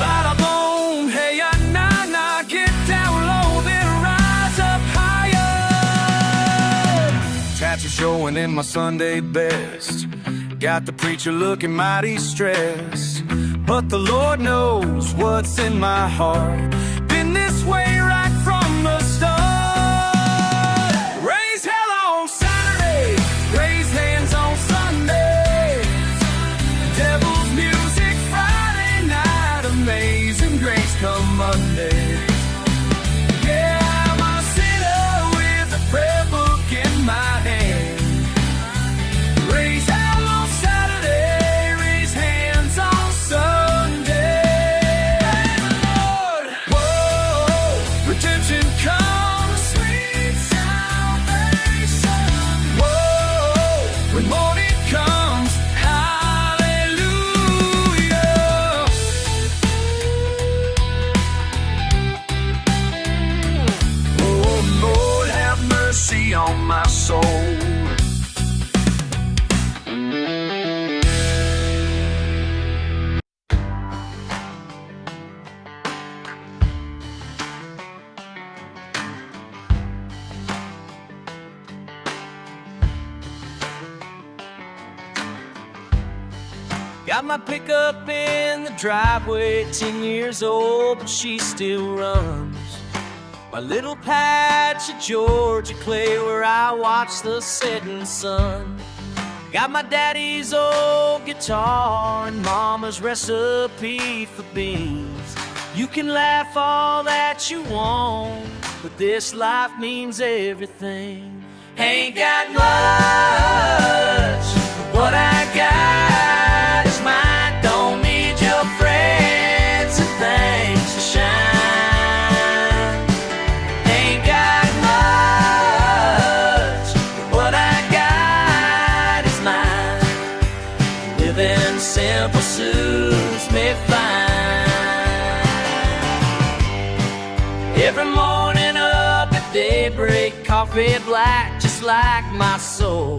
Ba-da-boom, hey, na-na, get down low, then rise up higher. Tats are showing in my Sunday best. Got the preacher looking mighty stressed, but the Lord knows what's in my heart. Been this way right from the start. Raise hell on Saturday, raise hands on Sunday. Devil's music Friday night, amazing grace come Monday. Yeah, I'm a sinner with a prayer book in my hand. when morning comes. Hallelujah. Oh Lord, have mercy on my soul. Got my pickup in the driveway, 10 years old, but she still runs. My little patch of Georgia clay where I watch the setting sun. Got my daddy's old guitar and mama's recipe for beans. You can laugh all that you want, but this life means everything. Ain't got much, but what I got is mine. Don't need your friends and things to shine. Ain't got much, but what I got is mine. Living simple suits me fine. Every morning up at daybreak, coffee black just like my soul.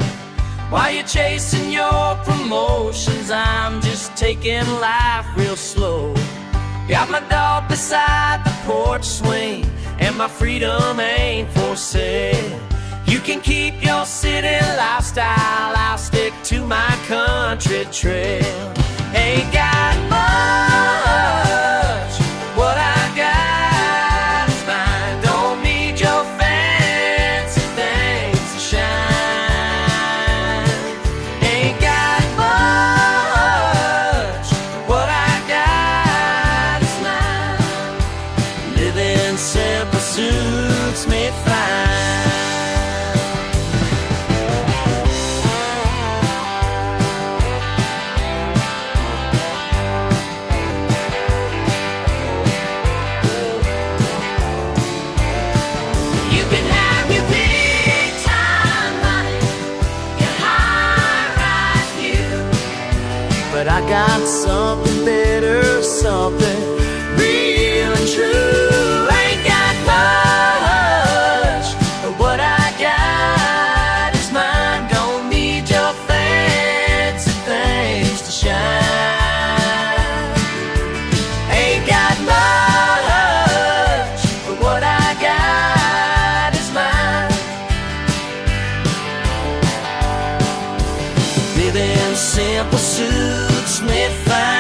While you're chasing your promotions, I'm just taking life real slow. Got my dog beside the porch swing, and my freedom ain't for sale. You can keep your city lifestyle, I'll stick to my country trail. Ain't got much, what I got is mine. Don't need your fancy things to shine. Ain't got much, what I got is mine. Living simple suits me fine. You can have your big time money, your high-rise view, but I got something better, something real and true. Ain't got much, but what I got is mine. Don't need your fancy things to shine. Ain't got much, but what I got is mine. Living simple suits me fine.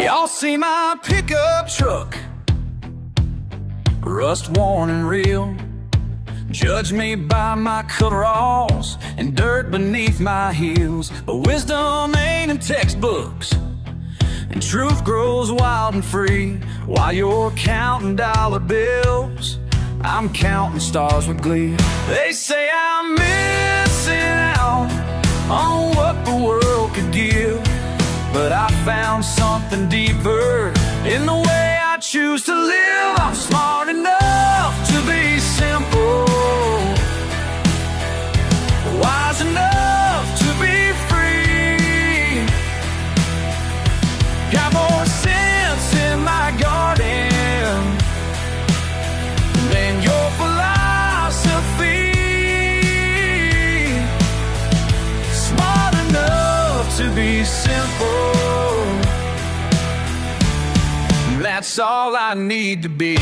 Y'all see my pickup truck, rust worn and real. Judge me by my coveralls and dirt beneath my heels. But wisdom ain't in textbooks, and truth grows wild and free. While you're counting dollar bills, I'm counting stars with glee. They say I'm missing out on what the world could give, but I found something deeper in the way I choose to live. I'm smart enough to be simple, wise enough to be free. Got more sense in my garden than your philosophy. Smart enough to be simple, that's all I need to be.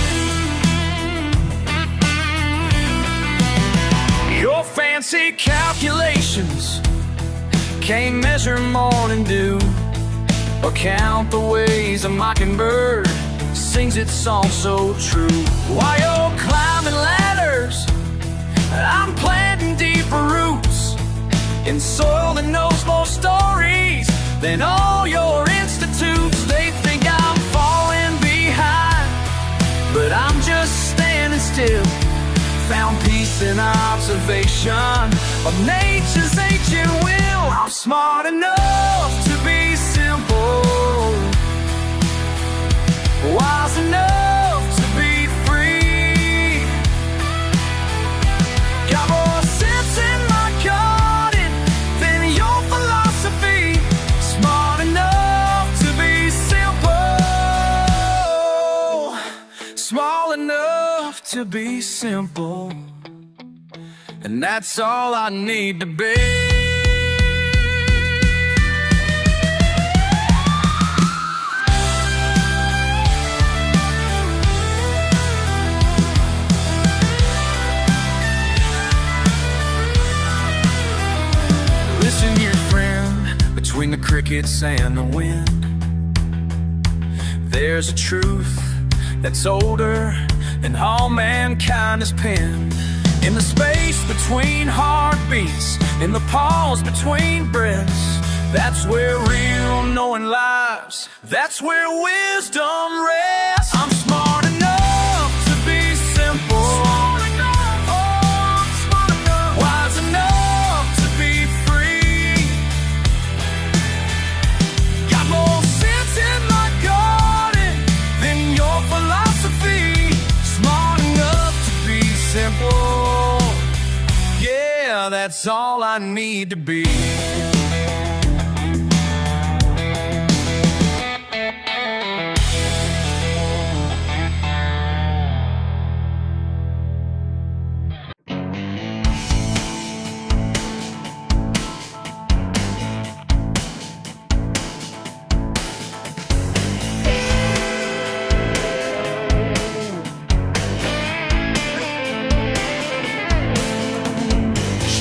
Your fancy calculations can't measure morning dew, or count the ways a mockingbird sings its song so true. While you're climbing ladders, I'm planting getting deeper roots in soil that knows more stories than all your institutes. They think I'm falling behind, but I'm just standing still. Found peace in observation of nature's ancient will. I'm smart enough to be simple, wise enough to be free. Got more sense in my garden than your philosophy. Smart enough to be simple, small enough to be simple, and that's all I need to be. Listen here, friend, between the crickets and the wind, there's a truth that's older than all mankind has penned. In the space between heartbeats, in the pause between breaths, that's where real knowing lies, that's where wisdom rests. I'm smart enough to be simple, smart enough, oh, I'm smart enough, wise enough to be free. Got more sense in my garden than your philosophy. Smart enough to be simple, yeah, that's all I need to be.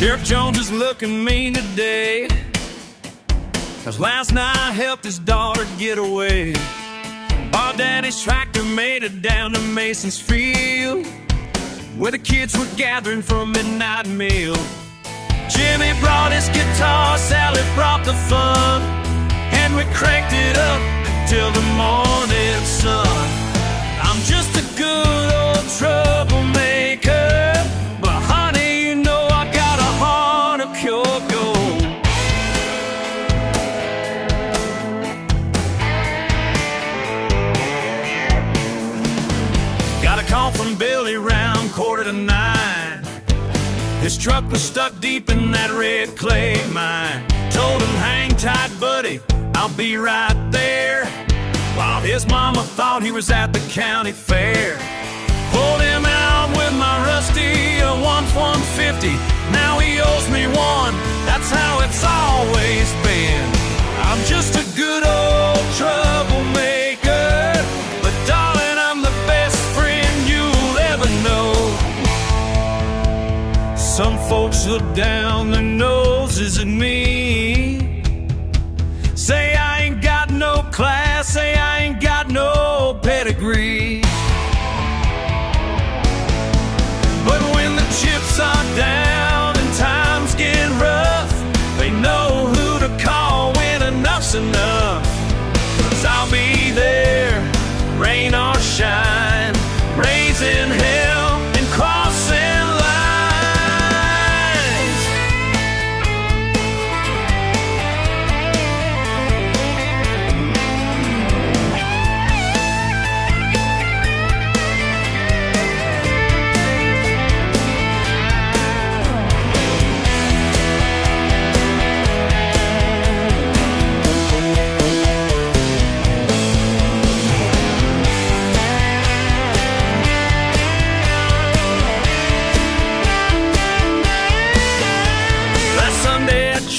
Sheriff Jones is looking mean today, 'cause last night I helped his daughter get away. Our daddy's tractor made it down to Mason's Field, where the kids were gathering for a midnight meal. Jimmy brought his guitar, Sally brought the fun, and we cranked it up till the morning sun. I'm just a good old troublemaker, but honey, you know I got a heart of pure gold. Got a call from Billy round 8:45. His truck was stuck deep in that red clay mine. Told him, hang tight, buddy, I'll be right there. While his mama thought he was at the county fair. Pulled him out with my rusty 150. Now he owes me one, that's how it's always been. I'm just a good old troublemaker, but darling, I'm the best friend you'll ever know. Some folks look down their noses at me, say I ain't got no class, say I ain't got no pedigree. But when the chips are down and times get rough, they know who to call when enough's enough. 'Cause I'll be there, rain or shine, raising hell and crossing lines.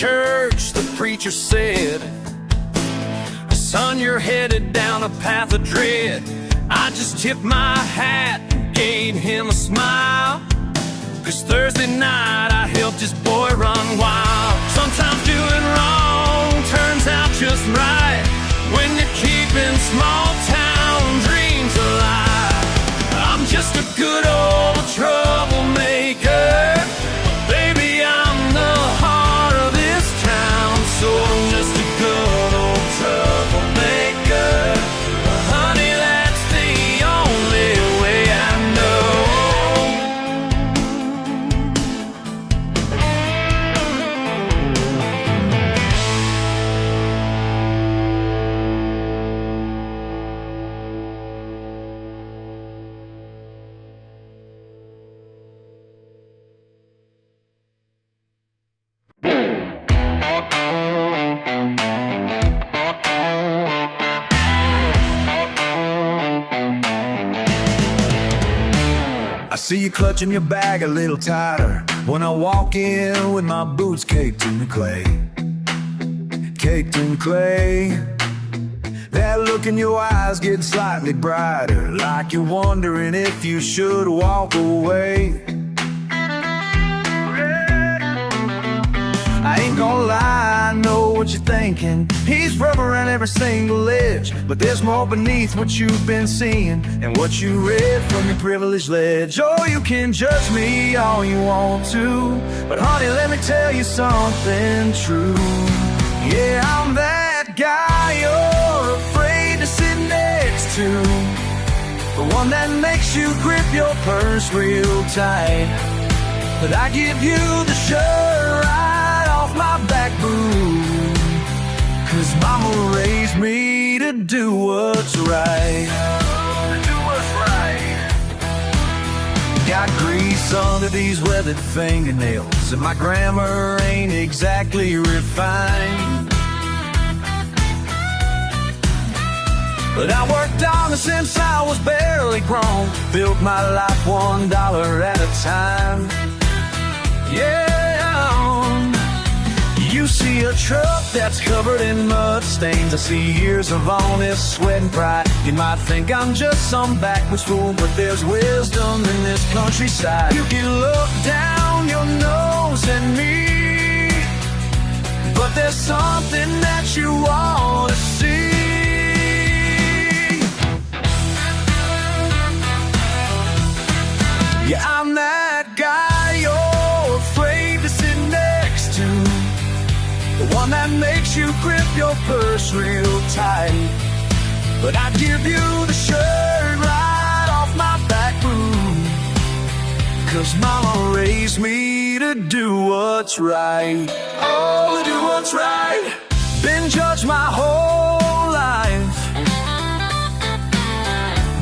Church, the preacher said, son, you're headed down a path of dread. I just tipped my hat and gave him a smile, 'cause Thursday night I helped this boy run wild. Sometimes doing wrong turns out just right when you're keeping small town dreams alive. I'm just a good old troublemaker, baby, See you clutching your bag a little tighter when I walk in with my boots caked in the clay. Caked in clay. That look in your eyes getting slightly brighter, like you're wondering if you should walk away. I ain't gonna lie, I know what you're thinking. He's rubber on every single edge, but there's more beneath what you've been seeing and what you read from your privileged ledge. Oh, you can judge me all you want to, but honey, let me tell you something true. Yeah, I'm that guy you're afraid to sit next to, the one that makes you grip your purse real tight. But I give you the shirt right off my back boot, 'cause mama raised me to do what's right. Do what's right. Got grease under these weathered fingernails, and my grammar ain't exactly refined. But I worked on it since I was barely grown, built my life $1 at a time. Yeah, you see a truck that's covered in mud stains. I see years of honest sweat and pride. You might think I'm just some backwoods fool, but there's wisdom in this countryside. You can look down your nose at me, but there's something that you want to see. Yeah, I'm that guy you're afraid to sit next to, the one that makes you grip your purse real tight. But I give you the shirt right off my back boot, 'cause mama raised me to do what's right. Oh, to do what's right. Been judged my whole life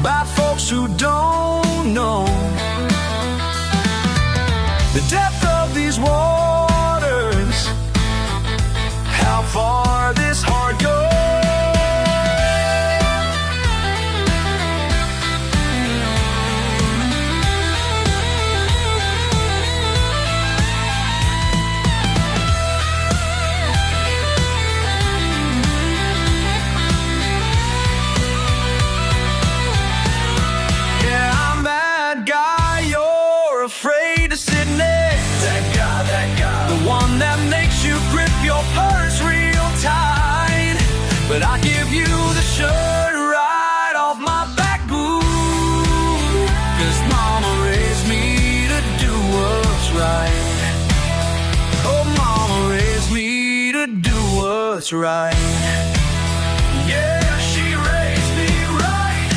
by folks who don't know the depth of these waters, how far this heart goes. Yeah, I'm that guy you're afraid to sit next. That guy, the one that makes you grip your purse real tight. But I give you the shirt right off my back boot, 'cause mama raised me to do what's right. Oh, mama raised me to do what's right. Yeah, she raised me right.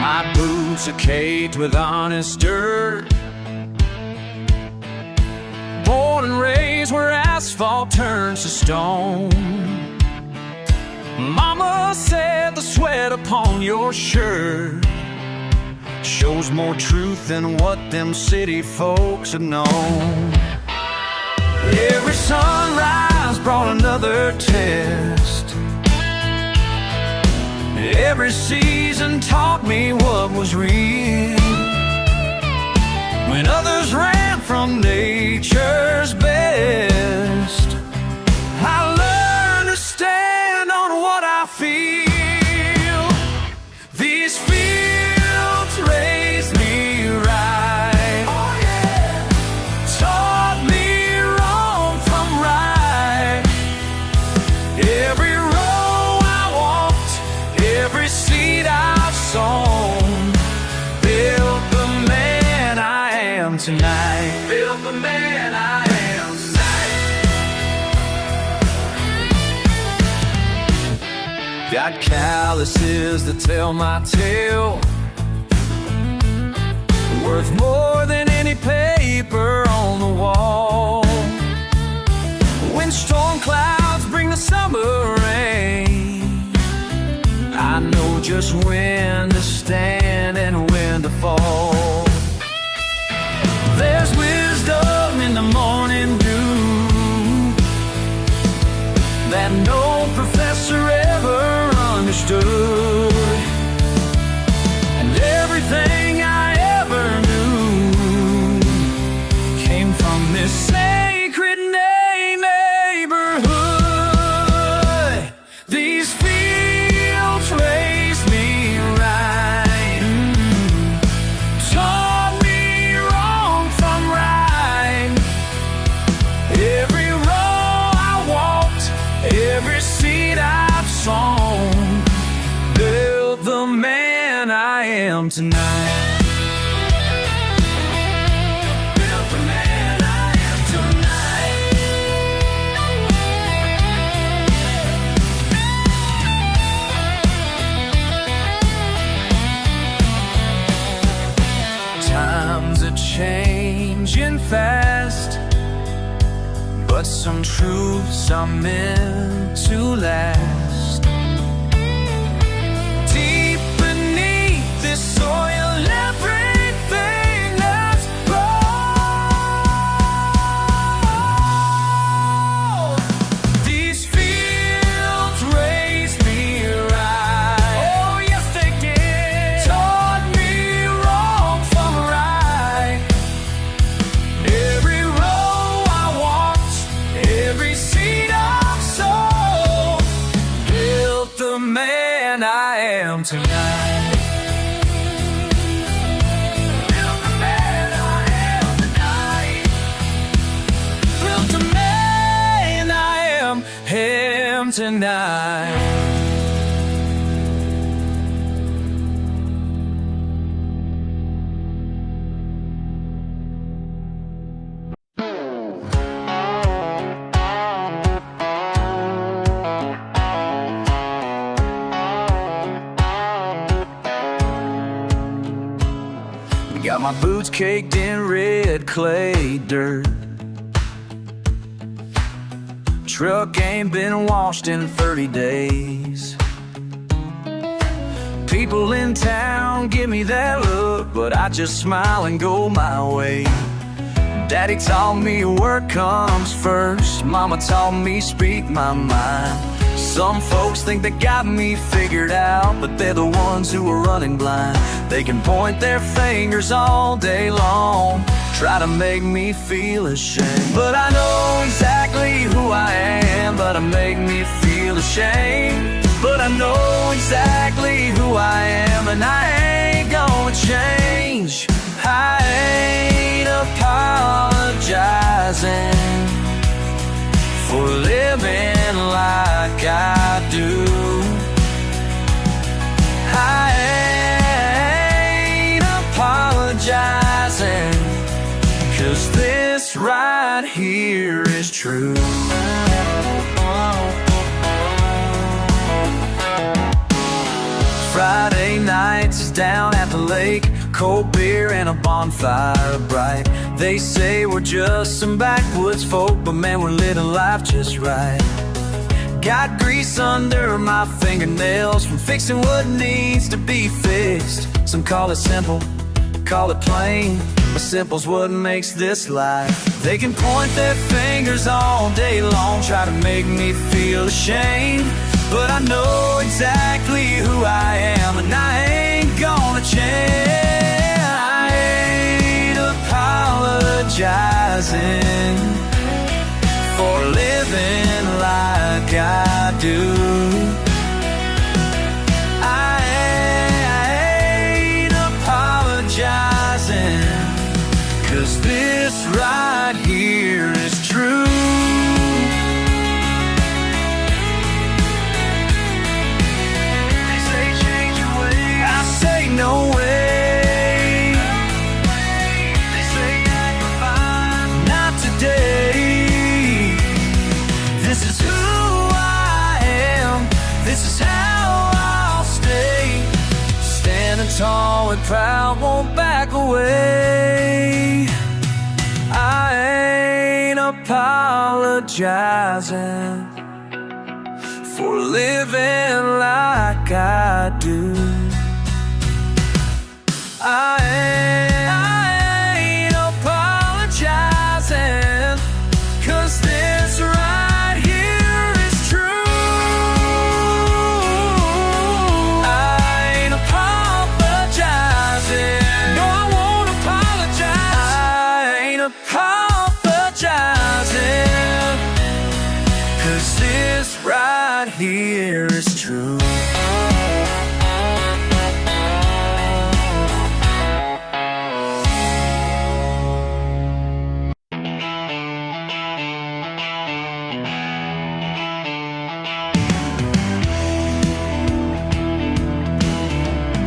My boots are caked with honest dirt, born and raised where asphalt turns to stone. Mama said the sweat upon your shirt shows more truth than what them city folks have known. Every sunrise brought another test, every season taught me what was real. When others ran from nature's best, I learned to stand on what I feel. These fields raised me right. Oh, yeah. Taught me wrong from right. Every row I walked, every seed I've sown, built the man I am tonight. Built the man I am tonight. Got calluses that tell my tale, worth more than any paper on the wall. When storm clouds bring the summer rain, I know just when to stand and when to fall. There's wisdom in the morning that no professor ever understood. And everything I ever knew came from this sacred neighborhood. These fields raised me right, taught me wrong from right. Every row I walked, every seed I've sown, built the man I am tonight. Built the man I am tonight. Times are changing fast, but some truths are meant to last. Deep beneath this soil, everything that's grown. These fields raised me right. Oh, yes, they did. Taught me wrong from right. Every row I walked, every seed I've sown, built the man I am tonight. Built the man I am tonight. Built the man I am tonight. Got my boots caked in red clay dirt. Truck ain't been washed in 30 days. People in town give me that look, but I just smile and go my way. Daddy taught me work comes first. Mama taught me speak my mind. Some folks think they got me figured out, but they're the ones who are running blind. They can point their fingers all day long, try to make me feel ashamed. But I know exactly who I am, but I make me feel ashamed. But I know exactly who I am, and I ain't gonna change. I ain't apologizing for living like I do. I ain't apologizing, 'cause this right here is true. Friday nights down at the lake, cold beer and a bonfire bright. They say we're just some backwoods folk, but man, we're living life just right. Got grease under my fingernails from fixing what needs to be fixed. Some call it simple, call it plain, but simple's what makes this life. They can point their fingers all day long, try to make me feel ashamed, but I know exactly who I am, and I ain't gonna change. I ain't apologizing for living like I do. I ain't apologizing, 'cause this right here is true. No way. They say I can find, not today. This is who I am, this is how I'll stay. Standing tall and proud, won't back away. I ain't apologizing for living like I do. I ain't apologizing, 'cause this right here is true. 'cause this right here is true.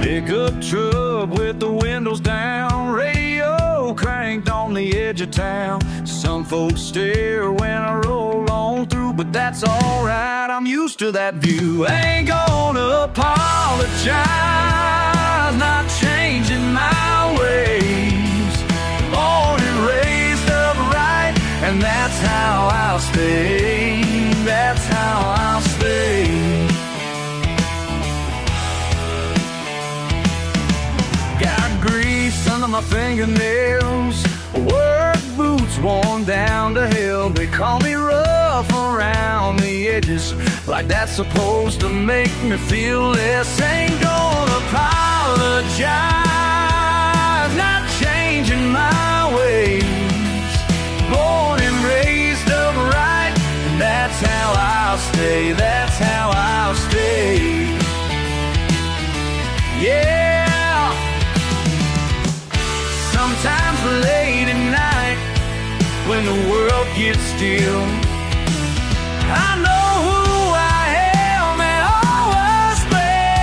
Pickup truck with the windows down, radio cranked on the edge of town. Some folks stare when I roll on through, but that's alright, I'm used to that view. Ain't gonna apologize, not changing my ways. Born and raised upright, and that's how I'll stay. That's how I'll stay. Got grease under my fingernails, work boots worn down to hell. They call me rough around the edges, like that's supposed to make me feel less. Ain't gonna apologize, not changing my ways. Born and raised upright, and that's how I'll stay. That's how I'll stay. Yeah. Sometimes late at night, when the world gets still, I know who I am and always been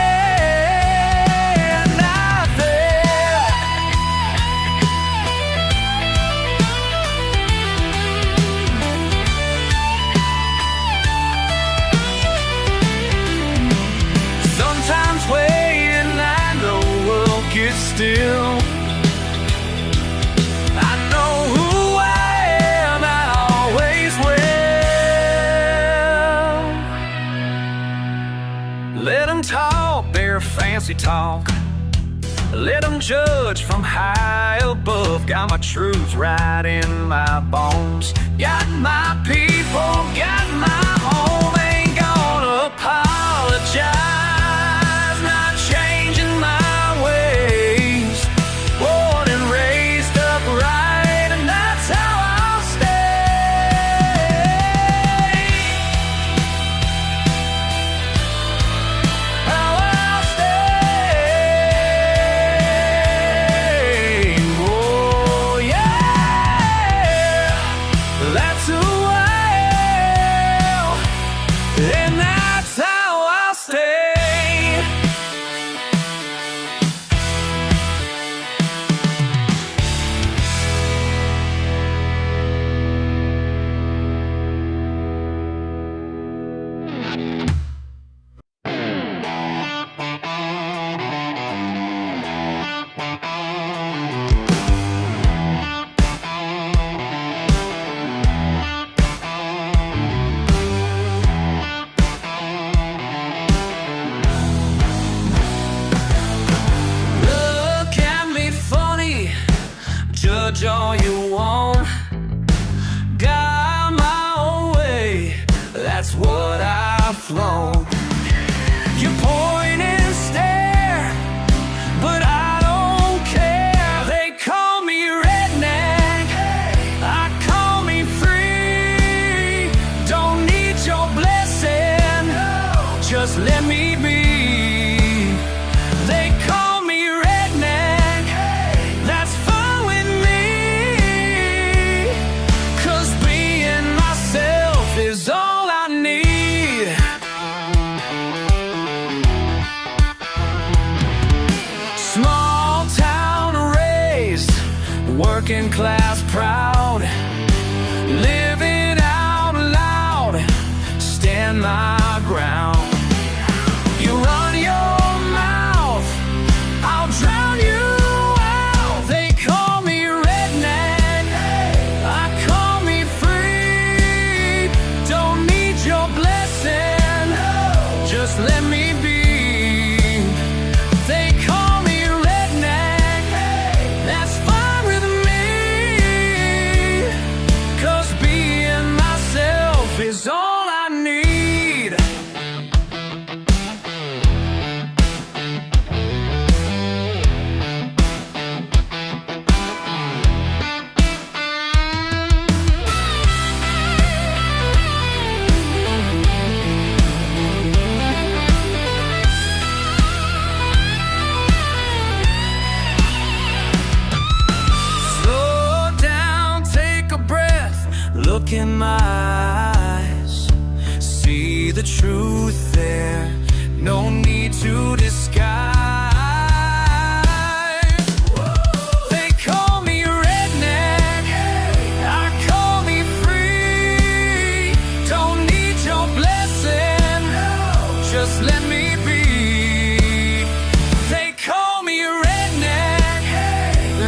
out there. Sometimes late at night, the world gets still. Let them talk their fancy talk, let them judge from high above. Got my truth right in my bones, got my people, got my home. Ain't gonna apologize, not changing my ways. Born and raised upright, and that's how I'll judge all you want. Got my own way, that's what I've flown. You point and stare, but I don't care. They call me redneck, I call me free. Don't need your blessing, just let me be. They call me redneck, that's fine with me, 'cause being myself is all I need. Small town raised, working class proud, living out loud, stand my ground. You run your mouth, I'll drown you out. They call me redneck, I call me free. Don't need your blessing, just let me be. They call me redneck, that's fine with me, 'cause being myself is all I need. see the truth there, no need to disguise. They call me redneck, I call me free. Don't need your blessing, just let me be. They call me redneck,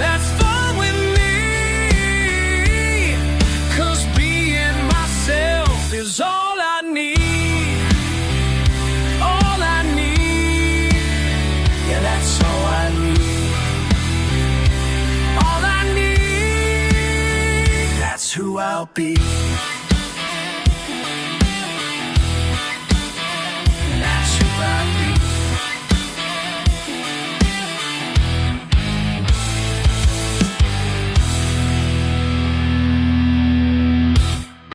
that's fine with me, 'cause being myself is all I need. All I need, yeah, that's all I need. All I need, that's who I'll be.